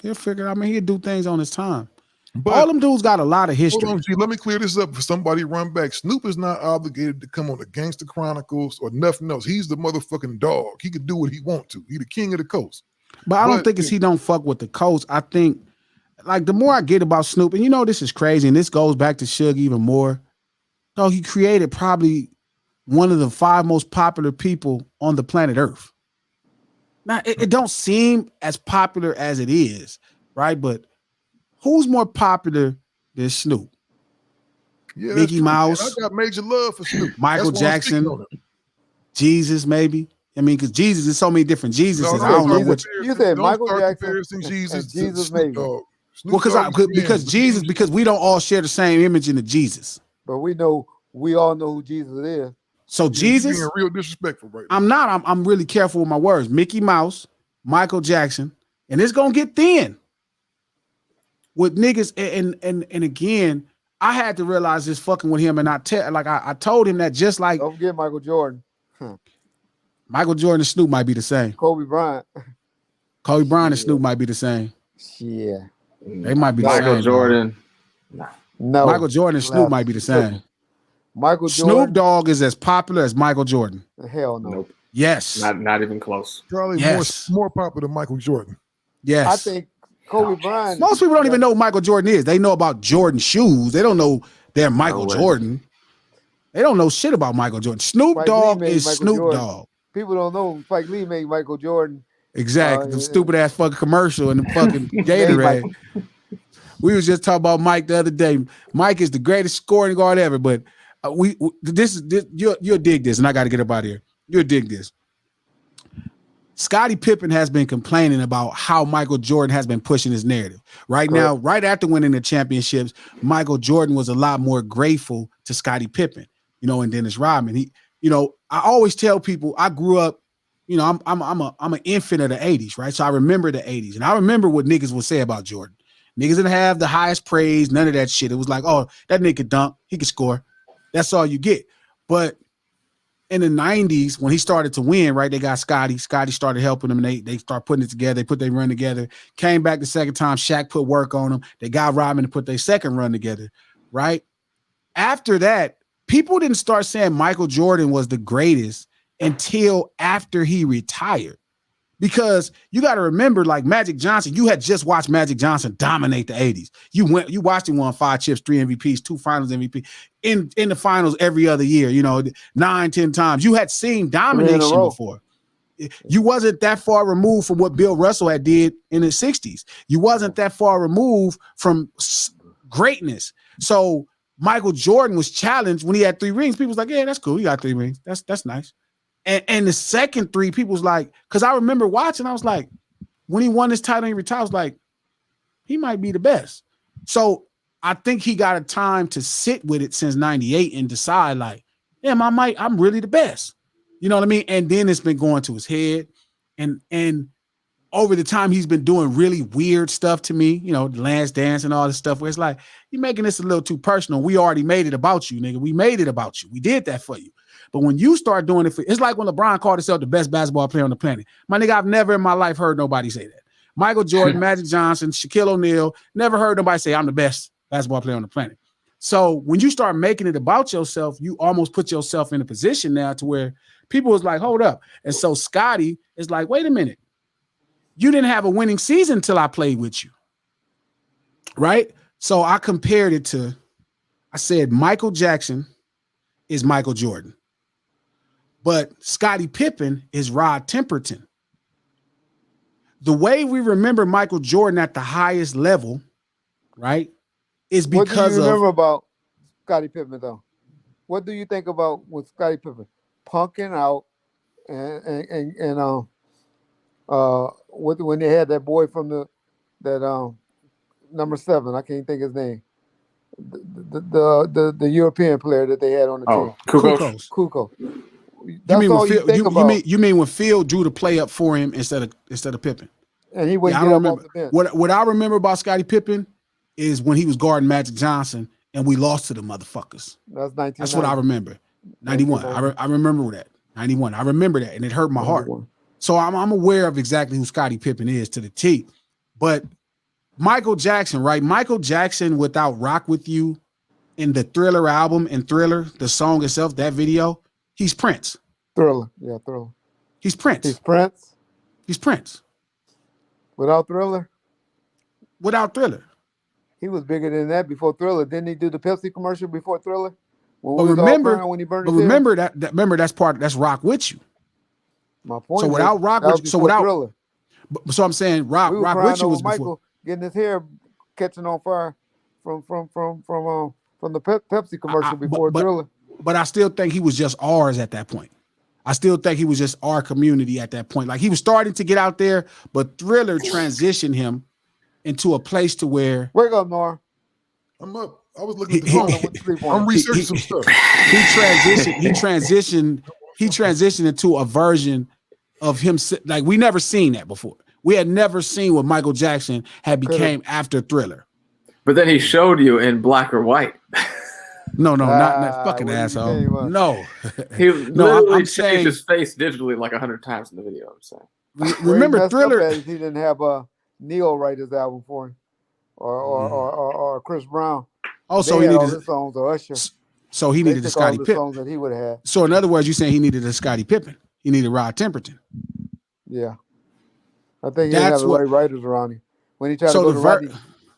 He'll figure. I mean, he'll do things on his time. But all them dudes got a lot of history. Hold on, G, let me clear this up for somebody run back. Snoop is not obligated to come on the Gangster Chronicles or nothing else. He's the motherfucking dog. He can do what he want to. He the king of the coast. But I don't think he don't fuck with the coast. I think, like, the more I get about Snoop, and this is crazy, and this goes back to Suge even more. So he created probably one of the 5 most popular people on the planet Earth. Now, it don't seem as popular as it is, right? But who's more popular than Snoop? Yeah, Mickey Mouse. Man, I got major love for Snoop. Michael Jackson. Jesus, maybe. I mean, because Jesus is so many different Jesuses. No, I don't know Jesus, which. you said Don't Michael start Jackson comparing Jesus and to Jesus Snoop maybe. Dogg. Snoop Well, Dogg is because man. Jesus, because we don't all share the same image in the Jesus. But we all know who Jesus is. So You're Jesus, being real disrespectful right now. I'm not. I'm really careful with my words. Mickey Mouse, Michael Jackson, and it's gonna get thin with niggas. And again, I had to realize this fucking with him, and I told him that just like Don't forget Michael Jordan, Michael Jordan and Snoop might be the same. Kobe Bryant. Kobe Bryant and Snoop might be the same. Yeah. They might be the Michael same. Jordan. No. Michael Jordan and Snoop might be the same. Michael Snoop Jordan. Dogg is as popular as Michael Jordan. Hell no. Nope. Yes. Not even close. Probably Yes. more popular than Michael Jordan. Yes. I think Kobe Bryant. Most people don't even know who Michael Jordan is. They know about Jordan shoes. They don't know they're Michael way. Jordan. They don't know shit about Michael Jordan. Snoop Spike Dogg Lee made is Michael Snoop Jordan. Dogg. People don't know Spike Lee made Michael Jordan. Exactly. The yeah. stupid ass fucking commercial and the fucking Made Gatorade. We was just talking about Mike the other day. Mike is the greatest scoring guard ever, but you'll dig this, and I got to get up out of here. You'll dig this. Scottie Pippen has been complaining about how Michael Jordan has been pushing his narrative. Right now, right after winning the championships, Michael Jordan was a lot more grateful to Scottie Pippen, and Dennis Rodman. I always tell people I grew up, I'm an infant of the 80s, right? So I remember the 80s, and I remember what niggas would say about Jordan. Niggas didn't have the highest praise, none of that shit. It was like, oh, that nigga could dunk, he could score. That's all you get. But in the 90s, when he started to win, right, they got Scottie. Scottie started helping them, and they start putting it together. They put their run together. Came back the second time, Shaq put work on them. They got Rodman to put their second run together, right? After that, people didn't start saying Michael Jordan was the greatest until after he retired. Because you got to remember, like Magic Johnson, you had just watched Magic Johnson dominate the 80s. You watched him won 5 chips, 3 MVPs, 2 finals MVP in the finals every other year, 9, 10 times. You had seen domination before. You wasn't that far removed from what Bill Russell had did in the 60s. You wasn't that far removed from greatness. So Michael Jordan was challenged when he had 3 rings. People was like, yeah, that's cool. He got 3 rings. That's nice. And the second 3, people was like, because I remember watching, I was like, when he won this title and he retired, I was like, he might be the best. So I think he got a time to sit with it since 98 and decide like, damn, I'm really the best. You know what I mean? And then it's been going to his head. And over the time he's been doing really weird stuff to me, the Last Dance and all this stuff where it's like, you're making this a little too personal. We already made it about you, nigga. We made it about you. We did that for you. But when you start doing it, it's like when LeBron called himself the best basketball player on the planet. My nigga, I've never in my life heard nobody say that. Michael Jordan, Magic Johnson, Shaquille O'Neal, never heard nobody say I'm the best basketball player on the planet. So when you start making it about yourself, you almost put yourself in a position now to where people was like, hold up. And so Scottie is like, wait a minute. You didn't have a winning season until I played with you. Right? So I compared it to, I said, Michael Jackson is Michael Jordan. But Scottie Pippen is Rod Temperton. The way we remember Michael Jordan at the highest level, right, is because what do you remember about Scottie Pippen, though? What do you think about with Scottie Pippen punking out and when they had that boy from that number 7, I can't think his name, the European player that they had on the team, Kukoc. That's all you think about. You mean when Phil drew the play up for him instead of Pippen? And he wouldn't get up off the bench. What I remember about Scottie Pippen is when he was guarding Magic Johnson and we lost to the motherfuckers. That's 1990. That's what I remember. 91. I remember that. 91. I remember that, and it hurt my heart. So I'm aware of exactly who Scottie Pippen is to the T. But Michael Jackson, right? Michael Jackson without Rock With You in the Thriller album and Thriller, the song itself, that video, he's Prince. Thriller. Yeah, Thriller. He's Prince. He's Prince. He's Prince. Without Thriller? Without Thriller. He was bigger than that before Thriller. Didn't he do the Pepsi commercial before Thriller? But remember, when he burned that's Rock With You. My point. So without Rock With You, Thriller. So I'm saying Rock With You was Michael before. Getting his hair catching on fire from the Pepsi commercial before Thriller. But I still think he was just ours at that point. I still think he was just our community at that point. Like he was starting to get out there, but Thriller transitioned him into a place to where Wake up, Nora. I'm up. I was looking at the I don't know phone. what to sleep I'm on. researching some stuff. He transitioned into a version of him. Like we never seen that before. We had never seen what Michael Jackson had became after Thriller. But then he showed you in black or white. No, not that fucking what did he asshole. say he was? No, He no, literally I'm changed saying. his face digitally like 100 times in the video. I'm saying. Where he Remember messed Thriller? up at is he didn't have Neil write his album for him, or Chris Brown. Oh, so They he had all needed. his songs, or Usher. So he They needed a took all Scottie the Pippen. songs that he would have had. So in other words, you're saying he needed a Scottie Pippen. He needed Rod Temperton. Yeah, I think he didn't have the right writers around him when he tried to go to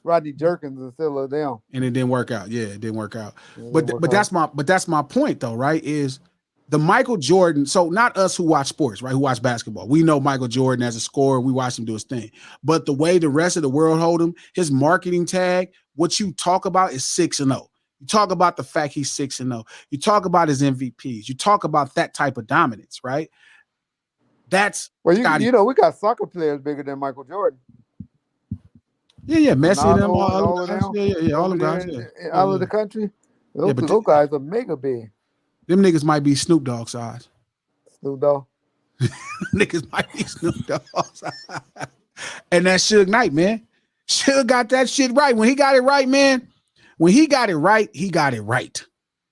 Rodney Jerkins instead of them. And it didn't work out. Yeah, it didn't work out. But that's my point though, right? Is the Michael Jordan. So not us who watch sports, right? Who watch basketball. We know Michael Jordan as a scorer. We watch him do his thing. But the way the rest of the world hold him, his marketing tag, what you talk about is 6-0. You talk about the fact he's 6-0. You talk about his MVPs. You talk about that type of dominance, right? That's you know, we got soccer players bigger than Michael Jordan. Yeah, Messi and them, all of them. Yeah, all them guys. Out of the country, those guys are mega big. Them niggas might be Snoop Dogg size. Snoop Dogg. Niggas might be Snoop Dogg size. And that Suge Knight, man. Suge got that shit right. When he got it right, man. When he got it right, he got it right.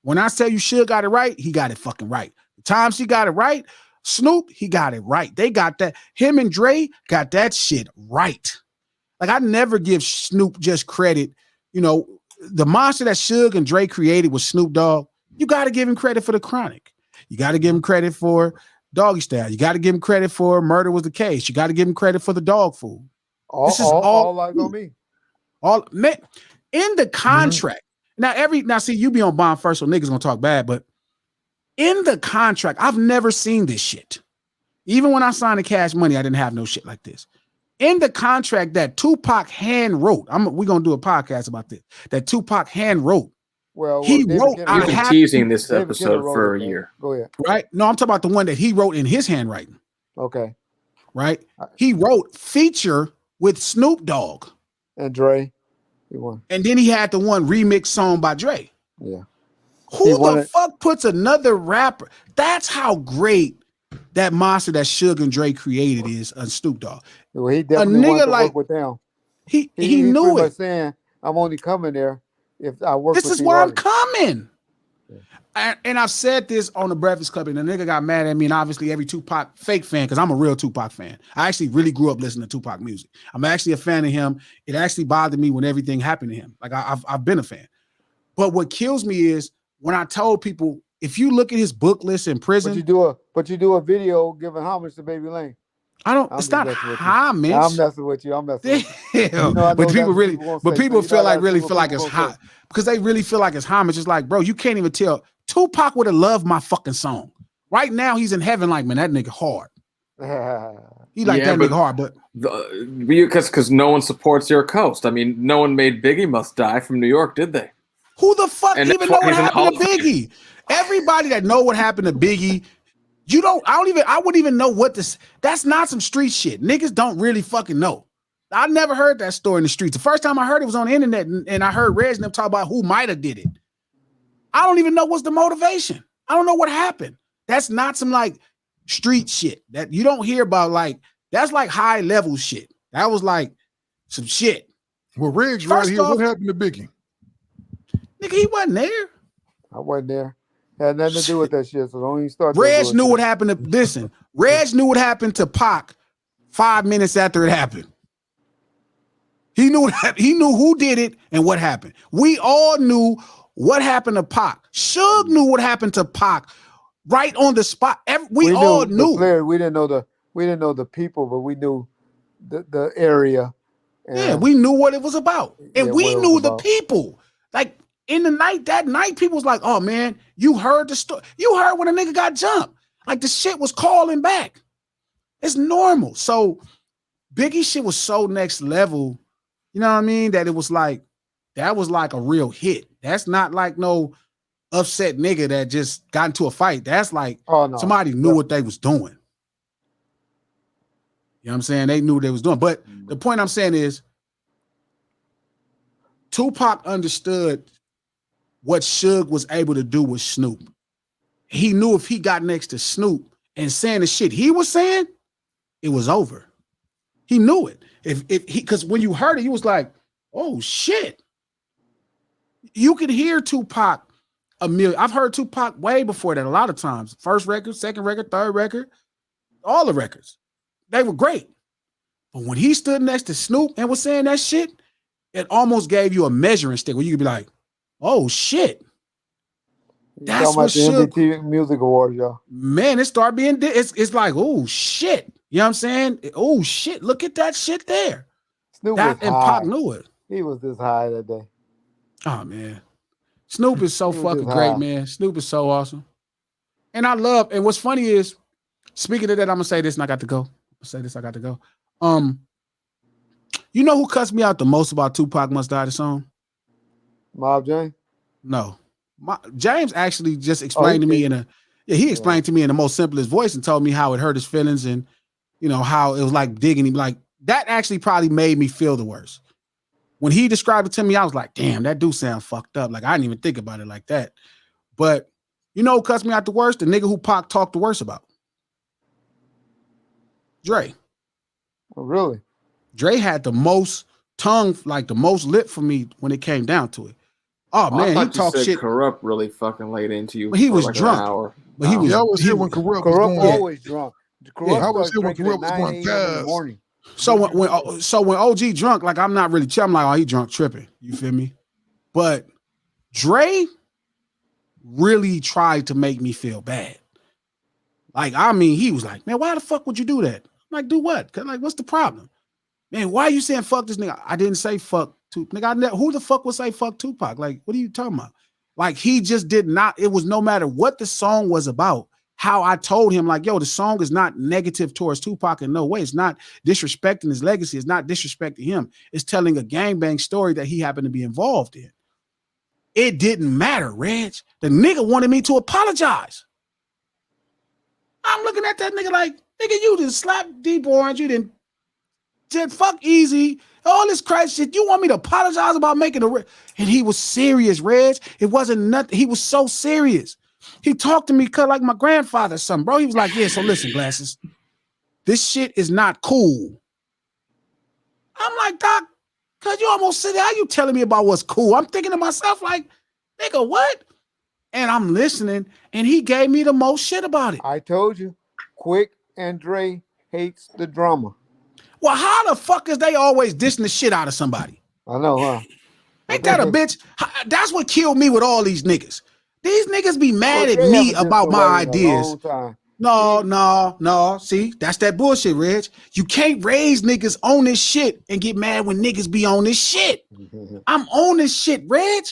When I tell you Suge got it right, he got it fucking right. The times he got it right, Snoop, he got it right. They got that. Him and Dre got that shit right. Like, I never give Snoop just credit. You know, the monster that Suge and Dre created was Snoop Dogg. You got to give him credit for The Chronic. You got to give him credit for Doggy Style. You got to give him credit for Murder Was the Case. You got to give him credit for The Dog Food. All eyes on me. All man, in the contract. Now see, you be on bond first, so niggas gonna talk bad, but in the contract, I've never seen this shit. Even when I signed the Cash Money, I didn't have no shit like this. In the contract that Tupac hand wrote, we're gonna do a podcast about this. That Tupac hand wrote. He wrote. You've been teasing this episode for a year. Go ahead. Right? No, I'm talking about the one that he wrote in his handwriting. Okay. Right? He wrote feature with Snoop Dogg and Dre. And then he had the one remix song by Dre. Yeah. Who the fuck puts another rapper? That's how great that monster that Suge and Dre created is on Snoop Dogg. Well, he definitely wanted to work with them. He knew it. Saying, I'm only coming there if I work with you. This is why I'm coming. And I've said this on the Breakfast Club, and the nigga got mad at me, and obviously every Tupac fake fan, because I'm a real Tupac fan. I actually really grew up listening to Tupac music. I'm actually a fan of him. It actually bothered me when everything happened to him. Like I've been a fan. But what kills me is when I told people, if you look at his book list in prison, but you do a video giving homage to Baby Lane. It's not homage. I'm messing with you. But people feel like it's hot because they really feel like it's homage. It's like, bro, you can't even tell. Tupac would have loved my fucking song. Right now, he's in heaven like, man, that nigga hard. He like that nigga hard, but because no one supports your coast. I mean, no one made Biggie Must Die from New York, did they? Who the fuck even know what happened to Biggie? Everybody that know what happened to Biggie, I wouldn't even know what this. That's not some street shit. Niggas don't really fucking know. I never heard that story in the streets. The first time I heard it was on the internet, and I heard Reggie and them talk about who might have did it. I don't even know what's the motivation. I don't know what happened. That's not some like street shit that you don't hear about. Like, that's like high level shit. That was like some shit. Well, Reg's right here. What happened to Biggie? Nigga, he wasn't there. I wasn't there. Had nothing to do with that shit. So don't even start. Reg knew what happened to Reg knew what happened to Pac 5 minutes after it happened. He knew who did it and what happened. We all knew what happened to Pac. Suge knew what happened to Pac right on the spot. We all knew. We didn't know the people, but we knew the area. Yeah, we knew what it was about, and we knew the people. Like in the night, that night, people was like, "Oh man, you heard the story. You heard when a nigga got jumped. Like the shit was calling back. It's normal." So Biggie shit was so next level. You know what I mean? That it was like, that was like a real hit. That's not like no upset nigga that just got into a fight. That's like somebody knew what they was doing. You know what I'm saying? They knew what they was doing. But the point I'm saying is Tupac understood what Suge was able to do with Snoop. He knew if he got next to Snoop and saying the shit he was saying, it was over. He knew it. Because when you heard it, he was like, oh shit. You could hear Tupac a million. I've heard Tupac way before that a lot of times. First record, second record, third record, all the records. They were great. But when he stood next to Snoop and was saying that shit, it almost gave you a measuring stick where you could be like, oh shit. That's what the MTV Music Awards, y'all. Man, it started being, it's like, oh shit. You know what I'm saying? Oh shit, look at that shit there. Snoop that was and high. Pac knew it. He was this high that day. Oh man. Snoop is so fucking great, man. Snoop is so awesome. And I love, and what's funny is, speaking of that, I'm gonna say this and I got to go. You know who cussed me out the most about Tupac Must Die the song? Mob James? No. James actually just explained to me he explained to me in the most simplest voice and told me how it hurt his feelings and, you know, how it was like digging him. Like, that actually probably made me feel the worst. When he described it to me, I was like, damn, that do sound fucked up. Like, I didn't even think about it like that. But you know who cussed me out the worst? The nigga who Pac talked the worst about. Dre. Oh, really? Dre had the most tongue, like the most lip for me when it came down to it. Oh man, he talked shit. Corrupt really fucking laid into you. But he was like drunk. An hour. But he was. I was here when Corrupt was going. Always drunk. I was here when Corrupt was going fast. So when OG drunk, like I'm not really chill. I'm like, oh, he drunk tripping. You feel me? But Dre really tried to make me feel bad. Like, I mean, he was like, man, why the fuck would you do that? I'm like, do what? Cause like, what's the problem? Man, why are you saying fuck this nigga? I didn't say fuck Tupac. Nigga, who the fuck would say fuck Tupac? Like, what are you talking about? Like, he just did not, it was no matter what the song was about, how I told him, like, yo, the song is not negative towards Tupac in no way. It's not disrespecting his legacy. It's not disrespecting him. It's telling a gangbang story that he happened to be involved in. It didn't matter, Reg. The nigga wanted me to apologize. I'm looking at that nigga like, nigga, you done slapped Deep Orange. You done said fuck Easy. All this crazy shit. You want me to apologize about making and he was serious, Reg. It wasn't nothing. He was so serious. He talked to me like my grandfather or something, bro. He was like, yeah, so listen, Glasses. This shit is not cool. I'm like, Doc, cause you almost said, how you telling me about what's cool? I'm thinking to myself like, nigga, what? And I'm listening, and he gave me the most shit about it. I told you, Quick and Dre hates the drama. Well, how the fuck is they always dissing the shit out of somebody? I know, huh? Ain't that a bitch? That's what killed me with all these niggas. These niggas be mad at me about my ideas. No. See, that's that bullshit, Reg. You can't raise niggas on this shit and get mad when niggas be on this shit. I'm on this shit, Reg.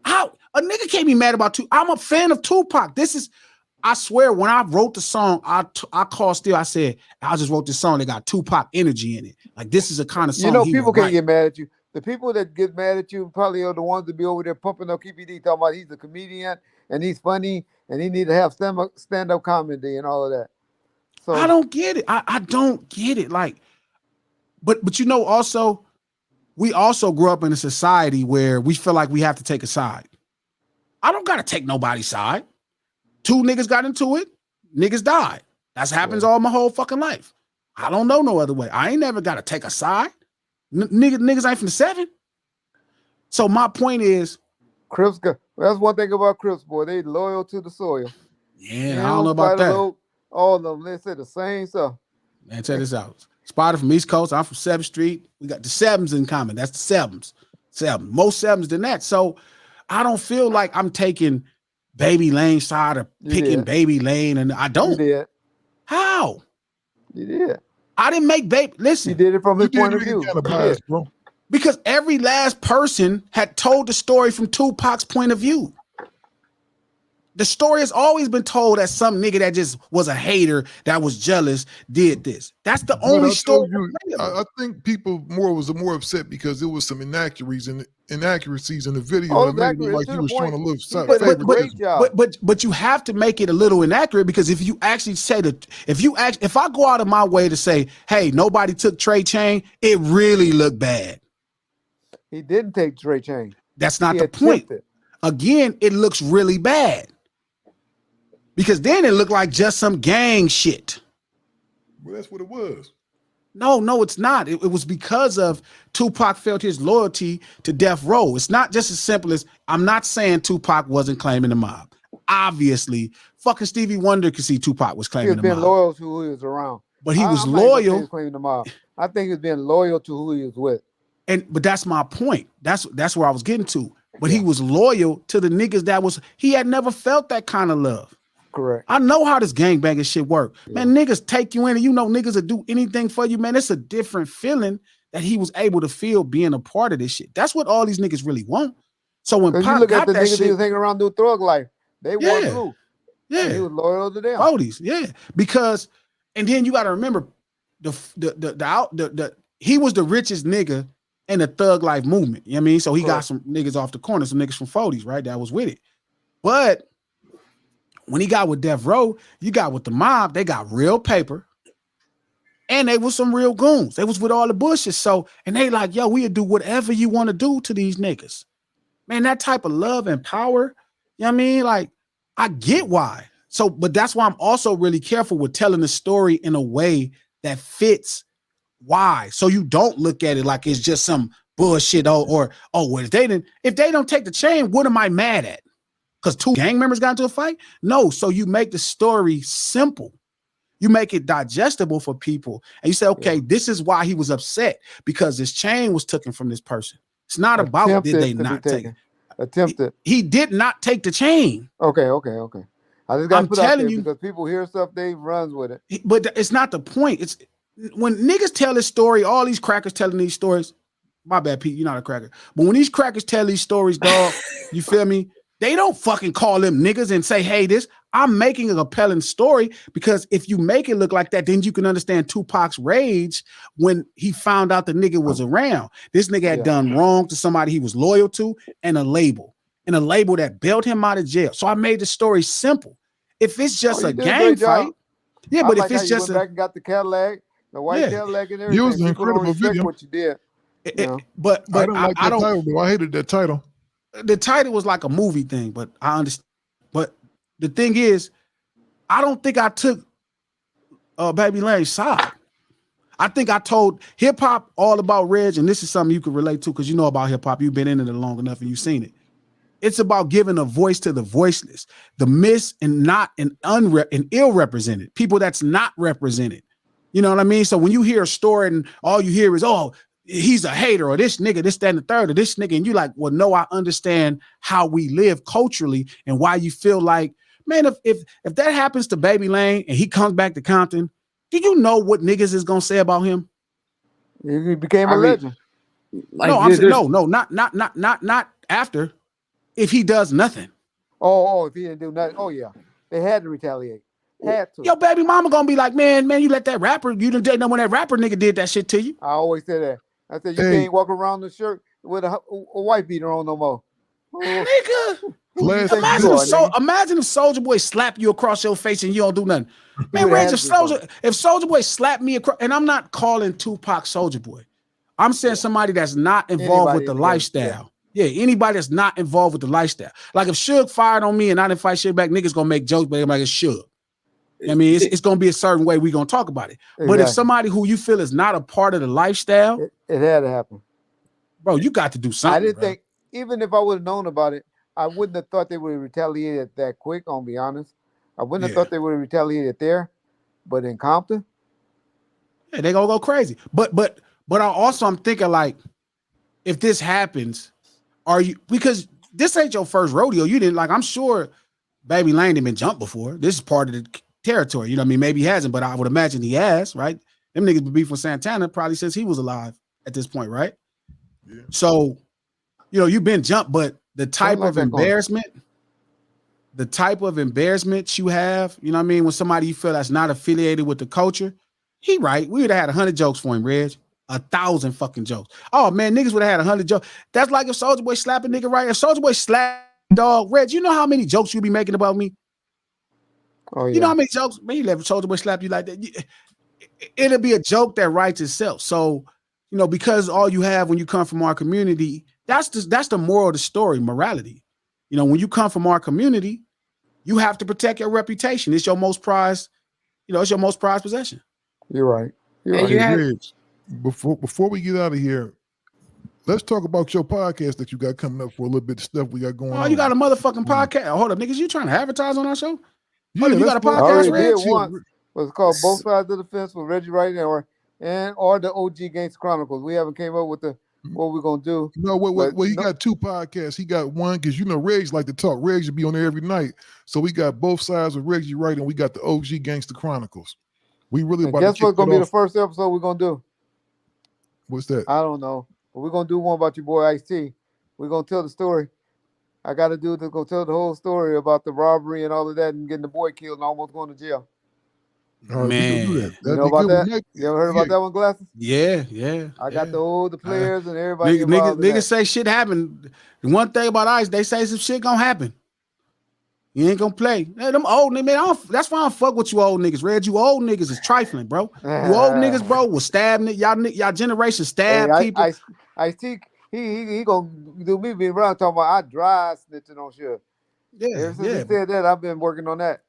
How a nigga can't be mad about Tupac. I'm a fan of Tupac. I swear, when I wrote the song, I called Still. I said, I just wrote this song that got Tupac energy in it. Like, this is a kind of song. You know, people can't get mad at you. The people that get mad at you probably are the ones that be over there pumping up KPD, talking about he's a comedian and he's funny and he need to have stand-up comedy and all of that. So I don't get it. I don't get it. Like, but you know, also, we also grew up in a society where we feel like we have to take a side. I don't got to take nobody's side. 2 niggas got into it. Niggas died. That's happens all my whole fucking life. I don't know no other way. I ain't never got to take a side. Niggas ain't from the 7. So my point is, Crips, that's one thing about Crips, boy. They loyal to the soil. Yeah, I don't know about that. All of them, they say the same stuff. Man, check this out. Spotted from East Coast. I'm from 7th Street. We got the 7s in common. That's the 7s. 7. Most 7s than that. So I don't feel like I'm taking Baby Lane's side or picking Baby Lane, and I don't. You did. How? You did. I didn't make Baby. Listen. You did it from his point of view. Kind of biased, bro. Because every last person had told the story from Tupac's point of view. The story has always been told that some nigga that just was a hater that was jealous did this. That's the only story. I think people was more upset because there was some inaccuracies in the video Oh, that made it look like to he the was trying point. to live He did a favoritism. great job. But you have to make it a little inaccurate, because if you actually say that, if I go out of my way to say, hey, nobody took Trey Chain, it really looked bad. He didn't take Trey Chain. That's not the point. Again, it looks really bad. Because then it looked like just some gang shit. Well, that's what it was. No, it's not. It was because of Tupac felt his loyalty to Death Row. It's not just as simple as, I'm not saying Tupac wasn't claiming the mob. Obviously, fucking Stevie Wonder could see Tupac was claiming the mob. He was being loyal to who he was around. But he was loyal. He was claiming the mob. I think he was being loyal to who he was with. But that's my point. That's where I was getting to. But he was loyal to the niggas he had never felt that kind of love. Correct. I know how this gangbanging shit work. Yeah. Man, niggas take you in and niggas will do anything for you, man. It's a different feeling that he was able to feel being a part of this shit. That's what all these niggas really want. So when Pop you look got at the that niggas shit, he was hanging around doing thug life, they wore blue. Yeah. And he was loyal to them. Brodies, yeah. Because, and then you got to remember he was the richest nigga in the thug life movement. You know what I mean? So he got some niggas off the corner, some niggas from 40s, right? That was with it. But when he got with Death Row, you got with the mob, they got real paper. And they was some real goons. They was with all the bullshit. So, and they like, yo, we'll do whatever you want to do to these niggas. Man, that type of love and power, you know what I mean? Like, I get why. So, but that's why I'm also really careful with telling the story in a way that fits why. So you don't look at it like it's just some bullshit well, if they don't take the chain, what am I mad at? Because two gang members got into a fight? No. So you make the story simple. You make it digestible for people. And you say, okay, this is why he was upset, because his chain was taken from this person. It's not about did they not take it. Attempted. He did not take the chain. Okay. I just got to put out there because people hear stuff, they runs with it. But it's not the point. It's when niggas tell this story, all these crackers telling these stories. My bad, Pete, you're not a cracker. But when these crackers tell these stories, dog, you feel me? They don't fucking call them niggas and say, hey, I'm making a compelling story, because if you make it look like that, then you can understand Tupac's rage when he found out the nigga was around. This nigga had done wrong to somebody he was loyal to, and a label that bailed him out of jail. So I made the story simple. If it's just a gang fight, but if it's just back and got the Cadillac, the white Cadillac and everything, it was an incredible video. What you did. But I don't like that title, though. I hated that title. The title was like a movie thing, but I understand. But the thing is, I don't think I took Baby Lane's side. I think I told hip hop all about Reg, and this is something you can relate to because you know about hip hop. You've been in it long enough and you've seen it. It's about giving a voice to the voiceless, the miss and not and ill represented, people that's not represented. You know what I mean? So when you hear a story and all you hear is, oh, he's a hater, or this nigga, this, that, and the third, or this nigga, and you like, well, no, I understand how we live culturally and why you feel like, man, if that happens to Baby Lane and he comes back to Compton, do you know what niggas is gonna say about him? He became a legend. Like, no, I'm saying not after. If he does nothing. Oh, if he didn't do nothing. Oh yeah, they had to retaliate. Had to. Yo, baby mama gonna be like, man, you let that rapper, you didn't know when that rapper nigga did that shit to you. I always say that. I said, you can't walk around the shirt with a white beater on no more. Nigga. Imagine if Soulja Boy slap you across your face and you don't do nothing. Man, Reg, if Soulja Boy slapped me across, and I'm not calling Tupac Soulja Boy. I'm saying somebody that's not involved with the lifestyle. Yeah, anybody that's not involved with the lifestyle. Like if Suge fired on me and I didn't fight shit back, niggas gonna make jokes, but I'm like, it's Suge. I mean, it's gonna be a certain way we gonna talk about it. Exactly. But if somebody who you feel is not a part of the lifestyle, it had to happen. Bro, you got to do something. I didn't think, even if I would have known about it, I wouldn't have thought they would have retaliated that quick, I'll be honest. I wouldn't have thought they would have retaliated there, but in Compton. Yeah, they gonna go crazy. But I'm thinking like, if this happens, because this ain't your first rodeo. You didn't like, I'm sure Baby Lane didn't been jumped before. This is part of the territory. You know what I mean? Maybe he hasn't, but I would imagine he has, right? Them niggas been beef with Santana probably since he was alive at this point, right? Yeah. So, you've been jumped, but the type of embarrassment, the type of embarrassment you have, you know what I mean? When somebody you feel that's not affiliated with the culture, he right. We would have had 100 jokes for him, Reg. 1,000 fucking jokes. Oh man, niggas would have had 100 jokes. That's like if Soulja Boy slap a nigga right. If Soulja Boy slap dog, Reg, you know how many jokes you be making about me? Oh yeah. You know how many jokes? Man, you let Soulja Boy slap you like that. It'll be a joke that writes itself. So, you know, because all you have when you come from our community, that's the moral of the story, morality. You know, when you come from our community, you have to protect your reputation. It's your most prized, it's your most prized possession. You're right. You're And right. you had- Reg, before we get out of here, let's talk about your podcast that you got coming up for a little bit of stuff we got going on. Oh, you got a motherfucking podcast. Hold up, niggas, you trying to advertise on our show? Yeah, you got a I podcast, already Reg? did once. It's called Both Sides of the Fence with Reggie Wright or the OG Gangsta Chronicles. We haven't came up with what we're gonna do. No, well, he got 2 podcasts. He got one because Regs like to talk. Regs be on there every night. So we got Both Sides with Reggie Wright, and we got the OG Gangsta Chronicles. We really And about guess to what's kick gonna it be the off. first episode we're gonna do? What's that? I don't know. But we're gonna do one about your boy Ice-T. We're gonna tell the story. I gotta go tell the whole story about the robbery and all of that and getting the boy killed and almost going to jail. All right, we can do that. Man. You know about that? You ever heard about that one, Glasses? Yeah. I got the players and everybody Niggas involved in that. say shit happened. The one thing about Ice, they say some shit gonna happen. You ain't gonna play. Hey, them old niggas, man, that's why I don't fuck with you old niggas. Red, you old niggas is trifling, bro. You old niggas, bro, will stab y'all generation stab people. Ice-T, he gonna do me being around talking about I dry snitching on shit. Yeah, Ever since he said that, I've been working on that.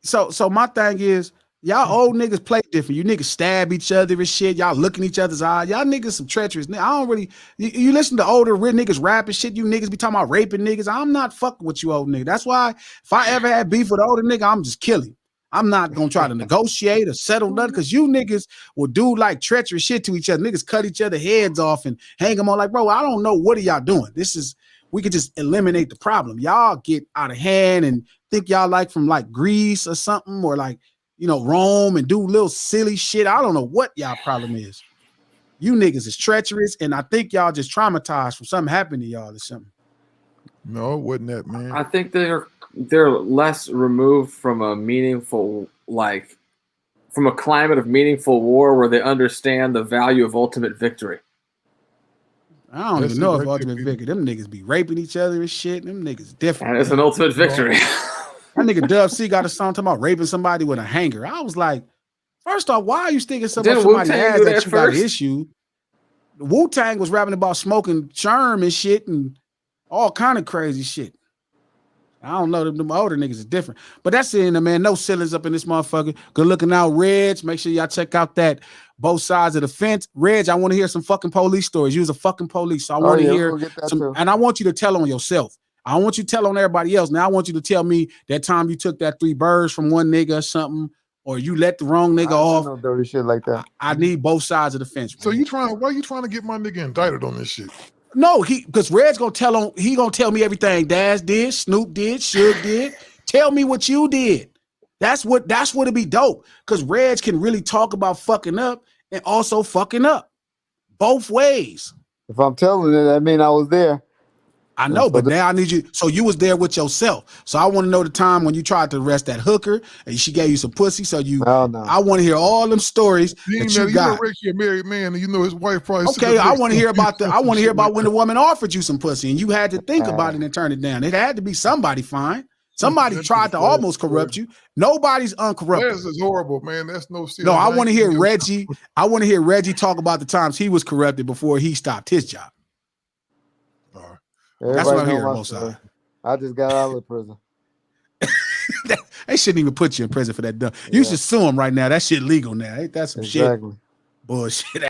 So my thing is, y'all old niggas play different. You niggas stab each other and shit. Y'all look in each other's eyes. Y'all niggas some treacherous. I don't really. You listen to older real niggas rap and shit. You niggas be talking about raping niggas. I'm not fucking with you old niggas. That's why if I ever had beef with an older nigga, I'm just killing. I'm not gonna try to negotiate or settle nothing because you niggas will do like treacherous shit to each other. Niggas cut each other heads off and hang them on. Like, bro, I don't know what are y'all doing. We could just eliminate the problem. Y'all get out of hand and think y'all like from like Greece or something or like, Rome and do little silly shit. I don't know what y'all problem is. You niggas is treacherous, and I think y'all just traumatized from something happened to y'all or something. No, it wasn't that, man. I think they're less removed from a meaningful, from a climate of meaningful war where they understand the value of ultimate victory. I don't even know if ultimate victory. Them niggas be raping each other and shit. Them niggas different. And it's an ultimate victory. That nigga Dub C got a song talking about raping somebody with a hanger. I was like, first off, why are you sticking so much somebody's ass that you got an issue? Wu-Tang was rapping about smoking germ and shit and all kind of crazy shit. I don't know. Them older niggas is different. But that's it, man. No ceilings up in this motherfucker. Good looking out, Reg. Make sure y'all check out that Both Sides of the Fence. Reg, I want to hear some fucking police stories. You was a fucking police. So I want to hear some, and I want you to tell on yourself. I don't want you to tell on everybody else. Now I want you to tell me that time you took that 3 birds from one nigga or something, or you let the wrong nigga off. No dirty shit like that. I need both sides of the fence. So why you trying to get my nigga indicted on this shit? No, because Red's gonna tell me everything Daz did, Snoop did, Suge did. Tell me what you did. That's what'd be dope. Because Reg can really talk about fucking up and also fucking up. Both ways. If I'm telling it, that mean I was there. I know, but now I need you. So you was there with yourself. So I want to know the time when you tried to arrest that hooker and she gave you some pussy. So I want to hear all them stories that you got. Reggie a married man, and his wife probably. Okay, I want to hear about when the woman offered you some pussy and you had to think about it and turn it down. It had to be somebody fine. Somebody tried to almost corrupt you. Nobody's uncorruptible. This is horrible, man. That's no. No, I want to hear Reggie. I want to hear Reggie talk about the times he was corrupted before he stopped his job. That's what I'm hearing both sides. I just got out of prison. They shouldn't even put you in prison for that dumb. You should sue him right now. That shit legal now. Ain't that some shit? Bullshit.